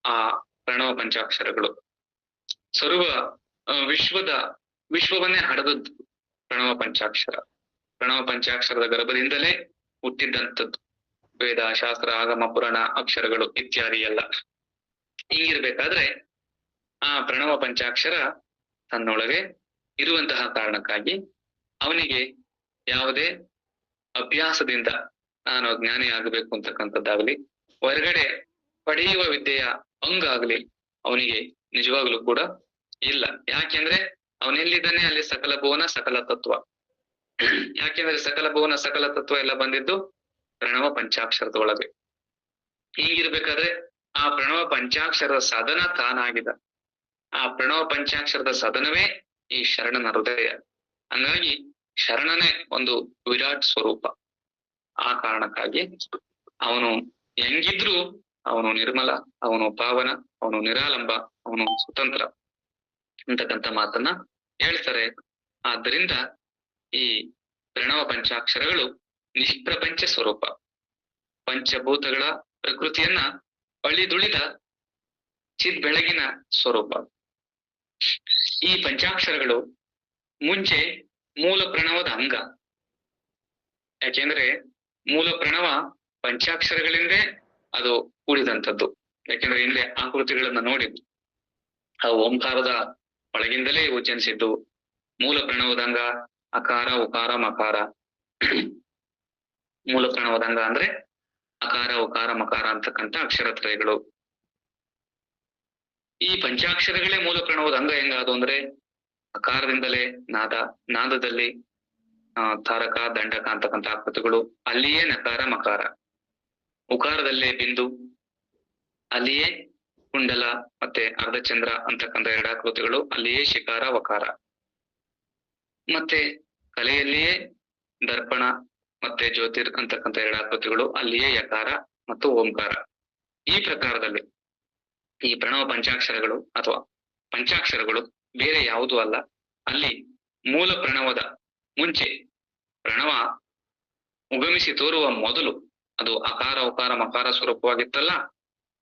ಆ ಪ್ರಣವ ಪಂಚಾಕ್ಷರಗಳು. ಸರ್ವ ವಿಶ್ವವನ್ನೇ ಹಡದದ್ದು ಪ್ರಣವ ಪಂಚಾಕ್ಷರ. ಪ್ರಣವ ಪಂಚಾಕ್ಷರದ ಗರ್ಭದಿಂದಲೇ ಹುಟ್ಟಿದ್ದಂಥದ್ದು ವೇದ, ಶಾಸ್ತ್ರ, ಆಗಮ, ಪುರಾಣ, ಅಕ್ಷರಗಳು ಇತ್ಯಾದಿ ಎಲ್ಲ. ಹೀಗಿರ್ಬೇಕಾದ್ರೆ ಆ ಪ್ರಣವ ಪಂಚಾಕ್ಷರ ತನ್ನೊಳಗೆ ಇರುವಂತಹ ಕಾರಣಕ್ಕಾಗಿ ಅವನಿಗೆ ಯಾವುದೇ ಅಭ್ಯಾಸದಿಂದ ನಾನು ಜ್ಞಾನಿ ಆಗಬೇಕು ಅಂತಕ್ಕಂಥದ್ದಾಗ್ಲಿ, ಹೊರಗಡೆ ಪಡೆಯುವ ವಿದ್ಯೆಯ ಅಂಗಾಗ್ಲಿ ಅವನಿಗೆ ನಿಜವಾಗ್ಲೂ ಕೂಡ ಇಲ್ಲ. ಯಾಕೆಂದ್ರೆ ಅವನೆಲ್ಲಿದ್ದಾನೆ ಅಲ್ಲಿ ಸಕಲ ಭುವನ, ಸಕಲ ತತ್ವ. ಯಾಕೆಂದ್ರೆ ಸಕಲ ಭುವನ, ಸಕಲ ತತ್ವ ಎಲ್ಲ ಬಂದಿದ್ದು ಪ್ರಣವ ಪಂಚಾಕ್ಷರದ ಒಳಗೆ. ಹೀಗಿರ್ಬೇಕಾದ್ರೆ ಆ ಪ್ರಣವ ಪಂಚಾಕ್ಷರದ ಸಾಧನ ತಾನಾಗಿದ. ಆ ಪ್ರಣವ ಪಂಚಾಕ್ಷರದ ಸದನವೇ ಈ ಶರಣನ ಹೃದಯ. ಹಂಗಾಗಿ ಶರಣನೇ ಒಂದು ವಿರಾಟ್ ಸ್ವರೂಪ. ಆ ಕಾರಣಕ್ಕಾಗಿ ಅವನು ಹೆಂಗಿದ್ರು ಅವನು ನಿರ್ಮಲ, ಅವನು ಪಾವನ, ಅವನು ನಿರಾಲಂಬ, ಅವನು ಸ್ವತಂತ್ರ ಅಂತಕ್ಕಂಥ ಮಾತನ್ನ ಹೇಳ್ತಾರೆ. ಆದ್ದರಿಂದ ಈ ಪ್ರಣವ ಪಂಚಾಕ್ಷರಗಳು ನಿಷ್ಪ್ರಪಂಚ ಸ್ವರೂಪ. ಪಂಚಭೂತಗಳ ಪ್ರಕೃತಿಯನ್ನ ಅಳಿದುಳಿದ ಚಿದ್ಬೆಳಗಿನ ಸ್ವರೂಪ. ಈ ಪಂಚಾಕ್ಷರಗಳು ಮುಂಚೆ ಮೂಲ ಪ್ರಣವದ ಅಂಗ. ಯಾಕೆಂದ್ರೆ ಮೂಲ ಪ್ರಣವ ಪಂಚಾಕ್ಷರಗಳಿಂದೇ ಅದು ಕೂಡಿದಂಥದ್ದು. ಯಾಕೆಂದ್ರೆ ಹಿಂದೆ ಆಕೃತಿಗಳನ್ನ ನೋಡಿದ್ದು ಆ ಓಂಕಾರದ ಒಳಗಿಂದಲೇ ಇವು ಜನಿಸಿದ್ದು. ಮೂಲ ಪ್ರಣವದಂಗ ಅಕಾರ ಉಕಾರ ಮಕಾರ. ಮೂಲ ಪ್ರಣವದಂಗ ಅಂದ್ರೆ ಅಕಾರ ಉಕಾರ ಮಕಾರ ಅಂತಕ್ಕಂಥ ಅಕ್ಷರತ್ರಯಗಳು. ಈ ಪಂಚಾಕ್ಷರಗಳೇ ಮೂಲ ಪ್ರಣವದ ಅಂಗ ಹೆಂಗಾದು ಅಂದ್ರೆ ಅಕಾರದಿಂದಲೇ ನಾದ, ನಾದದಲ್ಲಿ ತಾರಕ ದಂಡಕ ಅಂತಕ್ಕಂಥ ಆಕೃತಿಗಳು, ಅಲ್ಲಿಯೇ ನಕಾರ ಮಕಾರ. ಉಕಾರದಲ್ಲೇ ಬಿಂದು, ಅಲ್ಲಿಯೇ ಕುಂಡಲ ಮತ್ತೆ ಅರ್ಧಚಂದ್ರ ಅಂತಕ್ಕಂಥ ಎರಡಾಕೃತಿಗಳು, ಅಲ್ಲಿಯೇ ಶಿಕಾರ ವಕಾರ. ಮತ್ತೆ ಕಲೆಯಲ್ಲಿಯೇ ದರ್ಪಣ ಮತ್ತೆ ಜ್ಯೋತಿರ್ ಅಂತಕ್ಕಂಥ ಎರಡಾಕೃತಿಗಳು, ಅಲ್ಲಿಯೇ ಯಕಾರ ಮತ್ತು ಓಂಕಾರ. ಈ ಪ್ರಕಾರದಲ್ಲಿ ಈ ಪ್ರಣವ ಪಂಚಾಕ್ಷರಗಳು ಅಥವಾ ಪಂಚಾಕ್ಷರಗಳು ಬೇರೆ ಯಾವುದೂ ಅಲ್ಲ. ಅಲ್ಲಿ ಮೂಲ ಪ್ರಣವದ ಮುಂಚೆ ಪ್ರಣವ ಉಗಮಿಸಿ ತೋರುವ ಮೊದಲು ಅದು ಅಕಾರ ಉಕಾರ ಮಕಾರ ಸ್ವರೂಪವಾಗಿತ್ತಲ್ಲ,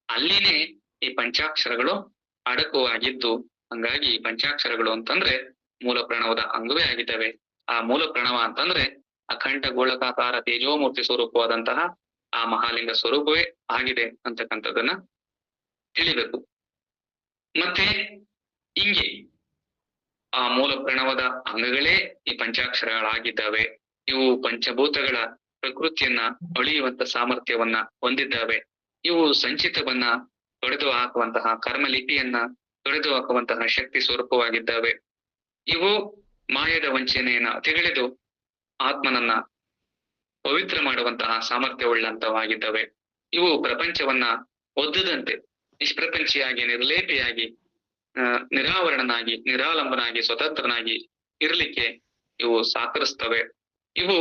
ಅಲ್ಲಿನೇ ಈ ಪಂಚಾಕ್ಷರಗಳು ಅಡಕವಾಗಿದ್ದು. ಹಂಗಾಗಿ ಈ ಪಂಚಾಕ್ಷರಗಳು ಅಂತಂದ್ರೆ ಮೂಲ ಪ್ರಣವದ ಅಂಗವೇ ಆಗಿದ್ದಾವೆ. ಆ ಮೂಲ ಪ್ರಣವ ಅಂತಂದ್ರೆ ಅಖಂಡ ಗೋಳಕಾಕಾರ ತೇಜೋಮೂರ್ತಿ ಸ್ವರೂಪವಾದಂತಹ ಆ ಮಹಾಲಿಂಗ ಸ್ವರೂಪವೇ ಆಗಿದೆ ಅಂತಕ್ಕಂಥದ್ದನ್ನ ತಿಳಿಬೇಕು. ಮತ್ತೆ ಹಿಂಗೆ ಆ ಮೂಲ ಪ್ರಣವದ ಅಂಗಗಳೇ ಈ ಪಂಚಾಕ್ಷರಗಳಾಗಿದ್ದಾವೆ. ಇವು ಪಂಚಭೂತಗಳ ಪ್ರಕೃತಿಯನ್ನ ಅಳಿಯುವಂತ ಸಾಮರ್ಥ್ಯವನ್ನ ಹೊಂದಿದ್ದಾವೆ. ಇವು ಸಂಚಿತವನ್ನ ತೊಡೆದು ಹಾಕುವಂತಹ ಕರ್ಮಲಿಪಿಯನ್ನ ತೊಡೆದು ಹಾಕುವಂತಹ ಶಕ್ತಿ ಸ್ವರೂಪವಾಗಿದ್ದಾವೆ. ಇವು ಮಾಯದ ವಂಚನೆಯನ್ನ ತಿಗಳಿದು ಆತ್ಮನನ್ನ ಪವಿತ್ರ ಮಾಡುವಂತಹ ಸಾಮರ್ಥ್ಯವುಳ್ಳಂತವಾಗಿದ್ದಾವೆ. ಇವು ಪ್ರಪಂಚವನ್ನ ಒದ್ದದಂತೆ ನಿಷ್ಪ್ರಪಂಚಿಯಾಗಿ ನಿರ್ಲೇಪಿಯಾಗಿ ನಿರಾವರಣನಾಗಿ ನಿರಾಲಂಬನಾಗಿ ಸ್ವತಂತ್ರನಾಗಿ ಇರಲಿಕ್ಕೆ ಇವು ಸಹಕರಿಸ್ತವೆ. ಇವು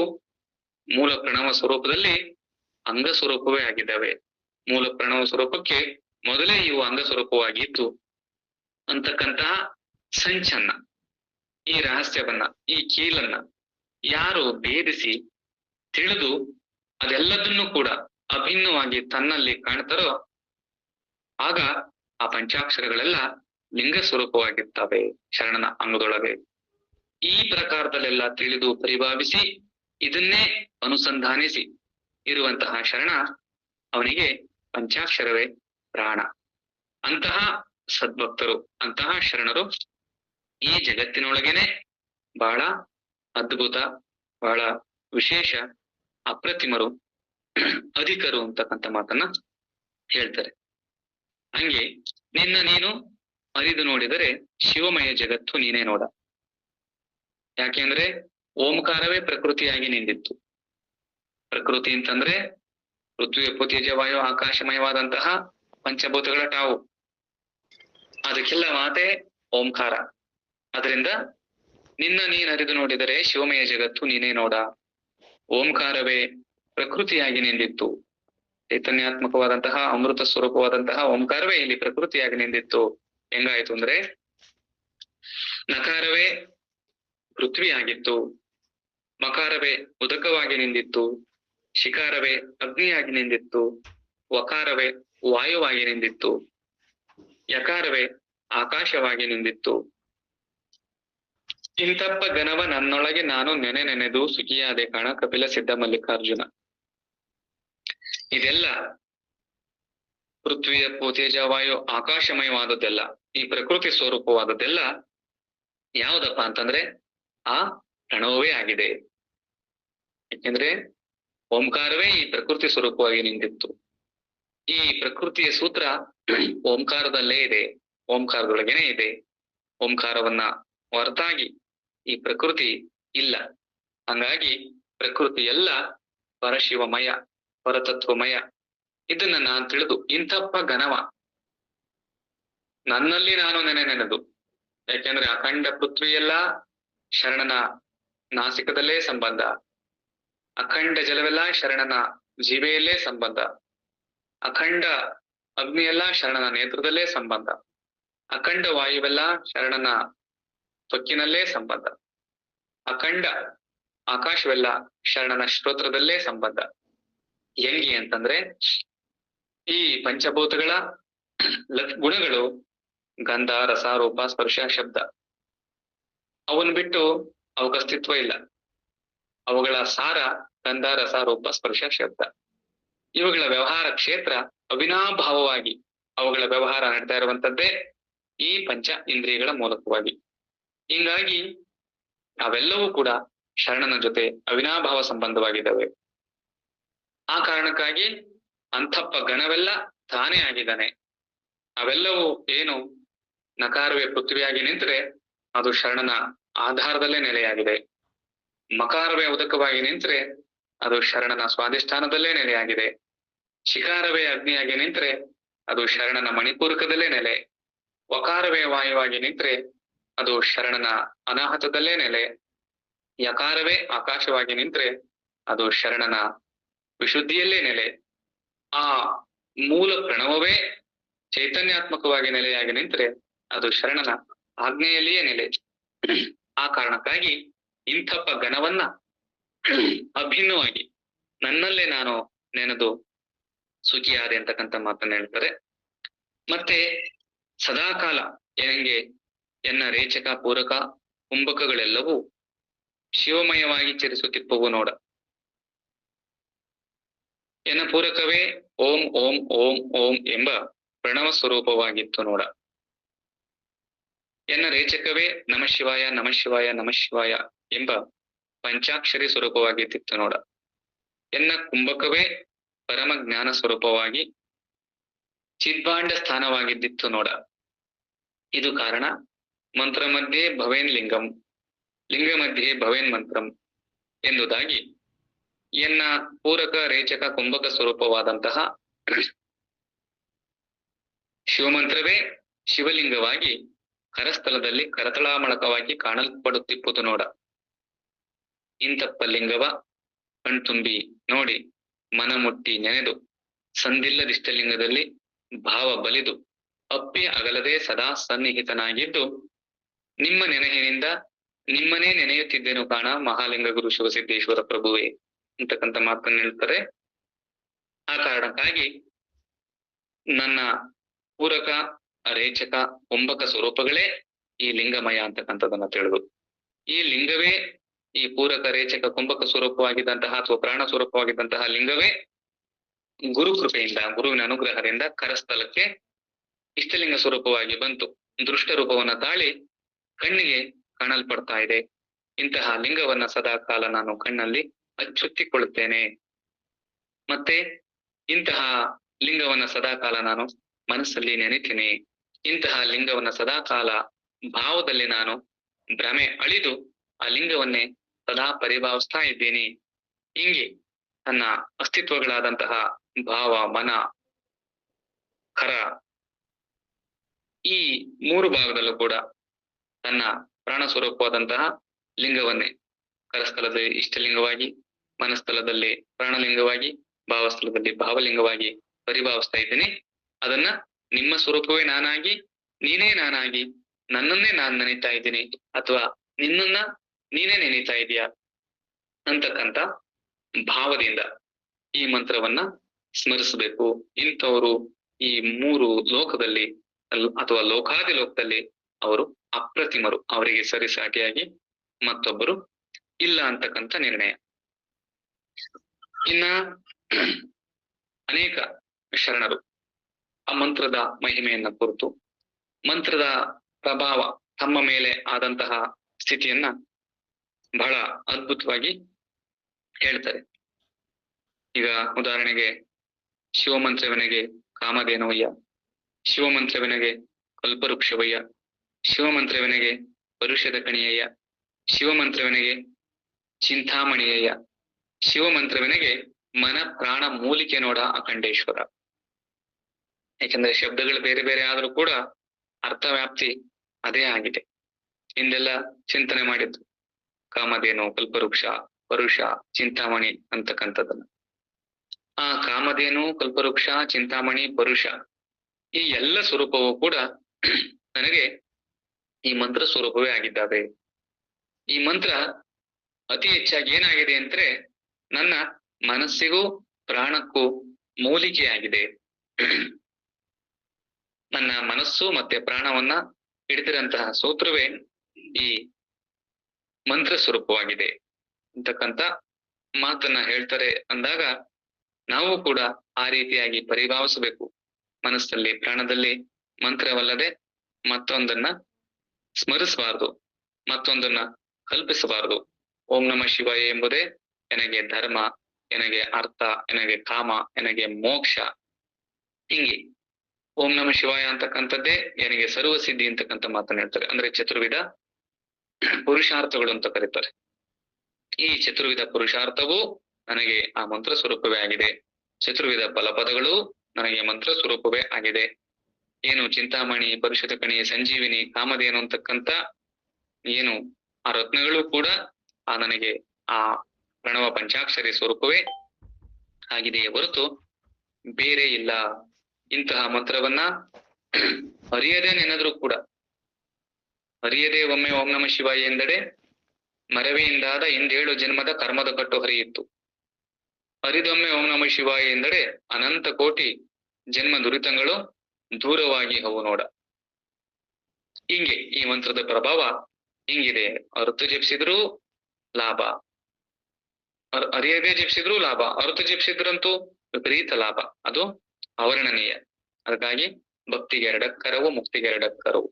ಮೂಲ ಪ್ರಣವ ಸ್ವರೂಪದಲ್ಲಿ ಅಂಗ ಸ್ವರೂಪವೇ ಆಗಿದ್ದಾವೆ. ಮೂಲ ಪ್ರಣವ ಸ್ವರೂಪಕ್ಕೆ ಮೊದಲೇ ಇವು ಅಂಗ ಸ್ವರೂಪವಾಗಿದ್ದು ಅಂತಕ್ಕಂತಹ ಸಂಚನ್ನ, ಈ ರಹಸ್ಯವನ್ನ, ಈ ಕೀಲನ್ನ ಯಾರು ಭೇದಿಸಿ ತಿಳಿದು ಅದೆಲ್ಲದನ್ನೂ ಕೂಡ ಅಭಿನ್ನವಾಗಿ ತನ್ನಲ್ಲಿ ಕಾಣ್ತಾರೋ ಆಗ ಆ ಪಂಚಾಕ್ಷರಗಳೆಲ್ಲ ಲಿಂಗ ಸ್ವರೂಪವಾಗಿರ್ತವೆ ಶರಣನ ಅಂಗದೊಳಗೆ. ಈ ಪ್ರಕಾರದಲ್ಲೆಲ್ಲ ತಿಳಿದು ಪರಿಭಾವಿಸಿ ಇದನ್ನೇ ಅನುಸಂಧಾನಿಸಿ ಇರುವಂತಹ ಶರಣ, ಅವನಿಗೆ ಪಂಚಾಕ್ಷರವೇ ಪ್ರಾಣ. ಅಂತಹ ಸದ್ಭಕ್ತರು, ಅಂತಹ ಶರಣರು ಈ ಜಗತ್ತಿನೊಳಗೇನೆ ಬಹಳ ಅದ್ಭುತ, ಬಹಳ ವಿಶೇಷ, ಅಪ್ರತಿಮರು, ಅಧಿಕರು ಅಂತಕ್ಕಂಥ ಮಾತನ್ನ ಹೇಳ್ತಾರೆ. ಹಂಗೆ ನಿನ್ನ ನೀನು ಅರಿದು ನೋಡಿದರೆ ಶಿವಮಯ ಜಗತ್ತು ನೀನೇ ನೋಡ. ಯಾಕೆಂದ್ರೆ ಓಂಕಾರವೇ ಪ್ರಕೃತಿಯಾಗಿ ನಿಂದಿತ್ತು. ಪ್ರಕೃತಿ ಅಂತಂದ್ರೆ ಪೃಥ್ವಿ ಅಪ್ಪು ತೇಜವಾಯು ಆಕಾಶಮಯವಾದಂತಹ ಪಂಚಭೂತಗಳ ಟಾವು, ಅದಕ್ಕೆಲ್ಲ ಮಾತೆ ಓಂಕಾರ. ಅದರಿಂದ ನಿನ್ನ ನೀನ್ ಅರಿದು ನೋಡಿದರೆ ಶಿವಮಯ ಜಗತ್ತು ನೀನೇ ನೋಡ. ಓಂಕಾರವೇ ಪ್ರಕೃತಿಯಾಗಿ ನಿಂದಿತ್ತು. ಚೈತನ್ಯಾತ್ಮಕವಾದಂತಹ ಅಮೃತ ಸ್ವರೂಪವಾದಂತಹ ಓಂಕಾರವೇ ಇಲ್ಲಿ ಪ್ರಕೃತಿಯಾಗಿ ನಿಂದಿತ್ತು. ಹೆಂಗಾಯ್ತು ಅಂದ್ರೆ ನಕಾರವೇ ಪೃಥ್ವಿಯಾಗಿತ್ತು, ಮಕಾರವೇ ಉದಕವಾಗಿ ನಿಂದಿತ್ತು, ಶಿಕಾರವೇ ಅಗ್ನಿಯಾಗಿ ನಿಂದಿತ್ತು, ವಕಾರವೇ ವಾಯುವಾಗಿ ನಿಂದಿತ್ತು, ಯಕಾರವೇ ಆಕಾಶವಾಗಿ ನಿಂದಿತ್ತು. ಇಂತಪ್ಪ ಘನವ ನನ್ನೊಳಗೆ ನಾನು ನೆನೆದು ಸುಖಿಯಾದೆ ಕಾಣ ಕಪಿಲ ಸಿದ್ಧ ಮಲ್ಲಿಕಾರ್ಜುನ. ಇದೆಲ್ಲ ಪೃಥ್ವಿಯ ತೇಜ ವಾಯು ಆಕಾಶಮಯವಾದದ್ದೆಲ್ಲ, ಈ ಪ್ರಕೃತಿ ಸ್ವರೂಪವಾದದ್ದೆಲ್ಲ ಯಾವುದಪ್ಪ ಅಂತಂದ್ರೆ ಆ ಪ್ರಣವವೇ ಆಗಿದೆ. ಯಾಕೆಂದ್ರೆ ಓಂಕಾರವೇ ಈ ಪ್ರಕೃತಿ ಸ್ವರೂಪವಾಗಿ ನಿಂತಿತ್ತು. ಈ ಪ್ರಕೃತಿಯ ಸೂತ್ರ ಓಂಕಾರದಲ್ಲೇ ಇದೆ, ಓಂಕಾರದೊಳಗೇನೆ ಇದೆ. ಓಂಕಾರವನ್ನ ಹೊರತಾಗಿ ಈ ಪ್ರಕೃತಿ ಇಲ್ಲ. ಹಂಗಾಗಿ ಪ್ರಕೃತಿ ಎಲ್ಲ ಪರಶಿವಮಯ, ಪರತತ್ವಮಯ. ಇದನ್ನ ನಾನು ತಿಳಿದು ಇಂಥಪ್ಪ ಘನವ ನನ್ನಲ್ಲಿ ನಾನು ನೆನೆದು. ಯಾಕೆಂದ್ರೆ ಅಖಂಡ ಪೃಥ್ವಿಯೆಲ್ಲ ಶರಣನ ನಾಸಿಕದಲ್ಲೇ ಸಂಬಂಧ, ಅಖಂಡ ಜಲವೆಲ್ಲ ಶರಣನ ಜೀವೆಯಲ್ಲೇ ಸಂಬಂಧ, ಅಖಂಡ ಅಗ್ನಿಯೆಲ್ಲ ಶರಣನ ನೇತ್ರದಲ್ಲೇ ಸಂಬಂಧ, ಅಖಂಡ ವಾಯುವೆಲ್ಲ ಶರಣನ ತ್ವಕ್ಕಿನಲ್ಲೇ ಸಂಬಂಧ, ಅಖಂಡ ಆಕಾಶವೆಲ್ಲ ಶರಣನ ಶ್ರೋತ್ರದಲ್ಲೇ ಸಂಬಂಧ. ಹೆಂಗೆ ಅಂತಂದ್ರೆ ಈ ಪಂಚಭೂತಗಳ ಗುಣಗಳು ಗಂಧ ರಸ ರೂಪ ಸ್ಪರ್ಶ ಶಬ್ದ, ಅವನ್ ಬಿಟ್ಟು ಅವಕ್ಕೆ ಅಸ್ತಿತ್ವ ಇಲ್ಲ. ಅವುಗಳ ಸಾರ ಗಂಧ ರಸ ರೂಪ ಸ್ಪರ್ಶ ಶಬ್ದ. ಇವುಗಳ ವ್ಯವಹಾರ ಕ್ಷೇತ್ರ ಅವಿನಾಭಾವವಾಗಿ ಅವುಗಳ ವ್ಯವಹಾರ ನಡೀತಾ ಇರುವಂತದ್ದೇ ಈ ಪಂಚ ಇಂದ್ರಿಯಗಳ ಮೂಲಕವಾಗಿ. ಹಿಂಗಾಗಿ ಅವೆಲ್ಲವೂ ಕೂಡ ಶರಣನ ಜೊತೆ ಅವಿನಾಭಾವ ಸಂಬಂಧವಾಗಿದ್ದಾವೆ. ಆ ಕಾರಣಕ್ಕಾಗಿ ಅಂಥಪ್ಪ ಗಣವೆಲ್ಲ ತಾನೇ ಆಗಿದ್ದಾನೆ. ಅವೆಲ್ಲವೂ ಏನು ನಕಾರವೇ ಪೃಥ್ವಿಯಾಗಿ ನಿಂತರೆ ಅದು ಶರಣನ ಆಧಾರದಲ್ಲೇ ನೆಲೆಯಾಗಿದೆ. ಮಕಾರವೇ ಉದಕವಾಗಿ ನಿಂತರೆ ಅದು ಶರಣನ ಸ್ವಾಧಿಷ್ಠಾನದಲ್ಲೇ ನೆಲೆಯಾಗಿದೆ. ಶಿಕಾರವೇ ಅಗ್ನಿಯಾಗಿ ನಿಂತರೆ ಅದು ಶರಣನ ಮಣಿಪೂರಕದಲ್ಲೇ ನೆಲೆ. ವಕಾರವೇ ವಾಯುವಾಗಿ ನಿಂತರೆ ಅದು ಶರಣನ ಅನಾಹತದಲ್ಲೇ ನೆಲೆ. ಯಕಾರವೇ ಆಕಾಶವಾಗಿ ನಿಂತರೆ ಅದು ಶರಣನ ವಿಶುದ್ಧಿಯಲ್ಲೇ ನೆಲೆ. ಆ ಮೂಲ ಪ್ರಣವವೇ ಚೈತನ್ಯಾತ್ಮಕವಾಗಿ ನೆಲೆಯಾಗಿ ನಿಂತರೆ ಅದು ಶರಣನ ಆಜ್ಞೆಯಲ್ಲಿಯೇ ನೆಲೆ. ಆ ಕಾರಣಕ್ಕಾಗಿ ಇಂಥಪ್ಪ ಘನವನ್ನ ಅಭಿನ್ನವಾಗಿ ನನ್ನಲ್ಲೇ ನಾನು ನೆನೆದು ಸುಖಿಯಾದೆ ಅಂತಕ್ಕಂಥ ಮಾತನ್ನ ಹೇಳ್ತಾರೆ. ಮತ್ತೆ ಸದಾಕಾಲ ಹೆಂಗೆ ಎನ್ನ ರೇಚಕ ಪೂರಕ ಕುಂಭಕಗಳೆಲ್ಲವೂ ಶಿವಮಯವಾಗಿ ಚರಿಸುತ್ತಿಪ್ಪವು ನೋಡ. ಎನ್ನ ಪೂರಕವೇ ಓಂ ಓಂ ಓಂ ಓಂ ಎಂಬ ಪ್ರಣವ ಸ್ವರೂಪವಾಗಿತ್ತು ನೋಡ. ಎನ್ನ ರೇಚಕವೇ ನಮ ಶಿವಾಯ ನಮ ಶಿವಾಯ ನಮ ಶಿವಾಯ ಎಂಬ ಪಂಚಾಕ್ಷರಿ ಸ್ವರೂಪವಾಗಿದ್ದಿತ್ತು ನೋಡ. ಎನ್ನ ಕುಂಭಕವೇ ಪರಮ ಜ್ಞಾನ ಸ್ವರೂಪವಾಗಿ ಚಿದ್ಭಾಂಡ ಸ್ಥಾನವಾಗಿದ್ದಿತ್ತು ನೋಡ. ಇದು ಕಾರಣ ಮಂತ್ರ ಮಧ್ಯೆ ಭವೇನ್ ಲಿಂಗಂ, ಲಿಂಗ ಮಧ್ಯೆ ಭವೇನ್ ಮಂತ್ರಂ ಎಂಬುದಾಗಿ ಎನ್ನ ಪೂರಕ ರೇಚಕ ಕುಂಭಕ ಸ್ವರೂಪವಾದಂತಹ ಶಿವಮಂತ್ರವೇ ಶಿವಲಿಂಗವಾಗಿ ಕರಸ್ಥಲದಲ್ಲಿ ಕರತಳಾಮಳಕವಾಗಿ ಕಾಣಲ್ಪಡುತ್ತಿಪ್ಪುದು ನೋಡ. ಇಂತಪ್ಪ ಲಿಂಗವ ಕಣ್ತುಂಬಿ ನೋಡಿ ಮನ ಮುಟ್ಟಿ ನೆನೆದು ಸಂದಿಲ್ಲದಿಷ್ಟಲಿಂಗದಲ್ಲಿ ಭಾವ ಬಲಿದು ಅಪ್ಪಿ ಅಗಲದೆ ಸದಾ ಸನ್ನಿಹಿತನಾಗಿದ್ದು ನಿಮ್ಮ ನೆನಹಿನಿಂದ ನಿಮ್ಮನೇ ನೆನೆಯುತ್ತಿದ್ದೆನು ಕಾಣ ಮಹಾಲಿಂಗ ಗುರು ಶಿವಸಿದ್ದೇಶ್ವರ ಪ್ರಭುವೇ ಅಂತಕ್ಕಂಥ ಮಾತನ್ನು ಹೇಳ್ತಾರೆ. ಆ ಕಾರಣಕ್ಕಾಗಿ ನನ್ನ ಪೂರಕ ರೇಚಕ ಕುಂಭಕ ಸ್ವರೂಪಗಳೇ ಈ ಲಿಂಗಮಯ ಅಂತಕ್ಕಂಥದನ್ನ ತಿಳಿದು, ಈ ಲಿಂಗವೇ ಈ ಪೂರಕ ರೇಚಕ ಕುಂಭಕ ಸ್ವರೂಪವಾಗಿದ್ದಂತಹ ಅಥವಾ ಪ್ರಾಣ ಸ್ವರೂಪವಾಗಿದ್ದಂತಹ ಲಿಂಗವೇ ಗುರು ಕೃಪೆಯಿಂದ ಗುರುವಿನ ಅನುಗ್ರಹದಿಂದ ಕರಸ್ಥಲಕ್ಕೆ ಇಷ್ಟಲಿಂಗ ಸ್ವರೂಪವಾಗಿ ಬಂತು. ದೃಷ್ಟ ರೂಪವನ್ನ ತಾಳಿ ಕಣ್ಣಿಗೆ ಕಾಣಲ್ಪಡ್ತಾ ಇದೆ. ಇಂತಹ ಲಿಂಗವನ್ನ ಸದಾ ಕಾಲ ನಾನು ಕಣ್ಣಲ್ಲಿ ಅಚ್ಚೊತ್ತಿಕೊಳ್ಳುತ್ತೇನೆ. ಮತ್ತೆ ಇಂತಹ ಲಿಂಗವನ್ನ ಸದಾ ಕಾಲ ನಾನು ಮನಸ್ಸಲ್ಲಿ ನೆನೆತೀನಿ. ಇಂತಹ ಲಿಂಗವನ್ನ ಸದಾ ಕಾಲ ಭಾವದಲ್ಲಿ ನಾನು ಭ್ರಮೆ ಅಳಿದು ಆ ಲಿಂಗವನ್ನೇ ಸದಾ ಪರಿಭಾವಿಸ್ತಾ ಇದ್ದೀನಿ. ಹಿಂಗೆ ತನ್ನ ಅಸ್ತಿತ್ವಗಳಾದಂತಹ ಭಾವ, ಮನ, ಖರ ಈ ಮೂರು ಭಾಗದಲ್ಲೂ ಕೂಡ ತನ್ನ ಪ್ರಾಣ ಸ್ವರೂಪವಾದಂತಹ ಲಿಂಗವನ್ನೇ ಕರಸ್ಥಲದಲ್ಲಿ ಇಷ್ಟಲಿಂಗವಾಗಿ, ಮನಸ್ಥಲದಲ್ಲಿ ಪ್ರಾಣಲಿಂಗವಾಗಿ, ಭಾವಸ್ಥಳದಲ್ಲಿ ಭಾವಲಿಂಗವಾಗಿ ಪರಿಭಾವಿಸ್ತಾ ಇದ್ದೀನಿ. ಅದನ್ನ ನಿಮ್ಮ ಸ್ವರೂಪವೇ ನಾನಾಗಿ, ನೀನೇ ನಾನಾಗಿ, ನನ್ನನ್ನೇ ನಾನು ನೆನೀತಾ ಇದ್ದೀನಿ ಅಥವಾ ನಿನ್ನನ್ನ ನೀನೇ ನೆನೀತಾ ಇದೀಯ ಅಂತಕ್ಕಂಥ ಭಾವದಿಂದ ಈ ಮಂತ್ರವನ್ನ ಸ್ಮರಿಸಬೇಕು. ಇಂಥವರು ಈ ಮೂರು ಲೋಕದಲ್ಲಿ ಅಥವಾ ಲೋಕಾದಿ ಲೋಕದಲ್ಲಿ ಅವರು ಅಪ್ರತಿಮರು, ಅವರಿಗೆ ಸರಿಸಾಟಿಯಾಗಿ ಮತ್ತೊಬ್ಬರು ಇಲ್ಲ ಅಂತಕ್ಕಂಥ ನಿರ್ಣಯ. ಇನ್ನ ಅನೇಕ ಶರಣರು ಆ ಮಂತ್ರದ ಮಹಿಮೆಯನ್ನ ಕುರಿತು, ಮಂತ್ರದ ಪ್ರಭಾವ ತಮ್ಮ ಮೇಲೆ ಆದಂತಹ ಸ್ಥಿತಿಯನ್ನ ಬಹಳ ಅದ್ಭುತವಾಗಿ ಹೇಳ್ತಾರೆ. ಈಗ ಉದಾಹರಣೆಗೆ ಶಿವಮಂತ್ರವನಿಗೆ ಕಾಮಧೇನವಯ್ಯ, ಶಿವಮಂತ್ರವನಿಗೆ ಕಲ್ಪವೃಕ್ಷವಯ್ಯ, ಶಿವಮಂತ್ರವನಿಗೆ ಪರುಷದ ಕಣಿಯಯ್ಯ, ಶಿವಮಂತ್ರವನಿಗೆ ಚಿಂತಾಮಣಿಯಯ್ಯ, ಶಿವಮಂತ್ರವನಿಗೆ ಮನ ಪ್ರಾಣ ಮೂಲಿಕೆ ನೋಡ ಅಖಂಡೇಶ್ವರ. ಯಾಕಂದ್ರೆ ಶಬ್ದಗಳು ಬೇರೆ ಬೇರೆ ಆದ್ರೂ ಕೂಡ ಅರ್ಥವ್ಯಾಪ್ತಿ ಅದೇ ಆಗಿದೆ. ಹಿಂದೆಲ್ಲ ಚಿಂತನೆ ಮಾಡಿದ್ದು ಕಾಮಧೇನು, ಕಲ್ಪವೃಕ್ಷ, ಪರುಷ, ಚಿಂತಾಮಣಿ ಅಂತಕ್ಕಂಥದ್ದನ್ನ. ಆ ಕಾಮಧೇನು, ಕಲ್ಪವೃಕ್ಷ, ಚಿಂತಾಮಣಿ, ಪರುಷ ಈ ಎಲ್ಲ ಸ್ವರೂಪವೂ ಕೂಡ ನನಗೆ ಈ ಮಂತ್ರ ಸ್ವರೂಪವೇ ಆಗಿದ್ದಾವೆ. ಈ ಮಂತ್ರ ಅತಿ ಹೆಚ್ಚಾಗಿ ಏನಾಗಿದೆ ಅಂದ್ರೆ ನನ್ನ ಮನಸ್ಸಿಗೂ ಪ್ರಾಣಕ್ಕೂ ಮೂಲಿಕೆಯಾಗಿದೆ. ನನ್ನ ಮನಸ್ಸು ಮತ್ತೆ ಪ್ರಾಣವನ್ನ ಹಿಡಿದಿರಂತಹ ಸೂತ್ರವೇ ಈ ಮಂತ್ರ ಸ್ವರೂಪವಾಗಿದೆ ಅಂತಕ್ಕಂಥ ಮಾತನ್ನ ಹೇಳ್ತಾರೆ ಅಂದಾಗ ನಾವು ಕೂಡ ಆ ರೀತಿಯಾಗಿ ಪರಿಭಾವಿಸಬೇಕು. ಮನಸ್ಸಲ್ಲಿ ಪ್ರಾಣದಲ್ಲಿ ಮಂತ್ರವಲ್ಲದೆ ಮತ್ತೊಂದನ್ನ ಸ್ಮರಿಸಬಾರದು, ಮತ್ತೊಂದನ್ನ ಕಲ್ಪಿಸಬಾರದು. ಓಂ ನಮಃ ಶಿವಾಯ ಎಂಬುದೇ ನನಗೆ ಧರ್ಮ, ನನಗೆ ಅರ್ಥ, ನನಗೆ ಕಾಮ, ನನಗೆ ಮೋಕ್ಷ. ಹಿಂಗೆ ಓಂ ನಮಃ ಶಿವಾಯ ಅಂತಕ್ಕಂಥದ್ದೇ ನನಗೆ ಸರ್ವ ಸಿದ್ಧಿ ಅಂತಕ್ಕಂಥ ಮಾತನ್ನ ಹೇಳ್ತಾರೆ. ಅಂದ್ರೆ ಚತುರ್ವಿಧ ಪುರುಷಾರ್ಥಗಳು ಅಂತ ಕರೀತಾರೆ. ಈ ಚತುರ್ವಿಧ ಪುರುಷಾರ್ಥವು ನನಗೆ ಆ ಮಂತ್ರ ಸ್ವರೂಪವೇ ಆಗಿದೆ. ಚತುರ್ವಿಧ ಫಲಪದಗಳು ನನಗೆ ಮಂತ್ರ ಸ್ವರೂಪವೇ ಆಗಿದೆ. ಏನು ಚಿಂತಾಮಣಿ, ಪರಿಷದ ಕಣಿ, ಸಂಜೀವಿನಿ, ಕಾಮಧೇನು ಅಂತಕ್ಕಂಥ ಏನು ಆ ರತ್ನಗಳು ಕೂಡ ಆ ನನಗೆ ಆ ಪ್ರಣವ ಪಂಚಾಕ್ಷರಿ ಸ್ವರೂಪವೇ ಆಗಿದೆಯೇ ಹೊರತು ಬೇರೆ ಇಲ್ಲ. ಇಂತಹ ಮಂತ್ರವನ್ನ ಅರಿಯದೆ ನೆನೆದ್ರು ಕೂಡ, ಅರಿಯದೆ ಒಮ್ಮೆ ಓಂ ನಮಃ ಶಿವಾಯ ಎಂದಡೆ ಮರವಿಯಿಂದಾದ ಇಂದೇಳು ಜನ್ಮದ ಕರ್ಮದ ಕಟ್ಟು ಹರಿಯಿತ್ತು. ಅರಿದೊಮ್ಮೆ ಓಂ ನಮಃ ಶಿವಾಯ ಎಂದಡೆ ಅನಂತ ಕೋಟಿ ಜನ್ಮ ದುರಿತಗಳು ದೂರವಾಗಿ ಹವು ನೋಡ. ಹಿಂಗೆ ಈ ಮಂತ್ರದ ಪ್ರಭಾವ ಹಿಂಗಿದೆ. ಅರ್ಥ ಜಪಿಸಿದ್ರು ಲಾಭ, ಅರಿಯದೆ ಜಪಿಸಿದ್ರು ಲಾಭ, ಅರ್ಥ ಜಪಿಸಿದ್ರಂತೂ ವಿಪರೀತ ಲಾಭ. ಅದು ಅವರ್ಣನೀಯ. ಅದಕ್ಕಾಗಿ ಭಕ್ತಿಗೆ ಎರಡಕ್ಕರವು, ಮುಕ್ತಿಗೆ ಎರಡಕ್ಕರವು.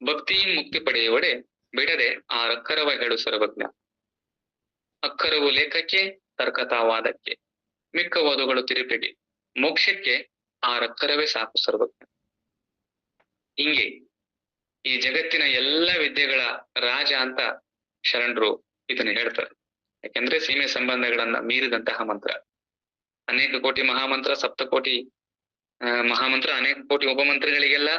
ಭಕ್ತಿ ಮುಕ್ತಿ ಪಡೆಯುವಡೆ ಬಿಡದೆ ಆ ಅಕ್ಕರವ ಹೇಳು ಸರ್ವಜ್ಞ. ಅಕ್ಕರವು ಲೇಖಕ್ಕೆ, ತರ್ಕತಾವಾದಕ್ಕೆ, ಮಿಕ್ಕ ಓದುಗಳು ತಿರುಪಿಗೆ, ಮೋಕ್ಷಕ್ಕೆ ಆ ಅಕ್ಕರವೇ ಸಾಕು ಸರ್ವಜ್ಞ. ಹಿಂಗೆ ಈ ಜಗತ್ತಿನ ಎಲ್ಲ ವಿದ್ಯೆಗಳ ರಾಜ ಅಂತ ಶರಣರು ಇದನ್ನ ಹೇಳ್ತಾರೆ. ಯಾಕೆಂದ್ರೆ ಸೀಮೆ ಸಂಬಂಧಗಳನ್ನ ಮೀರಿದಂತಹ ಮಂತ್ರ. ಅನೇಕ ಕೋಟಿ ಮಹಾಮಂತ್ರ, ಸಪ್ತಕೋಟಿ ಮಹಾಮಂತ್ರ, ಅನೇಕ ಕೋಟಿ ಉಪಮಂತ್ರಗಳಿಗೆಲ್ಲ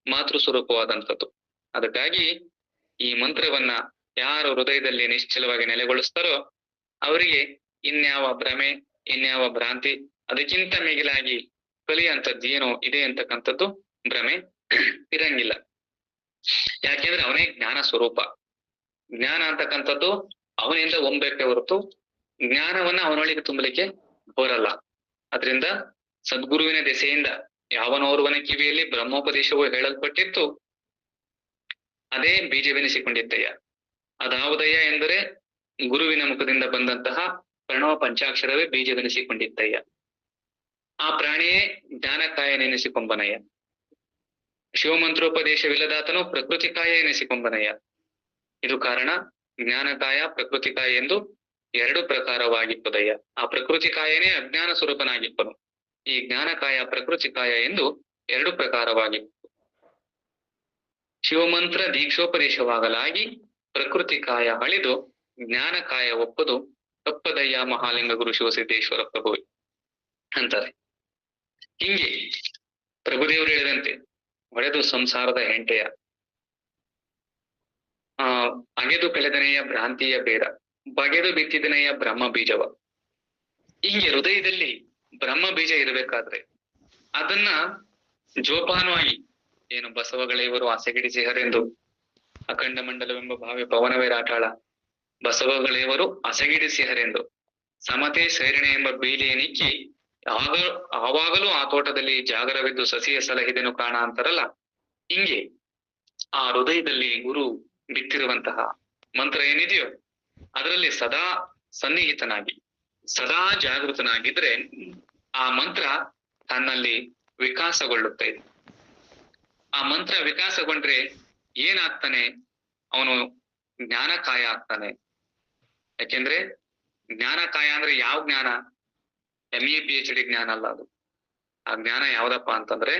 ಮಾತೃ ಸ್ವರೂಪವಾದಂಥದ್ದು. ಅದಕ್ಕಾಗಿ ಈ ಮಂತ್ರವನ್ನ ಯಾರು ಹೃದಯದಲ್ಲಿ ನಿಶ್ಚಲವಾಗಿ ನೆಲೆಗೊಳಿಸ್ತಾರೋ ಅವರಿಗೆ ಇನ್ಯಾವ ಭ್ರಮೆ, ಇನ್ಯಾವ ಭ್ರಾಂತಿ, ಅದಕ್ಕಿಂತ ಮಿಗಿಲಾಗಿ ಕಲಿಯಂಥದ್ದು ಏನೋ ಇದೆ ಅಂತಕ್ಕಂಥದ್ದು ಭ್ರಮೆ ಇರಂಗಿಲ್ಲ. ಯಾಕೆಂದ್ರೆ ಅವನೇ ಜ್ಞಾನ ಸ್ವರೂಪ. ಜ್ಞಾನ ಅಂತಕ್ಕಂಥದ್ದು ಅವನಿಂದ ಹೊಂದಬೇಕೆ ಹೊರತು ಜ್ಞಾನವನ್ನ ಅವನೊಳಗೆ ತುಂಬಲಿಕ್ಕೆ ಬರಲ್ಲ. ಅದರಿಂದ ಸದ್ಗುರುವಿನ ದೆಸೆಯಿಂದ ಯಾವನೋರ್ವನ ಕಿವಿಯಲ್ಲಿ ಬ್ರಹ್ಮೋಪದೇಶವು ಹೇಳಲ್ಪಟ್ಟಿತ್ತು, ಅದೇ ಬೀಜವೆನಿಸಿಕೊಂಡಿದ್ದಯ್ಯ. ಅದಾವುದಯ್ಯ ಎಂದರೆ ಗುರುವಿನ ಮುಖದಿಂದ ಬಂದಂತಹ ಪ್ರಣವ ಪಂಚಾಕ್ಷರವೇ ಬೀಜವೆನಿಸಿಕೊಂಡಿದ್ದಯ್ಯ. ಆ ಪ್ರಾಣಿಯೇ ಜ್ಞಾನಕಾಯ ನೆನೆಸಿಕೊಂಬನಯ್ಯ. ಶಿವಮಂತ್ರೋಪದೇಶವಿಲ್ಲದಾತನು ಪ್ರಕೃತಿಕಾಯ ಎನಿಸಿಕೊಂಬನಯ್ಯ. ಇದು ಕಾರಣ ಜ್ಞಾನಕಾಯ ಪ್ರಕೃತಿಕಾಯ ಎಂದು ಎರಡು ಪ್ರಕಾರವಾಗಿಪ್ಪದಯ್ಯ. ಆ ಪ್ರಕೃತಿಕಾಯನೇ ಅಜ್ಞಾನ ಸ್ವರೂಪನಾಗಿಪ್ಪನು. ಈ ಜ್ಞಾನಕಾಯ ಪ್ರಕೃತಿಕಾಯ ಎಂದು ಎರಡು ಪ್ರಕಾರವಾಗಿ ಶಿವಮಂತ್ರ ದೀಕ್ಷೋಪದೇಶವಾಗಲಾಗಿ ಪ್ರಕೃತಿಕಾಯ ಅಳಿದು ಜ್ಞಾನಕಾಯ ಒಪ್ಪದು ತಪ್ಪದಯ್ಯ ಮಹಾಲಿಂಗ ಗುರು ಶಿವಸಿದ್ದೇಶ್ವರ ಪ್ರಭು ಅಂತಾರೆ. ಹಿಂಗೆ ಪ್ರಭುದೇವರು ಹೇಳಿದಂತೆ ಒಡೆದು ಸಂಸಾರದ ಹೆಂಟೆಯ ಅಗೆದು ಕಳೆದನೆಯ ಭ್ರಾಂತಿಯ ಬೇಡ, ಬಗೆದು ಬಿತ್ತಿದನೆಯ ಬ್ರಹ್ಮ ಬೀಜವ. ಹಿಂಗೆ ಹೃದಯದಲ್ಲಿ ಬ್ರಹ್ಮ ಬೀಜ ಇರಬೇಕಾದ್ರೆ ಅದನ್ನ ಜೋಪಾನವಾಗಿ ಏನು ಬಸವಗಳೆಯವರು ಅಸಗಿಡಿಸಿಹರೆಂದು ಅಖಂಡ ಮಂಡಲವೆಂಬ ಭಾವಿ ಪವನವೇ ರಾಟಾಳ ಬಸವಗಳೆಯವರು ಅಸಗಿಡಿಸಿಹರೆಂದು ಸಮತೆ ಸೇರಣೆ ಎಂಬ ಬೀಲಿಯ ನಿಕ್ಕಿ ಆವಾಗಲೂ ಆ ತೋಟದಲ್ಲಿ ಜಾಗರವಿದ್ದು ಸಸಿಯ ಸಲಹಿದೆನು ಕಾಣ ಅಂತಾರಲ್ಲ. ಹಿಂಗೆ ಆ ಹೃದಯದಲ್ಲಿ ಗುರು ಬಿತ್ತಿರುವಂತಹ ಮಂತ್ರ ಏನಿದೆಯೋ ಅದರಲ್ಲಿ ಸದಾ ಸನ್ನಿಹಿತನಾಗಿ ಸದಾ ಜಾಗೃತನಾಗಿದ್ರೆ ಆ ಮಂತ್ರ ತನ್ನಲ್ಲಿ ವಿಕಾಸಗೊಳ್ಳುತ್ತಾ ಇದೆ. ಆ ಮಂತ್ರ ವಿಕಾಸಗೊಂಡ್ರೆ ಏನಾಗ್ತಾನೆ? ಅವನು ಜ್ಞಾನಕಾಯ ಆಗ್ತಾನೆ. ಯಾಕೆಂದ್ರೆ ಜ್ಞಾನಕಾಯ ಅಂದ್ರೆ ಯಾವ ಜ್ಞಾನ? MA PhD ಜ್ಞಾನ ಅಲ್ಲ ಅದು. ಆ ಜ್ಞಾನ ಯಾವ್ದಪ್ಪ ಅಂತಂದ್ರೆ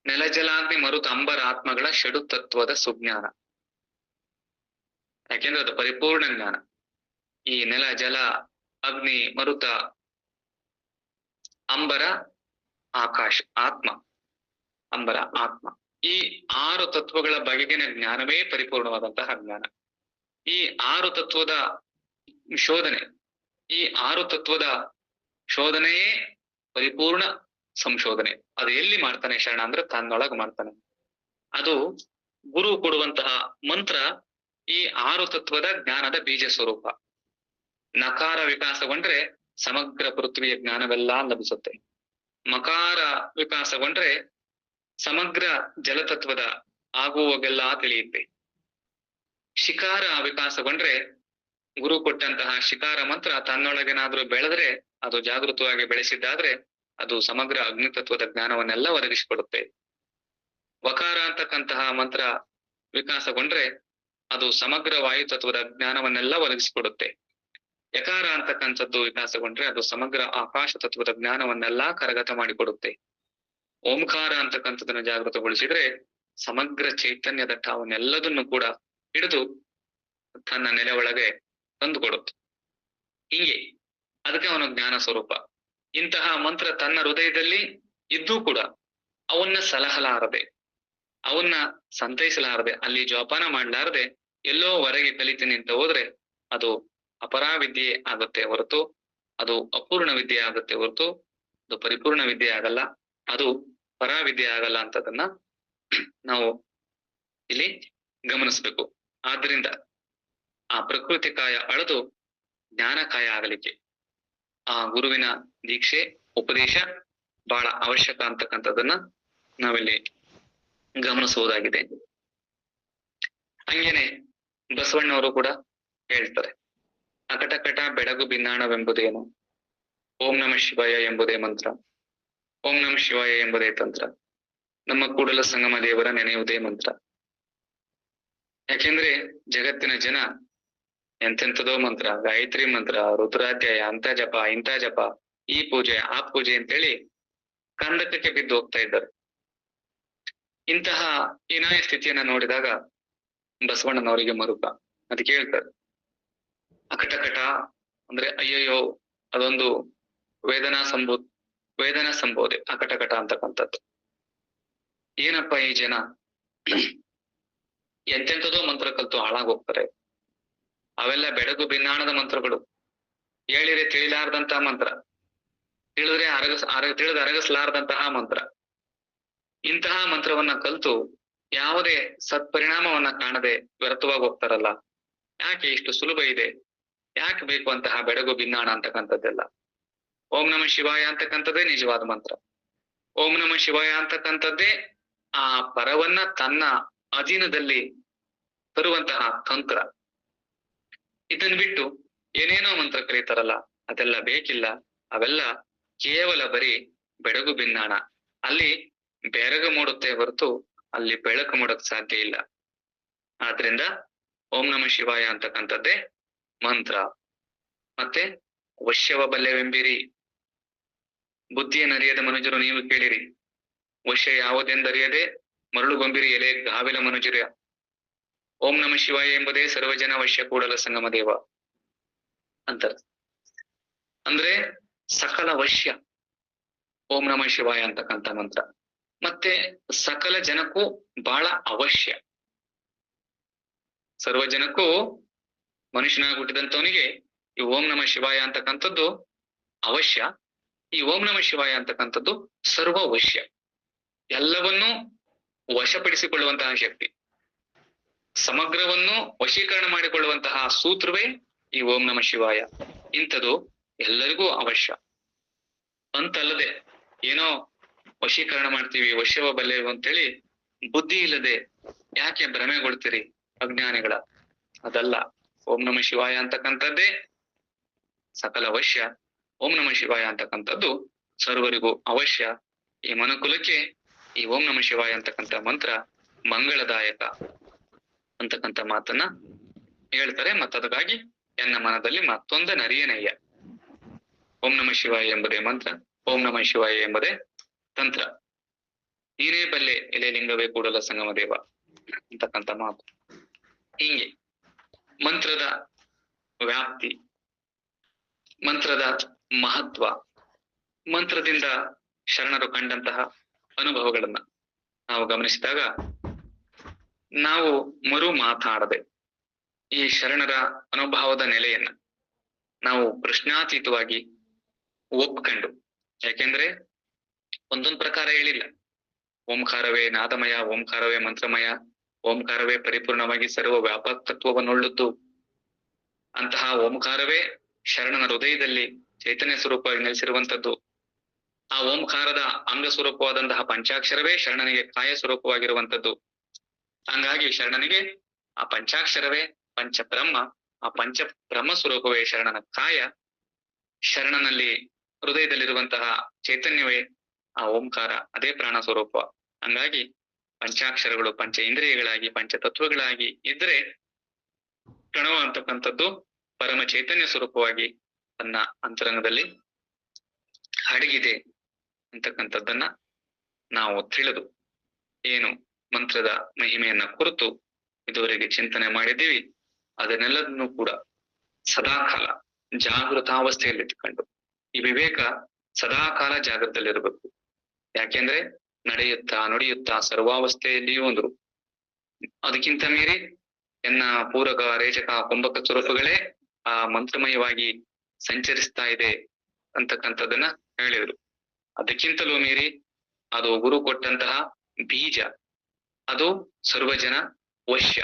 ನೆಲಜಲಾಗ್ನಿ ಮರುತ ಅಂಬರ ಆತ್ಮಗಳ ಷಡು ತತ್ವದ ಸುಜ್ಞಾನ. ಯಾಕೆಂದ್ರೆ ಅದು ಪರಿಪೂರ್ಣ ಜ್ಞಾನ. ಈ ನೆಲ, ಜಲ, ಅಗ್ನಿ, ಮರುತ, ಅಂಬರ, ಆಕಾಶ, ಆತ್ಮ, ಅಂಬರ, ಆತ್ಮ, ಈ 6 ತತ್ವಗಳ ಬಗೆಗಿನ ಜ್ಞಾನವೇ ಪರಿಪೂರ್ಣವಾದಂತಹ ಜ್ಞಾನ. ಈ 6 ತತ್ವದ ಶೋಧನೆ, ಈ 6 ತತ್ವದ ಶೋಧನೆಯೇ ಪರಿಪೂರ್ಣ ಸಂಶೋಧನೆ. ಅದು ಎಲ್ಲಿ ಮಾಡ್ತಾನೆ ಶರಣ ಅಂದ್ರೆ ತನ್ನೊಳಗ್ ಮಾಡ್ತಾನೆ. ಅದು ಗುರು ಕೊಡುವಂತಹ ಮಂತ್ರ ಈ 6 ತತ್ವದ ಜ್ಞಾನದ ಬೀಜ ಸ್ವರೂಪ. ನಕಾರ ವಿಕಾಸಗೊಂಡ್ರೆ ಸಮಗ್ರ ಪೃಥ್ವಿಯ ಜ್ಞಾನವೆಲ್ಲ ಲಭಿಸುತ್ತೆ. ಮಕಾರ ವಿಕಾಸಗೊಂಡ್ರೆ ಸಮಗ್ರ ಜಲತತ್ವದ ಆಗುವಾಗೆಲ್ಲ ತಿಳಿಯುತ್ತೆ. ಶಿಕಾರ ವಿಕಾಸಗೊಂಡ್ರೆ ಗುರು ಕೊಟ್ಟಂತಹ ಶಿಕಾರ ಮಂತ್ರ ತನ್ನೊಳಗೇನಾದ್ರೂ ಬೆಳೆದ್ರೆ ಅದು ಜಾಗೃತವಾಗಿ ಬೆಳೆಸಿದ್ದಾದ್ರೆ ಅದು ಸಮಗ್ರ ಅಗ್ನಿತತ್ವದ ಜ್ಞಾನವನ್ನೆಲ್ಲ ಒದಗಿಸಿಕೊಡುತ್ತೆ. ವಕಾರ ಅಂತಕ್ಕಂತಹ ಮಂತ್ರ ವಿಕಾಸಗೊಂಡ್ರೆ ಅದು ಸಮಗ್ರ ವಾಯುತತ್ವದ ಜ್ಞಾನವನ್ನೆಲ್ಲ ಒದಗಿಸಿಕೊಡುತ್ತೆ. ಯಕಾರ ಅಂತಕ್ಕಂಥದ್ದು ವಿಕಾಸಗೊಂಡ್ರೆ ಅದು ಸಮಗ್ರ ಆಕಾಶ ತತ್ವದ ಜ್ಞಾನವನ್ನೆಲ್ಲ ಕರಗತ ಮಾಡಿಕೊಡುತ್ತೆ. ಓಂಕಾರ ಅಂತಕ್ಕಂಥದ್ದನ್ನು ಜಾಗೃತಗೊಳಿಸಿದ್ರೆ ಸಮಗ್ರ ಚೈತನ್ಯದ ಠಾವನ್ನೆಲ್ಲದನ್ನು ಕೂಡ ಹಿಡಿದು ತನ್ನ ನೆಲೆ ಒಳಗೆ ತಂದುಕೊಡುತ್ತೆ. ಹೀಗೆ ಅದಕ್ಕೆ ಅವನು ಜ್ಞಾನ ಸ್ವರೂಪ. ಇಂತಹ ಮಂತ್ರ ತನ್ನ ಹೃದಯದಲ್ಲಿ ಇದ್ದೂ ಕೂಡ ಅವನ್ನ ಸಲಹಲಾರದೆ, ಅವನ್ನ ಸಂತೈಸಲಾರದೆ, ಅಲ್ಲಿ ಜೋಪಾನ ಮಾಡ್ಲಾರದೆ ಎಲ್ಲೋ ಹೊರಗೆ ಕಲಿತೀನಿ ಅಂತ ಹೋದ್ರೆ ಅದು ಅಪರಾವಿದ್ಯೆ ಆಗುತ್ತೆ ಹೊರತು ಅದು ಅಪೂರ್ಣ ವಿದ್ಯೆ ಆಗುತ್ತೆ ಹೊರತು ಅದು ಪರಿಪೂರ್ಣ ವಿದ್ಯೆ ಆಗಲ್ಲ, ಅದು ಪರಾವಿದ್ಯೆ ಆಗಲ್ಲ ಅಂತದನ್ನ ನಾವು ಇಲ್ಲಿ ಗಮನಿಸ್ಬೇಕು. ಆದ್ರಿಂದ ಆ ಪ್ರಕೃತಿ ಕಾಯ ಅಳೆದು ಜ್ಞಾನಕಾಯ ಆಗಲಿಕ್ಕೆ ಆ ಗುರುವಿನ ದೀಕ್ಷೆ ಉಪದೇಶ ಬಹಳ ಅವಶ್ಯಕ ಅಂತಕ್ಕಂಥದ್ದನ್ನ ನಾವಿಲ್ಲಿ ಗಮನಿಸಬಹುದಾಗಿದೆ. ಹಂಗೇನೆ ಬಸವಣ್ಣವರು ಕೂಡ ಹೇಳ್ತಾರೆ, ಅಕಟಕಟ ಬೆಳಗು ಭಿನ್ನಾಣವೆಂಬುದೇನು, ಓಂ ನಮಃ ಶಿವಾಯ ಎಂಬುದೇ ಮಂತ್ರ, ಓಂ ನಮಃ ಶಿವಾಯ ಎಂಬುದೇ ತಂತ್ರ, ನಮ್ಮ ಕೂಡಲ ಸಂಗಮ ದೇವರ ನೆನೆಯುವುದೇ ಮಂತ್ರ. ಯಾಕೆಂದ್ರೆ ಜಗತ್ತಿನ ಜನ ಎಂತೆಂಥದೋ ಮಂತ್ರ, ಗಾಯತ್ರಿ ಮಂತ್ರ, ರುದ್ರಾಧ್ಯಾಯ, ಅಂತ ಜಪ ಇಂಥ ಜಪ, ಈ ಪೂಜೆ ಆ ಪೂಜೆ ಅಂತೇಳಿ ಕಂದಕಕ್ಕೆ ಬಿದ್ದು ಹೋಗ್ತಾ ಇದ್ದಾರೆ. ಇಂತಹ ಹೀನಾಯ ಸ್ಥಿತಿಯನ್ನ ನೋಡಿದಾಗ ಬಸವಣ್ಣನವರಿಗೆ ಮರುಕ ಅದಕ್ಕೆ ಹೇಳ್ತಾರೆ, ಅಕಟಕಟ ಅಂದ್ರೆ ಅಯ್ಯಯ್ಯೋ, ಅದೊಂದು ವೇದನಾ ಸಂಬೋಧೆ ಅಕಟಕಟ ಅಂತಕ್ಕಂಥದ್ದು. ಏನಪ್ಪ ಈ ಜನ ಎಂತೆಂಥದೋ ಮಂತ್ರ ಕಲ್ತು ಹಾಳಾಗೋಗ್ತಾರೆ, ಅವೆಲ್ಲ ಬೆಳಗು ಭಿನ್ನಾಣದ ಮಂತ್ರಗಳು, ಹೇಳಿದ್ರೆ ತಿಳಿಲಾರ್ದಂತಹ ಮಂತ್ರ, ತಿಳಿದ್ರೆ ತಿಳಿದು ಅರಗಿಸಲಾರದಂತಹ ಮಂತ್ರ. ಇಂತಹ ಮಂತ್ರವನ್ನ ಕಲ್ತು ಯಾವುದೇ ಸತ್ಪರಿಣಾಮವನ್ನ ಕಾಣದೆ ವ್ಯರ್ಥವಾಗಿ ಹೋಗ್ತಾರಲ್ಲ, ಯಾಕೆ ಇಷ್ಟು ಸುಲಭ ಇದೆ, ಯಾಕೆ ಬೇಕು ಅಂತಹ ಬೆಳಗು ಭಿನ್ನಾಣ ಅಂತಕ್ಕಂಥದ್ದೆಲ್ಲ. ಓಂ ನಮಃ ಶಿವಾಯ ಅಂತಕ್ಕಂಥದ್ದೇ ನಿಜವಾದ ಮಂತ್ರ. ಓಂ ನಮಃ ಶಿವಾಯ ಅಂತಕ್ಕಂಥದ್ದೇ ಆ ಪರವನ್ನ ತನ್ನ ಅಧೀನದಲ್ಲಿ ತರುವಂತಹ ತಂತ್ರ. ಇದನ್ ಬಿಟ್ಟು ಏನೇನೋ ಮಂತ್ರ ಕರೀತಾರಲ್ಲ, ಅದೆಲ್ಲ ಬೇಕಿಲ್ಲ. ಅವೆಲ್ಲ ಕೇವಲ ಬರೀ ಬೆಳಗು ಭಿನ್ನಾಣ. ಅಲ್ಲಿ ಬೆರಗು ಮೂಡುತ್ತೆ ಹೊರತು ಅಲ್ಲಿ ಬೆಳಕು ಮೂಡಕ್ ಸಾಧ್ಯ ಇಲ್ಲ. ಆದ್ರಿಂದ ಓಂ ನಮಃ ಶಿವಾಯ ಅಂತಕ್ಕಂಥದ್ದೇ ಮಂತ್ರ. ಮತ್ತೆ ವಶ್ಯವ ಬಲ್ಲೆವೆಂಬಿರಿ, ಬುದ್ಧಿಯನ್ನರಿಯದ ಮನುಜರು ನೀವು ಕೇಳಿರಿ, ವಶ್ಯ ಯಾವುದೆಂದರಿಯದೆ ಮರಳುಗೊಂಬಿರಿ ಎಲೆ ಗಾವಿಲ ಮನುಜರ. ಓಂ ನಮಃ ಶಿವಾಯ ಎಂಬುದೇ ಸರ್ವಜನ ವಶ್ಯ ಕೂಡಲ ಸಂಗಮ ದೇವ ಅಂತಾರೆ. ಅಂದ್ರೆ ಸಕಲ ವಶ್ಯ ಓಂ ನಮಃ ಶಿವಾಯ ಅಂತಕ್ಕಂಥ ಮಂತ್ರ. ಮತ್ತೆ ಸಕಲ ಜನಕ್ಕೂ ಬಹಳ ಅವಶ್ಯ. ಸರ್ವ ಜನಕ್ಕೂ ಮನುಷ್ಯನಾಗಿ ಹುಟ್ಟಿದಂತವನಿಗೆ ಈ ಓಂ ನಮಃ ಶಿವಾಯ ಅಂತಕ್ಕಂಥದ್ದು ಅವಶ್ಯ. ಈ ಓಂ ನಮಃ ಶಿವಾಯ ಅಂತಕ್ಕಂಥದ್ದು ಸರ್ವ ವಶ್ಯ, ಎಲ್ಲವನ್ನೂ ವಶಪಡಿಸಿಕೊಳ್ಳುವಂತಹ ಶಕ್ತಿ, ಸಮಗ್ರವನ್ನು ವಶೀಕರಣ ಮಾಡಿಕೊಳ್ಳುವಂತಹ ಸೂತ್ರವೇ ಈ ಓಂ ನಮಃ ಶಿವಾಯ. ಇಂಥದ್ದು ಎಲ್ಲರಿಗೂ ಅವಶ್ಯ ಅಂತಲ್ಲದೆ ಏನೋ ವಶೀಕರಣ ಮಾಡ್ತೀವಿ, ವಶ್ಯವ ಬಲ್ಲೆವು ಅಂತೇಳಿ ಬುದ್ಧಿ ಇಲ್ಲದೆ ಯಾಕೆ ಭ್ರಮೆಗೊಳ್ತೀರಿ ಅಜ್ಞಾನಿಗಳ. ಅದಲ್ಲ, ಓಂ ನಮಃ ಶಿವಾಯ ಅಂತಕ್ಕಂಥದ್ದೇ ಸಕಲ ವಶ್ಯ. ಓಂ ನಮಃ ಶಿವಾಯ ಅಂತಕ್ಕಂಥದ್ದು ಸರ್ವರಿಗೂ ಅವಶ್ಯ. ಈ ಮನುಕುಲಕ್ಕೆ ಈ ಓಂ ನಮಃ ಶಿವಾಯ ಅಂತಕ್ಕಂಥ ಮಂತ್ರ ಮಂಗಳದಾಯಕ ಅಂತಕ್ಕಂಥ ಮಾತನ್ನ ಹೇಳ್ತಾರೆ. ಮತ್ತದಕ್ಕಾಗಿ ಎನ್ನ ಮನದಲ್ಲಿ ಮತ್ತೊಂದ ನರಿಯನಯ್ಯ. ಓಂ ನಮಃ ಶಿವಾಯ ಎಂಬುದೇ ಮಂತ್ರ, ಓಂ ನಮಃ ಶಿವಾಯ ಎಂಬುದೇ ತಂತ್ರ. ನೀನೇ ಬಲ್ಲೆ ಎಲೆ ಲಿಂಗವೇ ಕೂಡಲ ಸಂಗಮ ದೇವ ಅಂತಕ್ಕಂಥ ಮಾತು. ಹೀಗೆ ಮಂತ್ರದ ವ್ಯಾಪ್ತಿ, ಮಂತ್ರದ ಮಹತ್ವ, ಮಂತ್ರದಿಂದ ಶರಣರು ಕಂಡಂತಹ ಅನುಭವಗಳನ್ನ ನಾವು ಗಮನಿಸಿದಾಗ ನಾವು ಮರು ಮಾತಾಡದೆ ಈ ಶರಣರ ಅನುಭವದ ನೆಲೆಯನ್ನ ನಾವು ಪ್ರಶ್ನಾತೀತವಾಗಿ ಒಪ್ಕೊಂಡು, ಯಾಕೆಂದ್ರೆ ಒಂದೊಂದು ಪ್ರಕಾರ ಹೇಳಿಲ್ಲ. ಓಂಕಾರವೇ ನಾದಮಯ, ಓಂಕಾರವೇ ಮಂತ್ರಮಯ, ಓಂಕಾರವೇ ಪರಿಪೂರ್ಣವಾಗಿ ಸರ್ವ ವ್ಯಾಪಕತ್ವವನ್ನುಳ್ಳದ್ದು. ಅಂತಹ ಓಂಕಾರವೇ ಶರಣನ ಹೃದಯದಲ್ಲಿ ಚೈತನ್ಯ ಸ್ವರೂಪವಾಗಿ ನೆಲೆಸಿರುವಂತದ್ದು. ಆ ಓಂಕಾರದ ಅಂಗ ಸ್ವರೂಪವಾದಂತಹ ಪಂಚಾಕ್ಷರವೇ ಶರಣನಿಗೆ ಕಾಯ ಸ್ವರೂಪವಾಗಿರುವಂತದ್ದು. ಹಂಗಾಗಿ ಶರಣನಿಗೆ ಆ ಪಂಚಾಕ್ಷರವೇ ಪಂಚಬ್ರಹ್ಮ, ಆ ಪಂಚಬ್ರಹ್ಮ ಸ್ವರೂಪವೇ ಶರಣನ ಕಾಯ. ಶರಣನಲ್ಲಿ ಹೃದಯದಲ್ಲಿರುವಂತಹ ಚೈತನ್ಯವೇ ಆ ಓಂಕಾರ, ಅದೇ ಪ್ರಾಣ ಸ್ವರೂಪ. ಹಂಗಾಗಿ ಪಂಚಾಕ್ಷರಗಳು ಪಂಚ ಇಂದ್ರಿಯಗಳಾಗಿ ಪಂಚತತ್ವಗಳಾಗಿ ಇದ್ರೆ ಪ್ರಣವ ಅಂತಕ್ಕಂಥದ್ದು ಪರಮ ಚೈತನ್ಯ ಸ್ವರೂಪವಾಗಿ ತನ್ನ ಅಂತರಂಗದಲ್ಲಿ ಅಡಗಿದೆ ಅಂತಕ್ಕಂಥದ್ದನ್ನ ನಾವು ತಿಳಿದು ಏನು ಮಂತ್ರದ ಮಹಿಮೆಯನ್ನ ಕುರಿತು ಇದುವರೆಗೆ ಚಿಂತನೆ ಮಾಡಿದ್ದೀವಿ, ಅದನ್ನೆಲ್ಲದನ್ನು ಕೂಡ ಸದಾಕಾಲ ಜಾಗೃತಾವಸ್ಥೆಯಲ್ಲಿ ಇಟ್ಕೊಂಡು ಈ ವಿವೇಕ ಸದಾಕಾಲ ಜಾಗೃತದಲ್ಲಿರಬೇಕು. ಯಾಕೆಂದ್ರೆ ನಡೆಯುತ್ತಾ ನುಡಿಯುತ್ತಾ ಸರ್ವಾವಸ್ಥೆಯಲ್ಲಿಯೂ ಅಂದ್ರು. ಅದಕ್ಕಿಂತ ಮೀರಿ ಎನ್ನ ಪೂರಕ ರೇಚಕ ಕುಂಭಕ ಸ್ವರೂಪಗಳೇ ಆ ಮಂತ್ರಮಯವಾಗಿ ಸಂಚರಿಸ್ತಾ ಇದೆ ಅಂತಕ್ಕಂಥದ್ದನ್ನ ಹೇಳಿದ್ರು. ಅದಕ್ಕಿಂತಲೂ ಮೀರಿ ಅದು ಗುರು ಕೊಟ್ಟಂತಹ ಬೀಜ, ಅದು ಸರ್ವಜನ ವಶ್ಯ,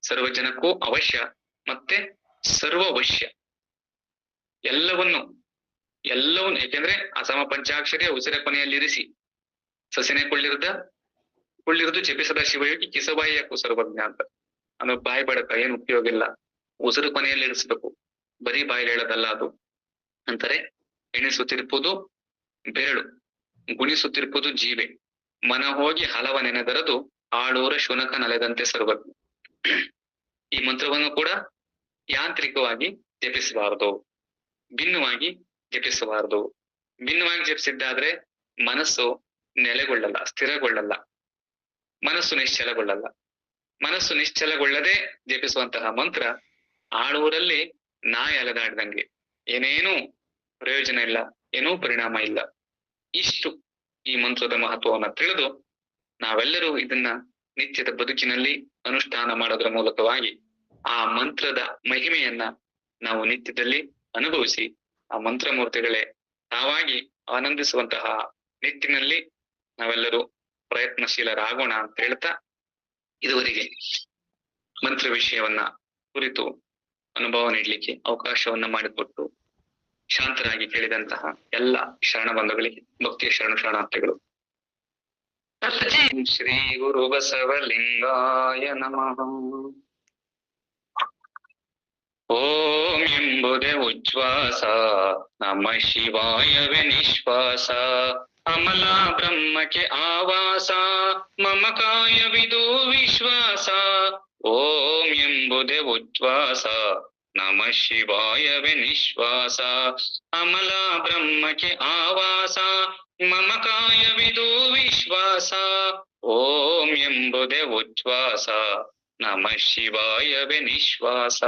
ಸರ್ವಜನಕ್ಕೂ ಅವಶ್ಯ ಮತ್ತೆ ಸರ್ವವಶ್ಯ. ಎಲ್ಲವನ್ನು ಯಾಕೆಂದ್ರೆ ಅಸಮ ಪಂಚಾಕ್ಷರಿಯ ಉಸಿರ ಕೊನೆಯಲ್ಲಿರಿಸಿ ಸಸಿನೆ ಕುಳ್ಳಿರುದು ಜಪಿಸದ ಶಿವಯೋಗಿ ಕಿಸಬಾಯಿಯ ಕುಸರ್ವಜ್ಞ ಅಂತ. ಅನ್ನೋ ಬಾಯಿ ಬಡಕ ಏನು ಉಪಯೋಗ ಇಲ್ಲ, ಉಸಿರು ಕೊನೆಯಲ್ಲಿ ಇರಿಸ್ಬೇಕು, ಬರೀ ಬಾಯಲ್ಲಿ ಹೇಳೋದಲ್ಲ ಅದು ಅಂತಾರೆ. ಎಣಿಸುತ್ತಿರ್ಪುದು ಬೆರಳು, ಗುಣಿಸುತ್ತಿರ್ಪುದು ಜೀವೆ, ಮನ ಹೋಗಿ ಹಲವ ನೆನೆದರದು ಆಳೂರ ಶುನಕ ನಲೆದಂತೆ ಸರ್ವಜ್ಞ. ಈ ಮಂತ್ರವನ್ನು ಕೂಡ ಯಾಂತ್ರಿಕವಾಗಿ ಜಪಿಸಬಾರದು, ಭಿನ್ನವಾಗಿ ಜಪಿಸಬಾರದು. ಭಿನ್ನವಾಗಿ ಜಪಿಸಿದ್ದಾದ್ರೆ ಮನಸ್ಸು ನೆಲೆಗೊಳ್ಳಲ್ಲ, ಸ್ಥಿರಗೊಳ್ಳಲ್ಲ, ಮನಸ್ಸು ನಿಶ್ಚಲಗೊಳ್ಳಲ್ಲ. ಮನಸ್ಸು ನಿಶ್ಚಲಗೊಳ್ಳದೆ ಜಪಿಸುವಂತಹ ಮಂತ್ರ ಆಳೂರಲ್ಲಿ ನಾಯಿ ಅಲೆದಾಡ್ದಂಗೆ, ಏನೇನೂ ಪ್ರಯೋಜನ ಇಲ್ಲ, ಏನೂ ಪರಿಣಾಮ ಇಲ್ಲ. ಇಷ್ಟು ಈ ಮಂತ್ರದ ಮಹತ್ವವನ್ನ ತಿಳಿದು ನಾವೆಲ್ಲರೂ ಇದನ್ನ ನಿತ್ಯದ ಬದುಕಿನಲ್ಲಿ ಅನುಷ್ಠಾನ ಮಾಡೋದ್ರ ಮೂಲಕವಾಗಿ ಆ ಮಂತ್ರದ ಮಹಿಮೆಯನ್ನ ನಾವು ನಿತ್ಯದಲ್ಲಿ ಅನುಭವಿಸಿ ಆ ಮಂತ್ರಮೂರ್ತಿಗಳೇ ತಾವಾಗಿ ಆನಂದಿಸುವಂತಹ ನಿಟ್ಟಿನಲ್ಲಿ ನಾವೆಲ್ಲರೂ ಪ್ರಯತ್ನಶೀಲರಾಗೋಣ ಅಂತ ಹೇಳ್ತಾ, ಇದುವರೆಗೆ ಮಂತ್ರ ವಿಷಯವನ್ನ ಕುರಿತು ಅನುಭವ ನೀಡಲಿಕ್ಕೆ ಅವಕಾಶವನ್ನ ಮಾಡಿಕೊಟ್ಟು ಶಾಂತರಾಗಿ ಕೇಳಿದಂತಹ ಎಲ್ಲ ಶರಣ ಬಂಧುಗಳಿಗೆ ಭಕ್ತಿಯ ಶರಣಾರ್ಥಿಗಳು. ಶ್ರೀ ಗುರು ಬಸವಲಿಂಗಾಯ ನಮಃ. ಓಂ ಎಂಬುದೇ ಉಚ್ಛ್ವಾಸ, ನಮ ಶಿವಾಯವೇ ನಿಶ್ವಾಸ, ಅಮಲ ಬ್ರಹ್ಮಕ್ಕೆ ಆವಾಸ, ಮಮ ಕಾಯವಿದು ವಿಶ್ವಾಸ. ಓಂ ಎಂಬುದೇ ಉಚ್ಛ್ವಾಸ, ನಮ ಶಿವಾಯವೇ ನಿಶ್ವಾಸ, ಅಮಲ ಬ್ರಹ್ಮಕ್ಕೆ ಆವಾಸ, ಮಮ ಕಾಯವಿದು ವಿಶ್ವಾಸ. ಓಂ ಎಂಬುದೇ ಉಚ್ಛ್ವಾಸ, ನಮ ಶಿವಾಯವೇ ನಿಶ್ವಾಸ.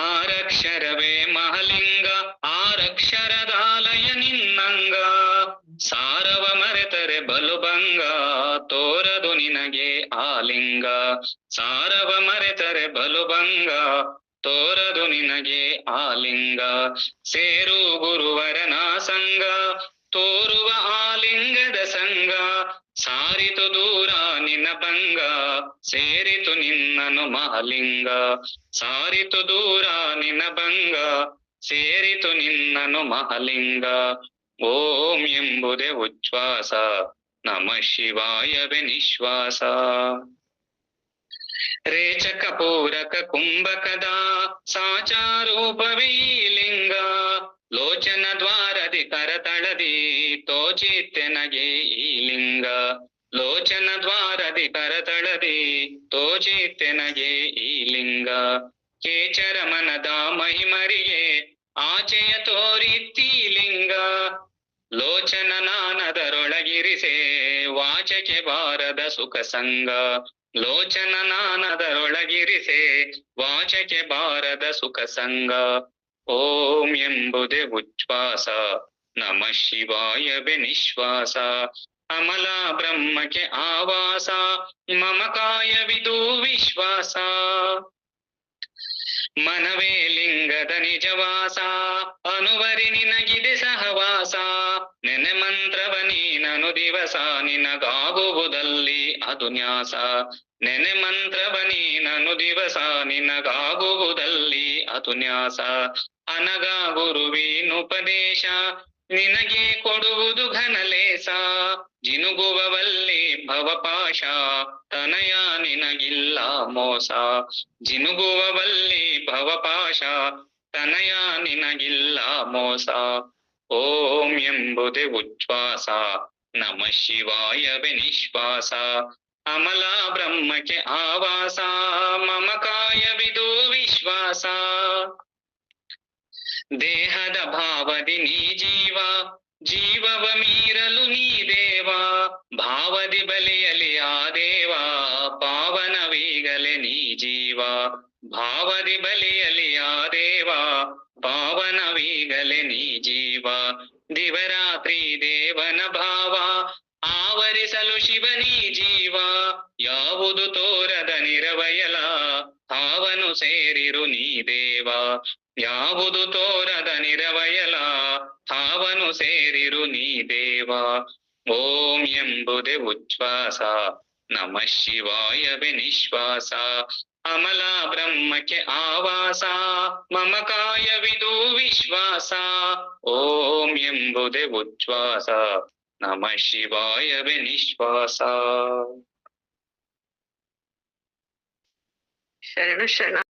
ಆರಕ್ಷರವೇ ಮಹಲಿಂಗ, ಆರಕ್ಷರದಾಲಯ ನಿನ್ನಂಗ, ಸಾರವ ಮರೆತರೆ ಬಲುಭಂಗ, ತೋರದು ನಿನಗೆ ಆಲಿಂಗ. ಸಾರವ ಮರೆತರೆ ಬಲುಭಂಗ, ತೋರದು ನಿನಗೆ ಆಲಿಂಗ. ಸೇರು ಗುರುವರನ ಸಂಗ, ತೋರುವ ಆಲಿಂಗದ ಸಂಗ, ಸಾರಿತು ದೂರ ನಿನ್ನ ಭಂಗ, ಸೇರಿತು ನಿನ್ನನು ಮಹಲಿಂಗ. ಸಾರಿತು ದೂರ ನಿನ್ನ ಭಂಗ, ಸೇರಿತು ನಿನ್ನನು ಮಹಲಿಂಗ. ಓಂ ಎಂಬುದೇ ಉಚ್ಛ್ವಾಸ, ನಮ ಶಿವಾಯವೇ ನಿಶ್ವಾಸ. ರೇಚಕ ಪೂರಕ ಕುಂಭಕದ ಸಾಚಾರೂಪವೇ ಲಿಂಗ, ಲೋಚನ ದ್ವಾರದಿ ಕರತಳದಿ ತೋಚಿತ್ತೆನಗೆ ಈ ಲಿಂಗ. ಲೋಚನ ದ್ವಾರದಿ ಕರತಳದಿ ತೋಚಿತ್ತೆನಗೆ ಈ ಲಿಂಗ. ಕೇಚರ ಮನದ ಮಹಿಮರಿಗೆ ಆಚೆಯ ತೋರಿತ್ತಿ ಲಿಂಗ. ಲೋಚನ ನಾನದರೊಳಗಿರಿಸೆ ವಾಚಕ್ಕೆ ಬಾರದ ಸುಖ ಸಂಗ. ಲೋಚನ ನಾನದರೊಳಗಿರಿಸೆ ವಾಚಕ್ಕೆ ಬಾರದ ಸುಖ ಸಂಗ. ಓಂ ಎಂಬುದೇ ಉಚ್ಛ್ವಾಸ, ನಮ ಶಿವಾಯವೇ ನಿಶ್ವಾಸ, ಅಮಲ ಬ್ರಹ್ಮಕ್ಕೆ ಆವಾಸ, ಮಮ ಕಾಯವಿದು ವಿಶ್ವಾಸ. ಮನವೇ ಲಿಂಗದ ನಿಜವಾಸ, ಅನುವರಿ ನಿನಗಿದೆ ಸಹವಾಸ. ನೆನೆ ಮಂತ್ರವ ನೀನನು ದಿವಸ, ನಿನಗಾಗುವುದಲ್ಲಿ ಅದು ನ್ಯಾಸ. ನೆನೆ ಮಂತ್ರವ ನೀನನು ದಿವಸ, ನಿನಗಾಗುವುದಲ್ಲಿ ಅದು ನ್ಯಾಸ. ಅನಗ ಗುರುವಿನುಪದೇಶ, ನಿನಗೆ ಕೊಡುವುದು ಘನಲೇಸ. ಜಿನುಗುವವಲ್ಲಿ ಭವಪಾಶ, ತನಯ ನಿನಗಿಲ್ಲ ಮೋಸ. ಜಿನುಗುವವಲ್ಲಿ ಭವಪಾಶ, ತನಯ ನಿನಗಿಲ್ಲ ಮೋಸ. ಓಂ ಎಂಬುದೇ ಉಚ್ಛ್ವಾಸ, ನಮಃ ಶಿವಾಯವೇ ನಿಶ್ವಾಸ. ಅಮಲ ಬ್ರಹ್ಮಕ್ಕೆ ಆವಾಸ, ಮಮ ಕಾಯವಿದು ವಿಶ್ವಾಸ. ದೇಹದ ಭಾವದಿ ನೀ ಜೀವ, ಜೀವವ ಮೀರಲು ನೀ ದೇವ. ಭಾವದಿ ಬಲಿಯಲಿ ಆ ದೇವ, ಪಾವನವೀಗಲೇ ನೀ ಜೀವ. ಭಾವದಿ ಬಲಿಯಲಿ ಆ ದೇವ, ಪಾವನವೀಗಲೇ ನೀ ಜೀವ. ದಿವರಾತ್ರಿ ದೇವನ ಭಾವ, ಆವರಿಸಲು ಶಿವನೀ ಜೀವ. ಯಾವುದು ತೋರದ ನಿರವಯಲ, ಹಾವನು ಸೇರಿರು ನೀ ದೇವ. ಯಾವುದು ತೋರದ ನಿರವಯಲ, ಹಾವನು ಸೇರಿರು ನೀ ದೇವ. ಓಂ ಎಂಬುದೇ ಉಚ್ಛ್ವಾಸ, ನಮಃ ಶಿವಾಯವೇ ನಿಶ್ವಾಸ. ಅಮಲ ಬ್ರಹ್ಮಕ್ಕೆ ಆವಾಸ, ಮಮ ಕಾಯವಿದು ವಿಶ್ವಾಸ. ಓಂ ಎಂಬುದೇ ಉಚ್ಛ್ವಾಸ, ನಮಃ ಶಿವಾಯವೇ ನಿಶ್ವಾಸ. ಶರಣ ಶರಣ.